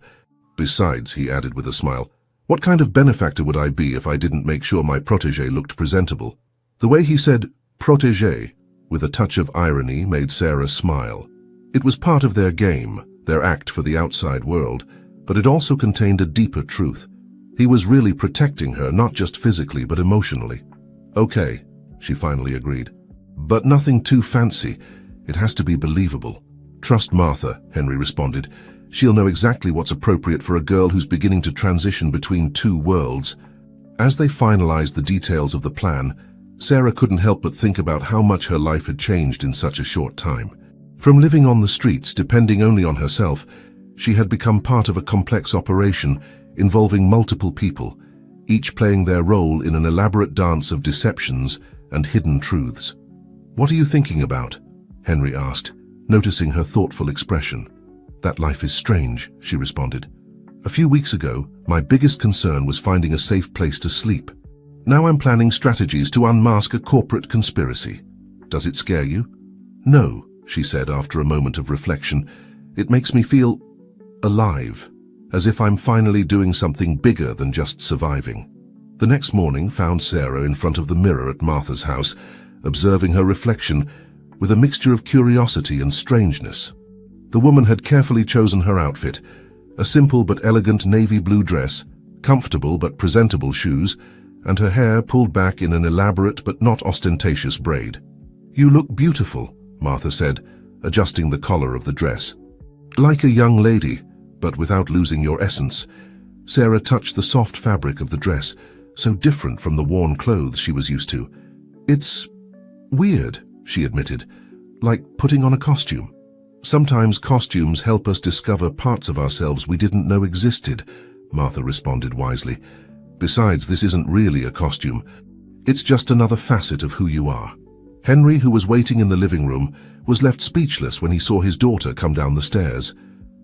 Besides, he added with a smile, what kind of benefactor would I be if I didn't make sure my protégé looked presentable? The way he said protégé, with a touch of irony, made Sarah smile. It was part of their game, their act for the outside world, but it also contained a deeper truth. He was really protecting her, not just physically, but emotionally. Okay, she finally agreed. But nothing too fancy. It has to be believable. Trust Martha, Henry responded. She'll know exactly what's appropriate for a girl who's beginning to transition between two worlds. As they finalized the details of the plan, Sarah couldn't help but think about how much her life had changed in such a short time. From living on the streets, depending only on herself, she had become part of a complex operation involving multiple people, each playing their role in an elaborate dance of deceptions and hidden truths. What are you thinking about? Henry asked, noticing her thoughtful expression. That life is strange, she responded. A few weeks ago, my biggest concern was finding a safe place to sleep. Now I'm planning strategies to unmask a corporate conspiracy. Does it scare you? No, she said after a moment of reflection. It makes me feel alive, as if I'm finally doing something bigger than just surviving. The next morning found Sarah in front of the mirror at Martha's house, observing her reflection with a mixture of curiosity and strangeness. The woman had carefully chosen her outfit, a simple but elegant navy blue dress, comfortable but presentable shoes, and her hair pulled back in an elaborate but not ostentatious braid. You look beautiful, Martha said, adjusting the collar of the dress. Like a young lady, but without losing your essence. Sarah touched the soft fabric of the dress, so different from the worn clothes she was used to. It's weird, she admitted, like putting on a costume. Sometimes costumes help us discover parts of ourselves we didn't know existed, Martha responded wisely. Besides, this isn't really a costume. It's just another facet of who you are. Henry, who was waiting in the living room, was left speechless when he saw his daughter come down the stairs.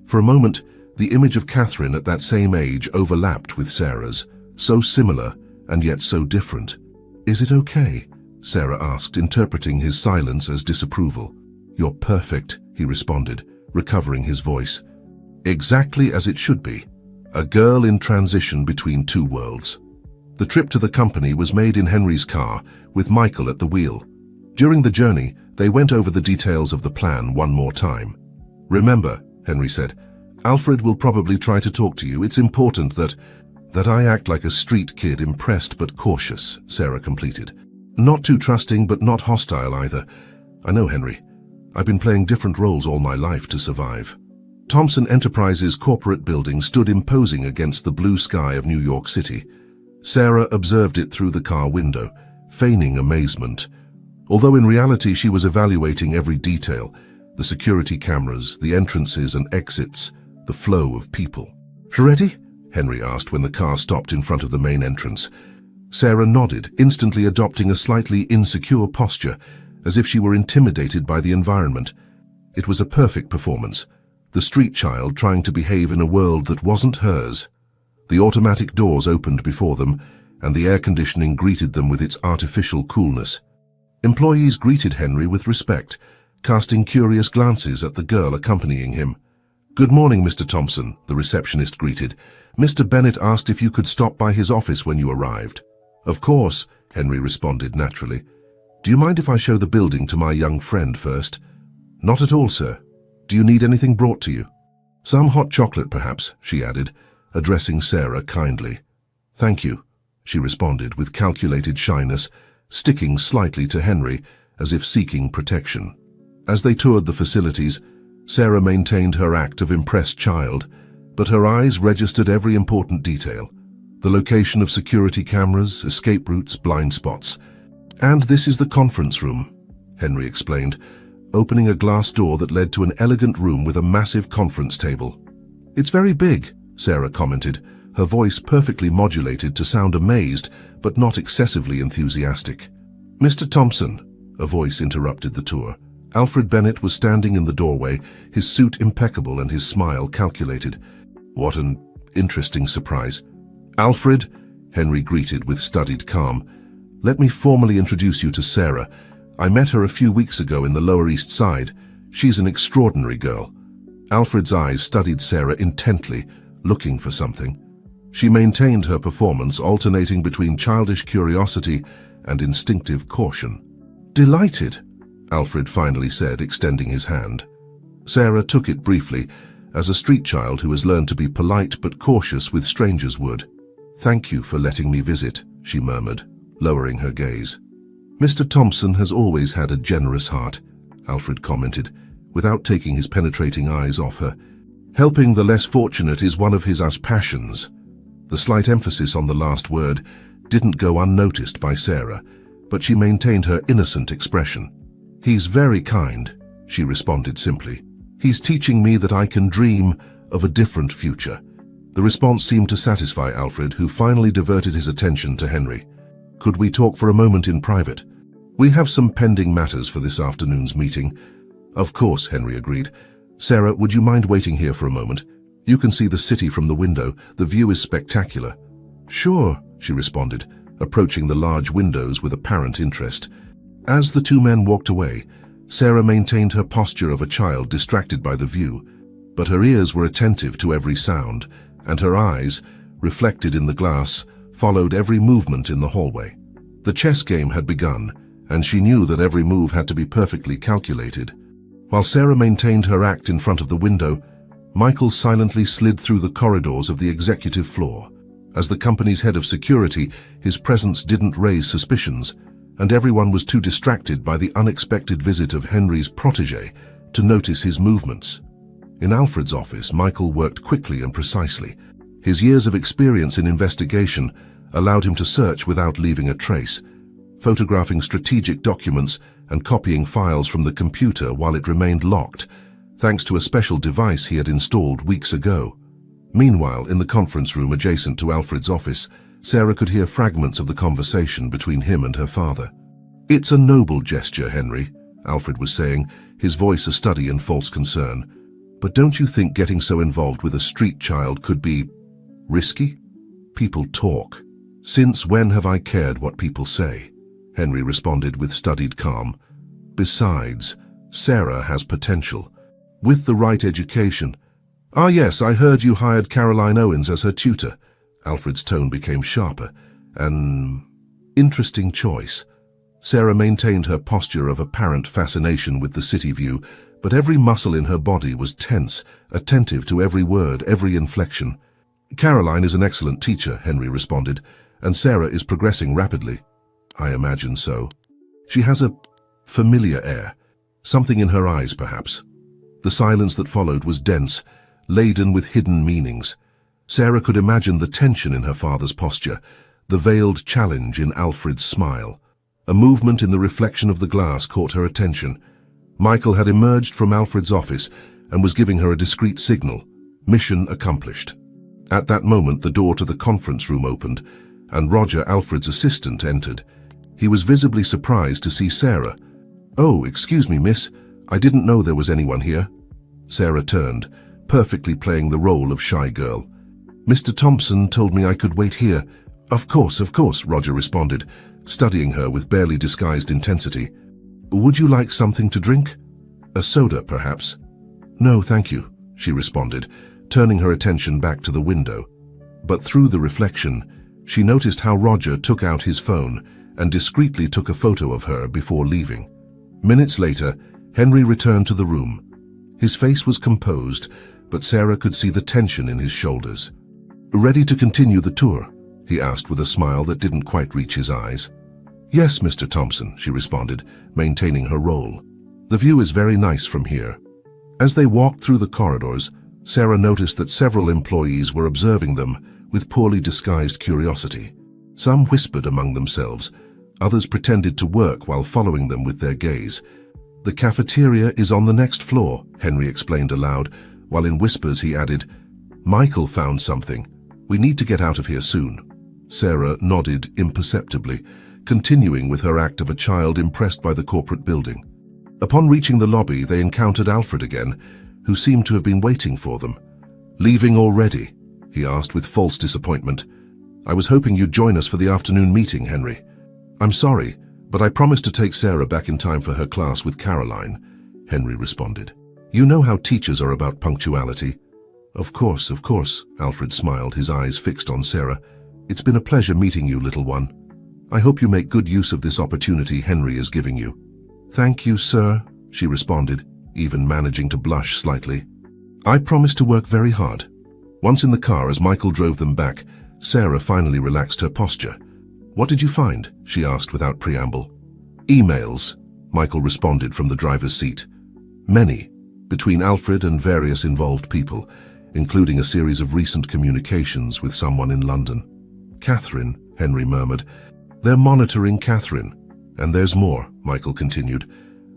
For a moment, the image of Catherine at that same age overlapped with Sarah's, so similar and yet so different. Is it okay? Sarah asked, interpreting his silence as disapproval. You're perfect, he responded, recovering his voice. Exactly as it should be. A girl in transition between two worlds. The trip to the company was made in Henry's car, with Michael at the wheel. During the journey, they went over the details of the plan one more time. "Remember," Henry said, "Alfred will probably try to talk to you. It's important that I act like a street kid, impressed but cautious," Sarah completed. "Not too trusting, but not hostile either. I know, Henry. I've been playing different roles all my life to survive." Thompson Enterprises' corporate building stood imposing against the blue sky of New York City. Sarah observed it through the car window, feigning amazement. Although in reality she was evaluating every detail, the security cameras, the entrances and exits, the flow of people. "Ready?" Henry asked when the car stopped in front of the main entrance. Sarah nodded, instantly adopting a slightly insecure posture, as if she were intimidated by the environment. It was a perfect performance, the street child trying to behave in a world that wasn't hers. The automatic doors opened before them, and the air conditioning greeted them with its artificial coolness. Employees greeted Henry with respect, casting curious glances at the girl accompanying him. "Good morning, Mr. Thompson," the receptionist greeted. "Mr. Bennett asked if you could stop by his office when you arrived." "Of course," Henry responded naturally. "Do you mind if I show the building to my young friend first?" "Not at all, sir. Do you need anything brought to you?" "Some hot chocolate, perhaps," she added, addressing Sarah kindly. "Thank you," she responded with calculated shyness, sticking slightly to Henry as if seeking protection. As they toured the facilities, Sarah maintained her act of impressed child, but her eyes registered every important detail: the location of security cameras, escape routes, blind spots. "And this is the conference room," Henry explained, opening a glass door that led to an elegant room with a massive conference table. "It's very big," Sarah commented, her voice perfectly modulated to sound amazed but not excessively enthusiastic. "Mr. Thompson," a voice interrupted the tour. Alfred Bennett was standing in the doorway, his suit impeccable and his smile calculated. "What an interesting surprise." "Alfred," Henry greeted with studied calm, "let me formally introduce you to Sarah. I met her a few weeks ago in the Lower East Side. She's an extraordinary girl." Alfred's eyes studied Sarah intently, looking for something. She maintained her performance, alternating between childish curiosity and instinctive caution. "Delighted," Alfred finally said, extending his hand. Sarah took it briefly, as a street child who has learned to be polite but cautious with strangers would. "Thank you for letting me visit," she murmured, lowering her gaze. "Mr. Thompson has always had a generous heart," Alfred commented, without taking his penetrating eyes off her. "Helping the less fortunate is one of his passions." The slight emphasis on the last word didn't go unnoticed by Sarah, but she maintained her innocent expression. "He's very kind," she responded simply. "He's teaching me that I can dream of a different future." The response seemed to satisfy Alfred, who finally diverted his attention to Henry. "Could we talk for a moment in private? We have some pending matters for this afternoon's meeting." "Of course," Henry agreed. "Sarah, would you mind waiting here for a moment? You can see the city from the window. The view is spectacular." "Sure," she responded, approaching the large windows with apparent interest. As the two men walked away, Sarah maintained her posture of a child distracted by the view, but her ears were attentive to every sound, and her eyes, reflected in the glass, followed every movement in the hallway. The chess game had begun, and she knew that every move had to be perfectly calculated. While Sarah maintained her act in front of the window, Michael silently slid through the corridors of the executive floor. As the company's head of security, his presence didn't raise suspicions, and everyone was too distracted by the unexpected visit of Henry's protégé to notice his movements. In Alfred's office, Michael worked quickly and precisely. His years of experience in investigation allowed him to search without leaving a trace, photographing strategic documents and copying files from the computer while it remained locked, thanks to a special device he had installed weeks ago. Meanwhile, in the conference room adjacent to Alfred's office, Sarah could hear fragments of the conversation between him and her father. "It's a noble gesture, Henry," Alfred was saying, his voice a study in false concern. "But don't you think getting so involved with a street child could be risky? People talk. Since when have I cared what people say?" Henry responded with studied calm. "Besides, Sarah has potential. With the right education—" "Ah yes, I heard you hired Caroline Owens as her tutor." Alfred's tone became sharper, An interesting choice. Sarah maintained her posture of apparent fascination with the city view, but every muscle in her body was tense, attentive to every word, every inflection. Caroline is an excellent teacher, Henry responded, and Sarah is progressing rapidly. I imagine so. She has a familiar air, something in her eyes perhaps. The silence that followed was dense, laden with hidden meanings. Sarah could imagine the tension in her father's posture, the veiled challenge in Alfred's smile. A movement in the reflection of the glass caught her attention. Michael had emerged from Alfred's office and was giving her a discreet signal. Mission accomplished. At that moment, the door to the conference room opened, and Roger, Alfred's assistant, entered. He was visibly surprised to see Sarah. "Oh, excuse me, miss. I didn't know there was anyone here." Sarah turned, perfectly playing the role of shy girl. "Mr. Thompson told me I could wait here." Of course, Roger responded, studying her with barely disguised intensity. "Would you like something to drink? A soda, perhaps?" "No, thank you," she responded, turning her attention back to the window. But through the reflection, she noticed how Roger took out his phone and discreetly took a photo of her before leaving. Minutes later, Henry returned to the room. His face was composed, but Sarah could see the tension in his shoulders. "Ready to continue the tour?" he asked with a smile that didn't quite reach his eyes. "Yes, Mr. Thompson," she responded, maintaining her role. "The view is very nice from here." As they walked through the corridors, Sarah noticed that several employees were observing them with poorly disguised curiosity. Some whispered among themselves, others pretended to work while following them with their gaze. "The cafeteria is on the next floor," Henry explained aloud, while in whispers he added, "Michael found something. We need to get out of here soon." Sarah nodded imperceptibly, continuing with her act of a child impressed by the corporate building. Upon reaching the lobby, they encountered Alfred again, who seemed to have been waiting for them. "Leaving already?" he asked with false disappointment. "I was hoping you'd join us for the afternoon meeting, Henry." "I'm sorry, but I promised to take Sarah back in time for her class with Caroline," Henry responded. "You know how teachers are about punctuality." Of course, Alfred smiled, his eyes fixed on Sarah. "It's been a pleasure meeting you, little one. I hope you make good use of this opportunity Henry is giving you." "Thank you, sir," she responded, even managing to blush slightly. "I promise to work very hard." Once in the car, as Michael drove them back, Sarah finally relaxed her posture. "What did you find?" she asked without preamble. "Emails," Michael responded from the driver's seat. "Many, between Alfred and various involved people, including a series of recent communications with someone in London." "Catherine," Henry murmured. "They're monitoring Catherine. And there's more," Michael continued.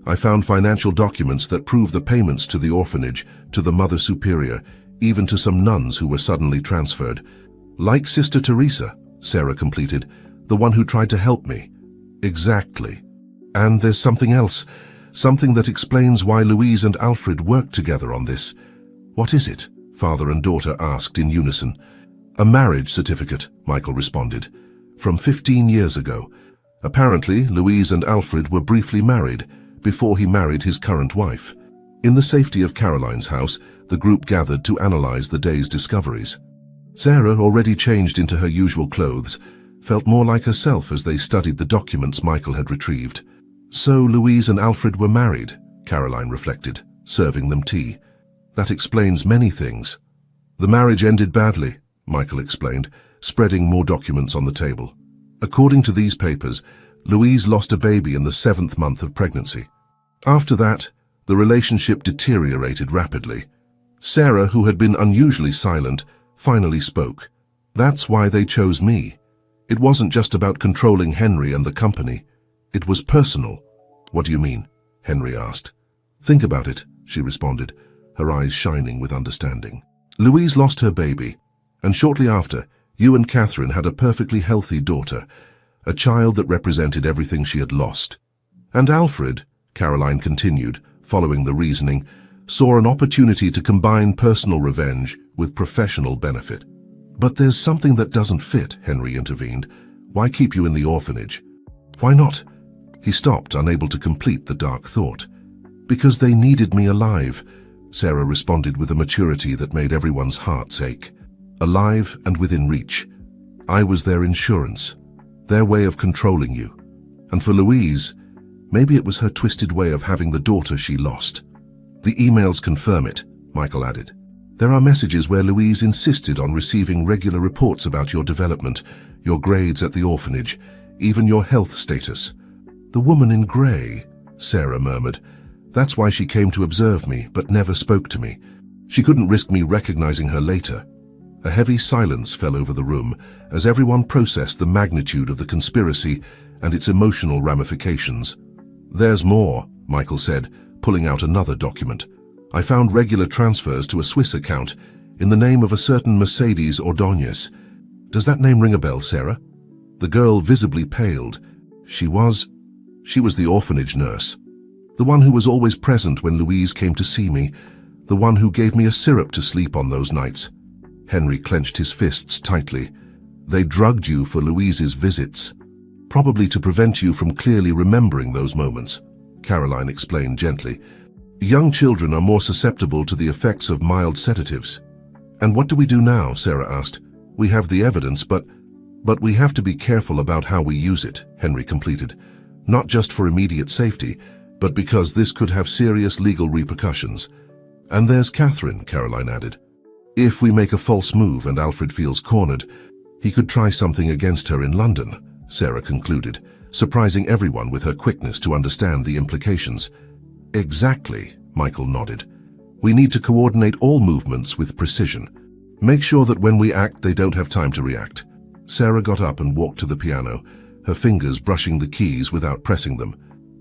"I found financial documents that prove the payments to the orphanage, to the Mother Superior, even to some nuns who were suddenly transferred. Like Sister Teresa," Sarah completed, "the one who tried to help me." "Exactly. And there's something else, something that explains why Louise and Alfred worked together on this." "What is it?" father and daughter asked in unison. "A marriage certificate," Michael responded, "from 15 years ago. Apparently, Louise and Alfred were briefly married before he married his current wife. In the safety of Caroline's house, the group gathered to analyze the day's discoveries. Sarah, already changed into her usual clothes, felt more like herself as they studied the documents Michael had retrieved. "So Louise and Alfred were married," Caroline reflected, serving them tea. "That explains many things." "The marriage ended badly," Michael explained, spreading more documents on the table. "According to these papers, Louise lost a baby in the 7th month of pregnancy. After that, the relationship deteriorated rapidly. Sarah, who had been unusually silent, finally spoke. That's why they chose me. It wasn't just about controlling Henry and the company. It was personal." "What do you mean?" Henry asked. "Think about it," she responded, her eyes shining with understanding. "Louise lost her baby, and shortly after, you and Catherine had a perfectly healthy daughter, a child that represented everything she had lost. And Alfred," Caroline continued, following the reasoning, "saw an opportunity to combine personal revenge with professional benefit." "But there's something that doesn't fit," Henry intervened. "Why keep you in the orphanage?" "Why not?" He stopped, unable to complete the dark thought. "Because they needed me alive," Sarah responded with a maturity that made everyone's hearts ache. "Alive and within reach. I was their insurance." Their way of controlling you. And for Louise, maybe it was her twisted way of having the daughter she lost. The emails confirm it, Michael added. There are messages where Louise insisted on receiving regular reports about your development, your grades at the orphanage, even your health status. The woman in grey, Sarah murmured. That's why she came to observe me, but never spoke to me. She couldn't risk me recognizing her later. A heavy silence fell over the room as everyone processed the magnitude of the conspiracy and its emotional ramifications. There's more, Michael said, pulling out another document. I found regular transfers to a Swiss account in the name of a certain Mercedes Ordóñez. Does that name ring a bell, Sarah? The girl visibly paled. She was the orphanage nurse. The one who was always present when Louise came to see me. The one who gave me a syrup to sleep on those nights. Henry clenched his fists tightly. They drugged you for Louise's visits. Probably to prevent you from clearly remembering those moments, Caroline explained gently. Young children are more susceptible to the effects of mild sedatives. And what do we do now? Sarah asked. We have the evidence, but we have to be careful about how we use it, Henry completed. Not just for immediate safety, but because this could have serious legal repercussions. And there's Catherine, Caroline added. If we make a false move and Alfred feels cornered, he could try something against her in London, Sarah concluded, surprising everyone with her quickness to understand the implications. Exactly, Michael nodded. We need to coordinate all movements with precision. Make sure that when we act, they don't have time to react. Sarah got up and walked to the piano, her fingers brushing the keys without pressing them.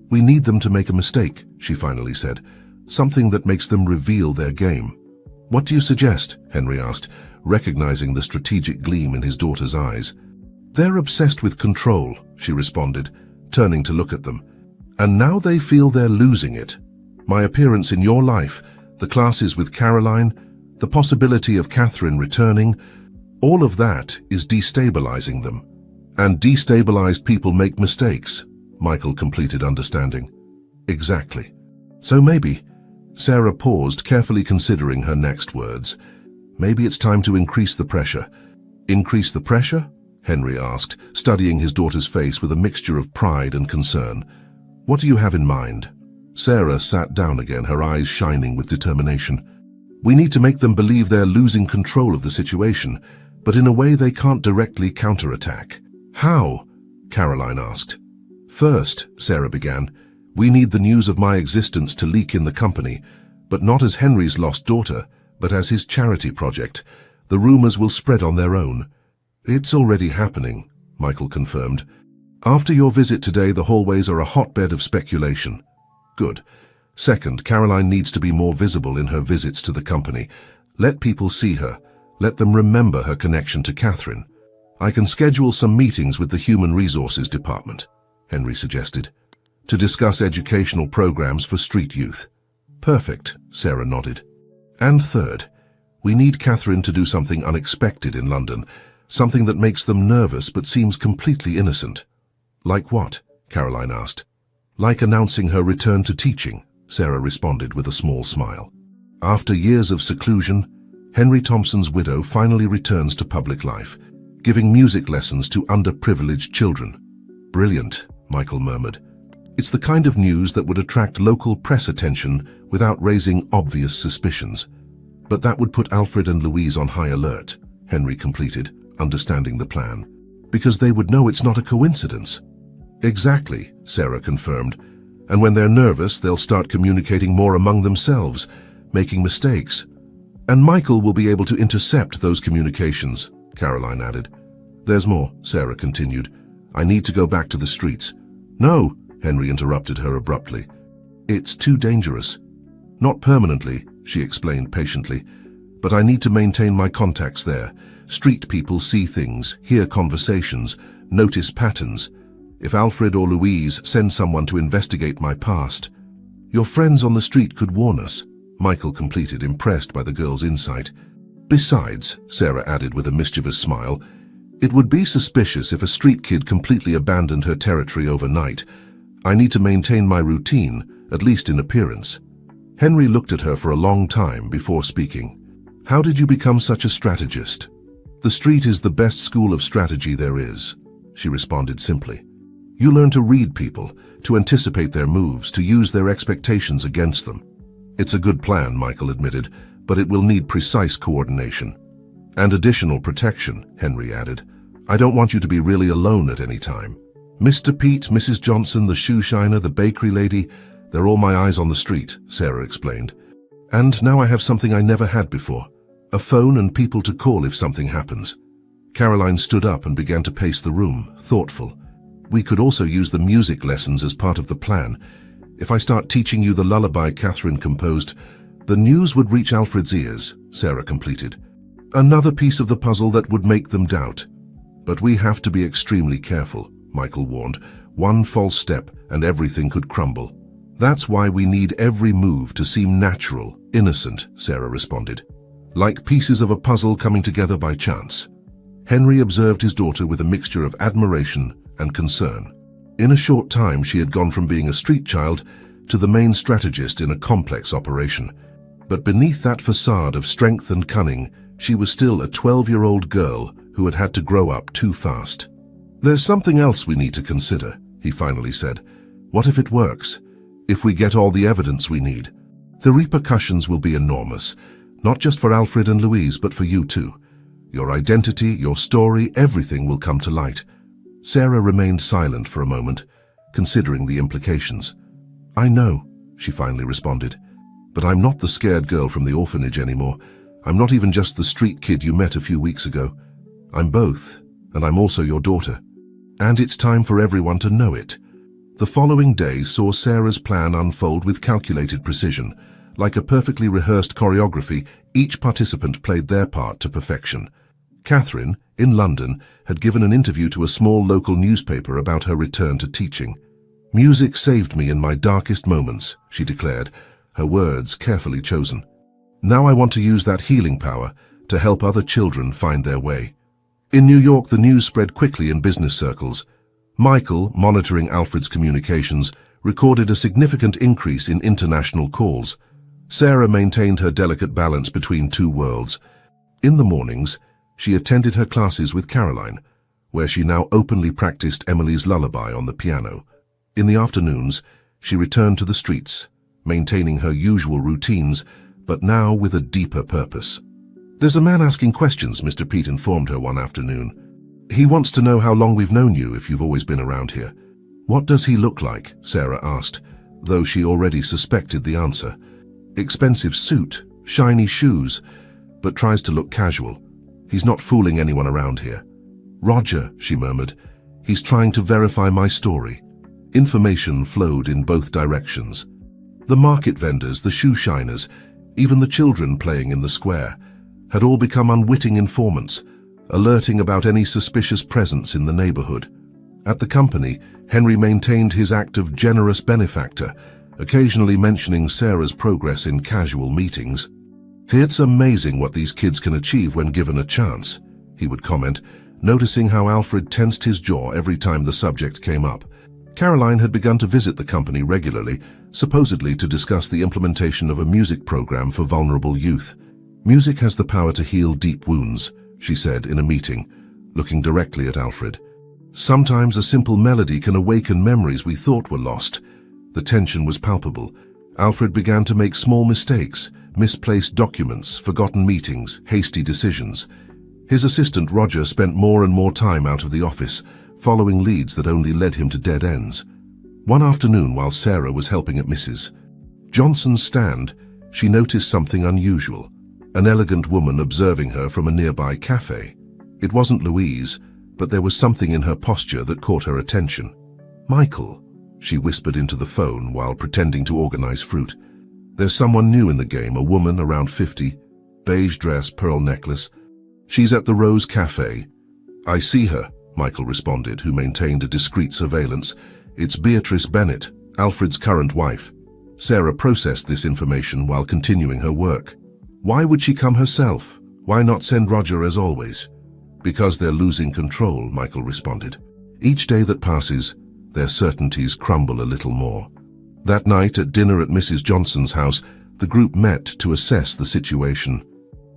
We need them to make a mistake, she finally said, something that makes them reveal their game. What do you suggest? Henry asked, recognizing the strategic gleam in his daughter's eyes. They're obsessed with control, she responded, turning to look at them. And now they feel they're losing it. My appearance in your life, the classes with Caroline, the possibility of Catherine returning, all of that is destabilizing them. And destabilized people make mistakes, Michael completed, understanding. Exactly. So maybe, Sarah paused, carefully considering her next words. Maybe it's time to increase the pressure. Increase the pressure? Henry asked, studying his daughter's face with a mixture of pride and concern. What do you have in mind? Sarah sat down again, her eyes shining with determination. We need to make them believe they're losing control of the situation, but in a way they can't directly counterattack. How? Caroline asked. First, Sarah began, we need the news of my existence to leak in the company, but not as Henry's lost daughter, but as his charity project. The rumors will spread on their own. It's already happening, Michael confirmed. After your visit today, the hallways are a hotbed of speculation. Good. Second, Caroline needs to be more visible in her visits to the company. Let people see her. Let them remember her connection to Catherine. I can schedule some meetings with the Human Resources Department, Henry suggested, to discuss educational programs for street youth. Perfect, Sarah nodded. And third, we need Catherine to do something unexpected in London, something that makes them nervous but seems completely innocent. Like what? Caroline asked. Like announcing her return to teaching, Sarah responded with a small smile. After years of seclusion, Henry Thompson's widow finally returns to public life, giving music lessons to underprivileged children. Brilliant, Michael murmured. It's the kind of news that would attract local press attention without raising obvious suspicions. But that would put Alfred and Louise on high alert, Henry completed, understanding the plan. Because they would know it's not a coincidence. Exactly, Sarah confirmed. And when they're nervous, they'll start communicating more among themselves, making mistakes. And Michael will be able to intercept those communications, Caroline added. There's more, Sarah continued. I need to go back to the streets. No, Henry interrupted her abruptly. It's too dangerous. Not permanently, she explained patiently, but I need to maintain my contacts there. Street people see things, hear conversations, notice patterns. If Alfred or Louise send someone to investigate my past, your friends on the street could warn us, Michael completed, impressed by the girl's insight. Besides, Sarah added with a mischievous smile, it would be suspicious if a street kid completely abandoned her territory overnight. I need to maintain my routine, at least in appearance. Henry looked at her for a long time before speaking. How did you become such a strategist? The street is the best school of strategy there is. she responded simply. You learn to read people, to anticipate their moves, to use their expectations against them. It's a good plan, Michael admitted, but it will need precise coordination. And additional protection, Henry added. I don't want you to be really alone at any time. Mr. Pete, Mrs. Johnson, the shoe shiner, the bakery lady, they're all my eyes on the street, Sarah explained. And now I have something I never had before. A phone and people to call if something happens. Caroline stood up and began to pace the room, thoughtful. We could also use the music lessons as part of the plan. If I start teaching you the lullaby Catherine composed, the news would reach Alfred's ears, Sarah completed. Another piece of the puzzle that would make them doubt. But we have to be extremely careful, Michael warned. One false step and everything could crumble. That's why we need every move to seem natural, innocent, Sarah responded. Like pieces of a puzzle coming together by chance. Henry observed his daughter with a mixture of admiration and concern. In a short time, she had gone from being a street child to the main strategist in a complex operation. But beneath that facade of strength and cunning, she was still a 12-year-old girl who had had to grow up too fast. There's something else we need to consider, he finally said. What if it works? If we get all the evidence we need? The repercussions will be enormous, not just for Alfred and Louise, but for you too. Your identity, your story, everything will come to light. Sarah remained silent for a moment, considering the implications. I know, she finally responded, but I'm not the scared girl from the orphanage anymore. I'm not even just the street kid you met a few weeks ago. I'm both, and I'm also your daughter. And it's time for everyone to know it. The following day saw Sarah's plan unfold with calculated precision. Like a perfectly rehearsed choreography, each participant played their part to perfection. Catherine, in London, had given an interview to a small local newspaper about her return to teaching. Music saved me in my darkest moments, she declared, her words carefully chosen. Now I want to use that healing power to help other children find their way. In New York, the news spread quickly in business circles. Michael, monitoring Alfred's communications, recorded a significant increase in international calls. Sarah maintained her delicate balance between two worlds. In the mornings, she attended her classes with Caroline, where she now openly practiced Emily's lullaby on the piano. In the afternoons, she returned to the streets, maintaining her usual routines, but now with a deeper purpose. There's a man asking questions, Mr. Pete informed her one afternoon. He wants to know how long we've known you, if you've always been around here. What does he look like? Sarah asked, though she already suspected the answer. Expensive suit, shiny shoes, but tries to look casual. He's not fooling anyone around here. Roger, she murmured. He's trying to verify my story. Information flowed in both directions. The market vendors, the shoe shiners, even the children playing in the square, had all become unwitting informants, alerting about any suspicious presence in the neighborhood. At the company, Henry maintained his act of generous benefactor, occasionally mentioning Sarah's progress in casual meetings. It's amazing what these kids can achieve when given a chance, he would comment, noticing how Alfred tensed his jaw every time the subject came up. Caroline had begun to visit the company regularly, supposedly to discuss the implementation of a music program for vulnerable youth. Music has the power to heal deep wounds, she said in a meeting, looking directly at Alfred. Sometimes a simple melody can awaken memories we thought were lost. The tension was palpable. Alfred began to make small mistakes, misplaced documents, forgotten meetings, hasty decisions. His assistant Roger spent more and more time out of the office, following leads that only led him to dead ends. One afternoon, while Sarah was helping at Mrs. Johnson's stand, she noticed something unusual. An elegant woman observing her from a nearby cafe. It wasn't Louise, but there was something in her posture that caught her attention. Michael, she whispered into the phone while pretending to organize fruit. There's someone new in the game, a woman around 50, beige dress, pearl necklace. She's at the Rose Cafe. I see her, Michael responded, who maintained a discreet surveillance. It's Beatrice Bennett, Alfred's current wife. Sarah processed this information while continuing her work. Why would she come herself? Why not send Roger as always? Because they're losing control, Michael responded. Each day that passes, their certainties crumble a little more. That night at dinner at Mrs. Johnson's house, the group met to assess the situation.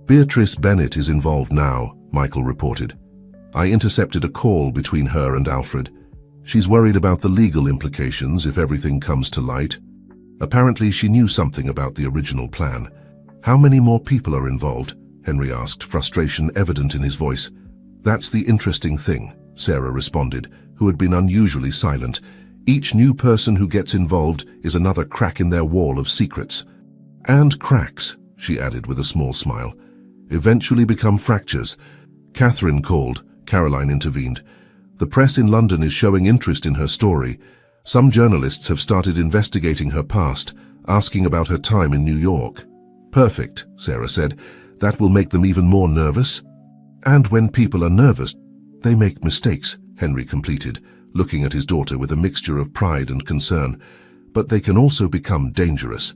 Beatrice Bennett is involved now, Michael reported. I intercepted a call between her and Alfred. She's worried about the legal implications if everything comes to light. Apparently she knew something about the original plan. How many more people are involved? Henry asked, frustration evident in his voice. That's the interesting thing, Sarah responded, who had been unusually silent. Each new person who gets involved is another crack in their wall of secrets. And cracks, she added with a small smile, eventually become fractures. Catherine called. Caroline intervened. The press in London is showing interest in her story. Some journalists have started investigating her past, asking about her time in New York. Perfect, Sarah said. That will make them even more nervous. And when people are nervous, they make mistakes, Henry completed, looking at his daughter with a mixture of pride and concern. But they can also become dangerous.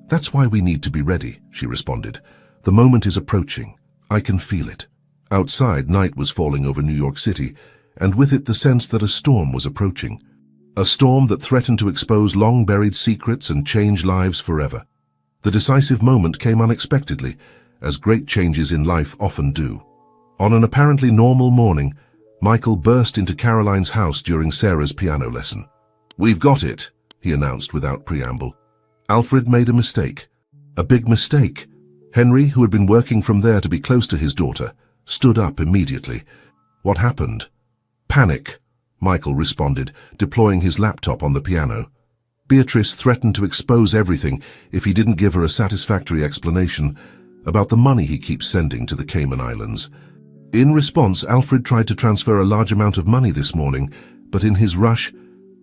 That's why we need to be ready, she responded. The moment is approaching. I can feel it. Outside, night was falling over New York City, and with it the sense that a storm was approaching. A storm that threatened to expose long-buried secrets and change lives forever. The decisive moment came unexpectedly, as great changes in life often do. On an apparently normal morning, Michael burst into Caroline's house during Sarah's piano lesson. "We've got it," he announced without preamble. Alfred made a mistake. A big mistake. Henry, who had been working from there to be close to his daughter, stood up immediately. "What happened?" "Panic," Michael responded, deploying his laptop on the piano. Beatrice threatened to expose everything if he didn't give her a satisfactory explanation about the money he keeps sending to the Cayman Islands. In response, Alfred tried to transfer a large amount of money this morning, but in his rush,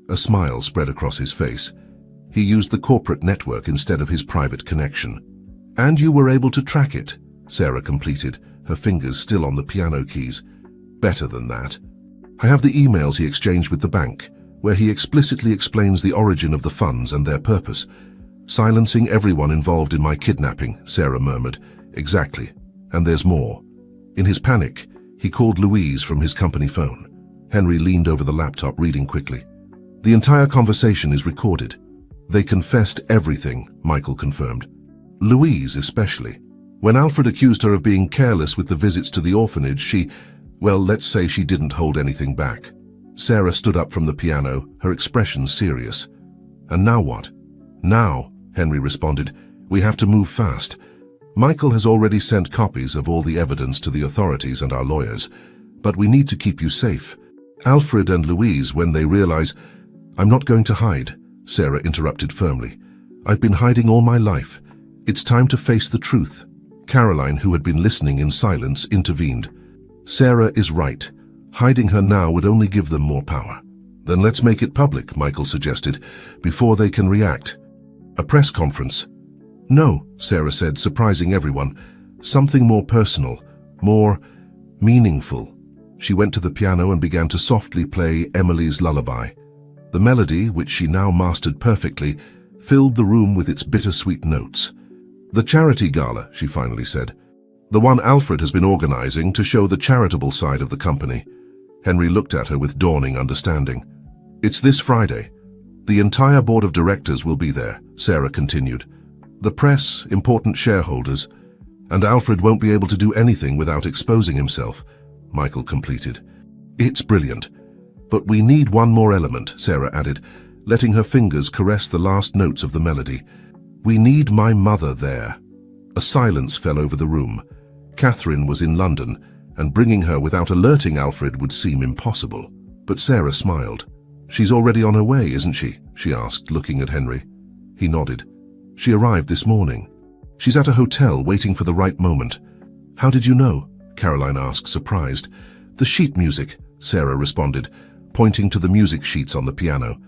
a smile spread across his face. He used the corporate network instead of his private connection. "And you were able to track it," Sarah completed, her fingers still on the piano keys. "Better than that. I have the emails he exchanged with the bank, where he explicitly explains the origin of the funds and their purpose. Silencing everyone involved in my kidnapping," Sarah murmured. "Exactly. And there's more." In his panic, he called Louise from his company phone. Henry leaned over the laptop, reading quickly. "The entire conversation is recorded. They confessed everything," Michael confirmed. "Louise especially. When Alfred accused her of being careless with the visits to the orphanage, well, let's say she didn't hold anything back." Sarah stood up from the piano, her expression serious. "And now what?" "Now," Henry responded, "we have to move fast. Michael has already sent copies of all the evidence to the authorities and our lawyers, but we need to keep you safe. Alfred and Louise, when they realize—" "I'm not going to hide," Sarah interrupted firmly. "I've been hiding all my life. It's time to face the truth." Caroline, who had been listening in silence, intervened. "Sarah is right. Hiding her now would only give them more power." "Then let's make it public," Michael suggested, "before they can react." "A press conference?" "No," Sarah said, surprising everyone. "Something more personal, more meaningful." She went to the piano and began to softly play Emily's lullaby. The melody, which she now mastered perfectly, filled the room with its bittersweet notes. "The charity gala," she finally said. "The one Alfred has been organizing to show the charitable side of the company." Henry looked at her with dawning understanding. "It's this Friday. The entire board of directors will be there," Sarah continued. "The press, important shareholders, and Alfred won't be able to do anything without exposing himself," Michael completed. "It's brilliant. But we need one more element," Sarah added, letting her fingers caress the last notes of the melody. "We need my mother there." A silence fell over the room. Catherine was in London, and bringing her without alerting Alfred would seem impossible. But Sarah smiled. "She's already on her way, isn't she?" she asked, looking at Henry. He nodded. "She arrived this morning. She's at a hotel waiting for the right moment." "How did you know?" Caroline asked, surprised. "The sheet music," Sarah responded, pointing to the music sheets on the piano.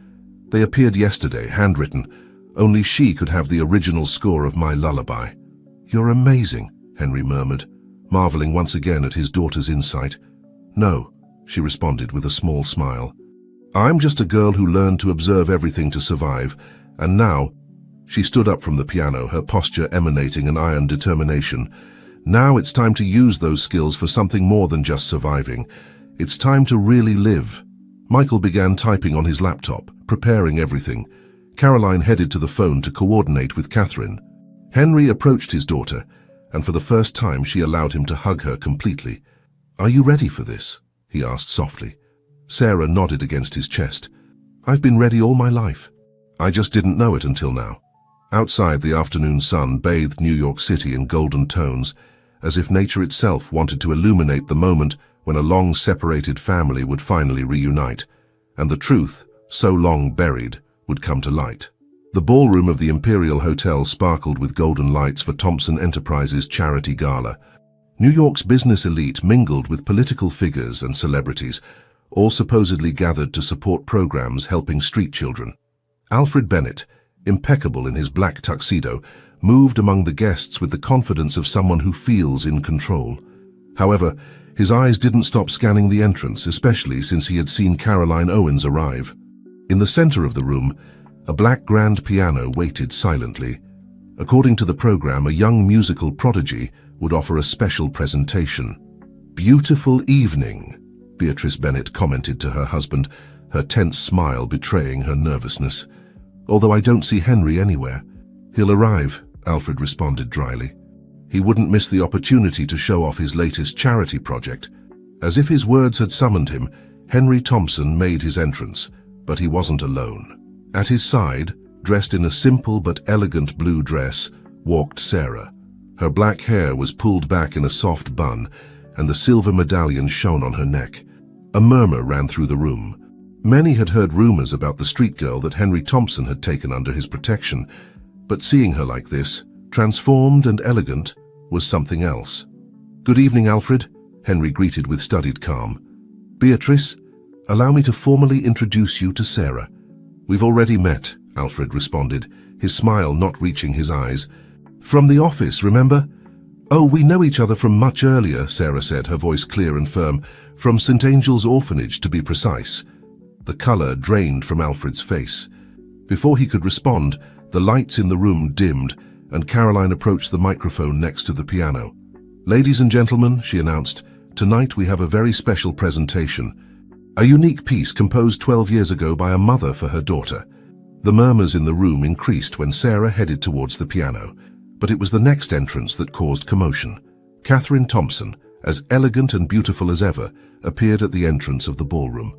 "They appeared yesterday, handwritten. Only she could have the original score of my lullaby." "You're amazing," Henry murmured, marveling once again at his daughter's insight. "No," she responded with a small smile. "I'm just a girl who learned to observe everything to survive, and now—" She stood up from the piano, her posture emanating an iron determination. "Now it's time to use those skills for something more than just surviving. It's time to really live." Michael began typing on his laptop, preparing everything. Caroline headed to the phone to coordinate with Catherine. Henry approached his daughter, and for the first time she allowed him to hug her completely. "Are you ready for this?" he asked softly. Sarah nodded against his chest. "I've been ready all my life. I just didn't know it until now." Outside, the afternoon sun bathed New York City in golden tones, as if nature itself wanted to illuminate the moment when a long-separated family would finally reunite, and the truth, so long buried, would come to light. The ballroom of the Imperial Hotel sparkled with golden lights for Thompson Enterprises' charity gala. New York's business elite mingled with political figures and celebrities, all supposedly gathered to support programs helping street children. Alfred Bennett, impeccable in his black tuxedo, moved among the guests with the confidence of someone who feels in control. However, his eyes didn't stop scanning the entrance, especially since he had seen Caroline Owens arrive. In the center of the room, a black grand piano waited silently. According to the program, a young musical prodigy would offer a special presentation. "Beautiful evening," Beatrice Bennett commented to her husband, her tense smile betraying her nervousness. "Although I don't see Henry anywhere." "He'll arrive," Alfred responded dryly. He wouldn't miss the opportunity to show off his latest charity project. As if his words had summoned him, Henry Thompson made his entrance, but he wasn't alone. At his side, dressed in a simple but elegant blue dress, walked Sarah. Her black hair was pulled back in a soft bun, and the silver medallion shone on her neck. A murmur ran through the room. Many had heard rumors about the street girl that Henry Thompson had taken under his protection, but seeing her like this, transformed and elegant, was something else. "Good evening, Alfred," Henry greeted with studied calm. "Beatrice, allow me to formally introduce you to Sarah." "We've already met," Alfred responded, his smile not reaching his eyes. "From the office, remember?" "Oh, we know each other from much earlier," Sarah said, her voice clear and firm. "From St. Angel's Orphanage, to be precise." The color drained from Alfred's face. Before he could respond, the lights in the room dimmed, and Caroline approached the microphone next to the piano. "Ladies and gentlemen," she announced, "tonight we have a very special presentation. A unique piece composed 12 years ago by a mother for her daughter." The murmurs in the room increased when Sarah headed towards the piano, but it was the next entrance that caused commotion. Catherine Thompson, as elegant and beautiful as ever, appeared at the entrance of the ballroom.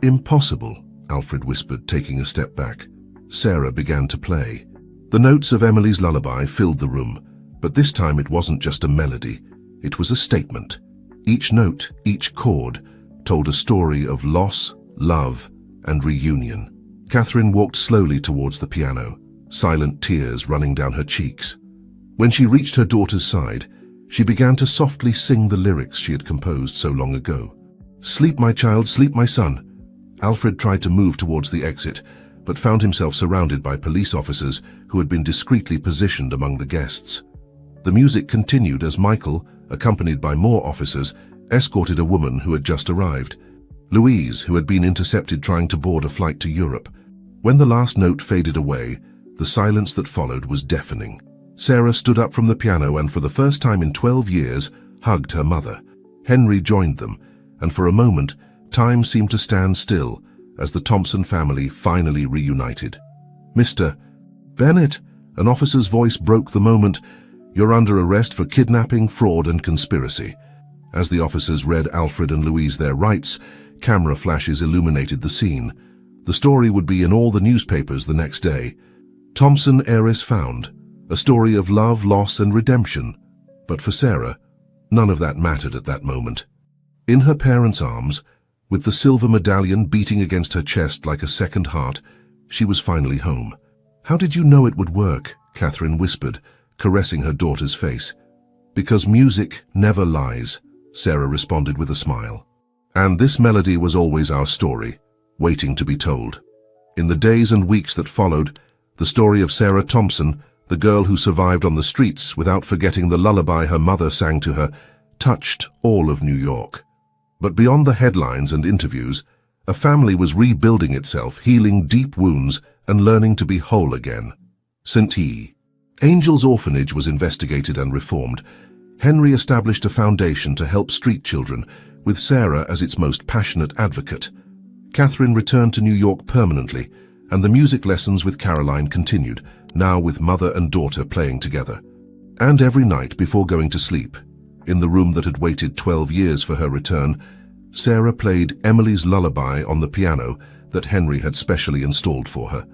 "Impossible," Alfred whispered, taking a step back. Sarah began to play. The notes of Emily's lullaby filled the room, but this time it wasn't just a melody. It was a statement. Each note, each chord, told a story of loss, love, and reunion. Catherine walked slowly towards the piano, silent tears running down her cheeks. When she reached her daughter's side, she began to softly sing the lyrics she had composed so long ago. "Sleep, my child, sleep, my son." Alfred tried to move towards the exit, but found himself surrounded by police officers who had been discreetly positioned among the guests. The music continued as Michael, accompanied by more officers, escorted a woman who had just arrived, Louise, who had been intercepted trying to board a flight to Europe. When the last note faded away, the silence that followed was deafening. Sarah stood up from the piano and, for the first time in 12 years, hugged her mother. Henry joined them, and for a moment, time seemed to stand still as the Thompson family finally reunited. "Mr. Bennett," an officer's voice broke the moment. "You're under arrest for kidnapping, fraud, and conspiracy." As the officers read Alfred and Louise their rights, camera flashes illuminated the scene. The story would be in all the newspapers the next day. Thompson heiress found. A story of love, loss, and redemption. But for Sarah, none of that mattered at that moment. In her parents' arms, with the silver medallion beating against her chest like a second heart, she was finally home. "How did you know it would work?" Catherine whispered, caressing her daughter's face. "Because music never lies," Sarah responded with a smile. "And this melody was always our story, waiting to be told." In the days and weeks that followed, the story of Sarah Thompson, the girl who survived on the streets without forgetting the lullaby her mother sang to her, touched all of New York. But beyond the headlines and interviews, a family was rebuilding itself, healing deep wounds and learning to be whole again. St. Angel's Orphanage was investigated and reformed. Henry established a foundation to help street children, with Sarah as its most passionate advocate. Catherine returned to New York permanently, and the music lessons with Caroline continued, now with mother and daughter playing together. And every night before going to sleep, in the room that had waited 12 years for her return, Sarah played Emily's lullaby on the piano that Henry had specially installed for her.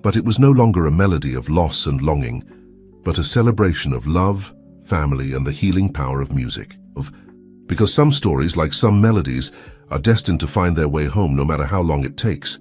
But it was no longer a melody of loss and longing, but a celebration of love, family, and the healing power of music. Because some stories, like some melodies, are destined to find their way home no matter how long it takes.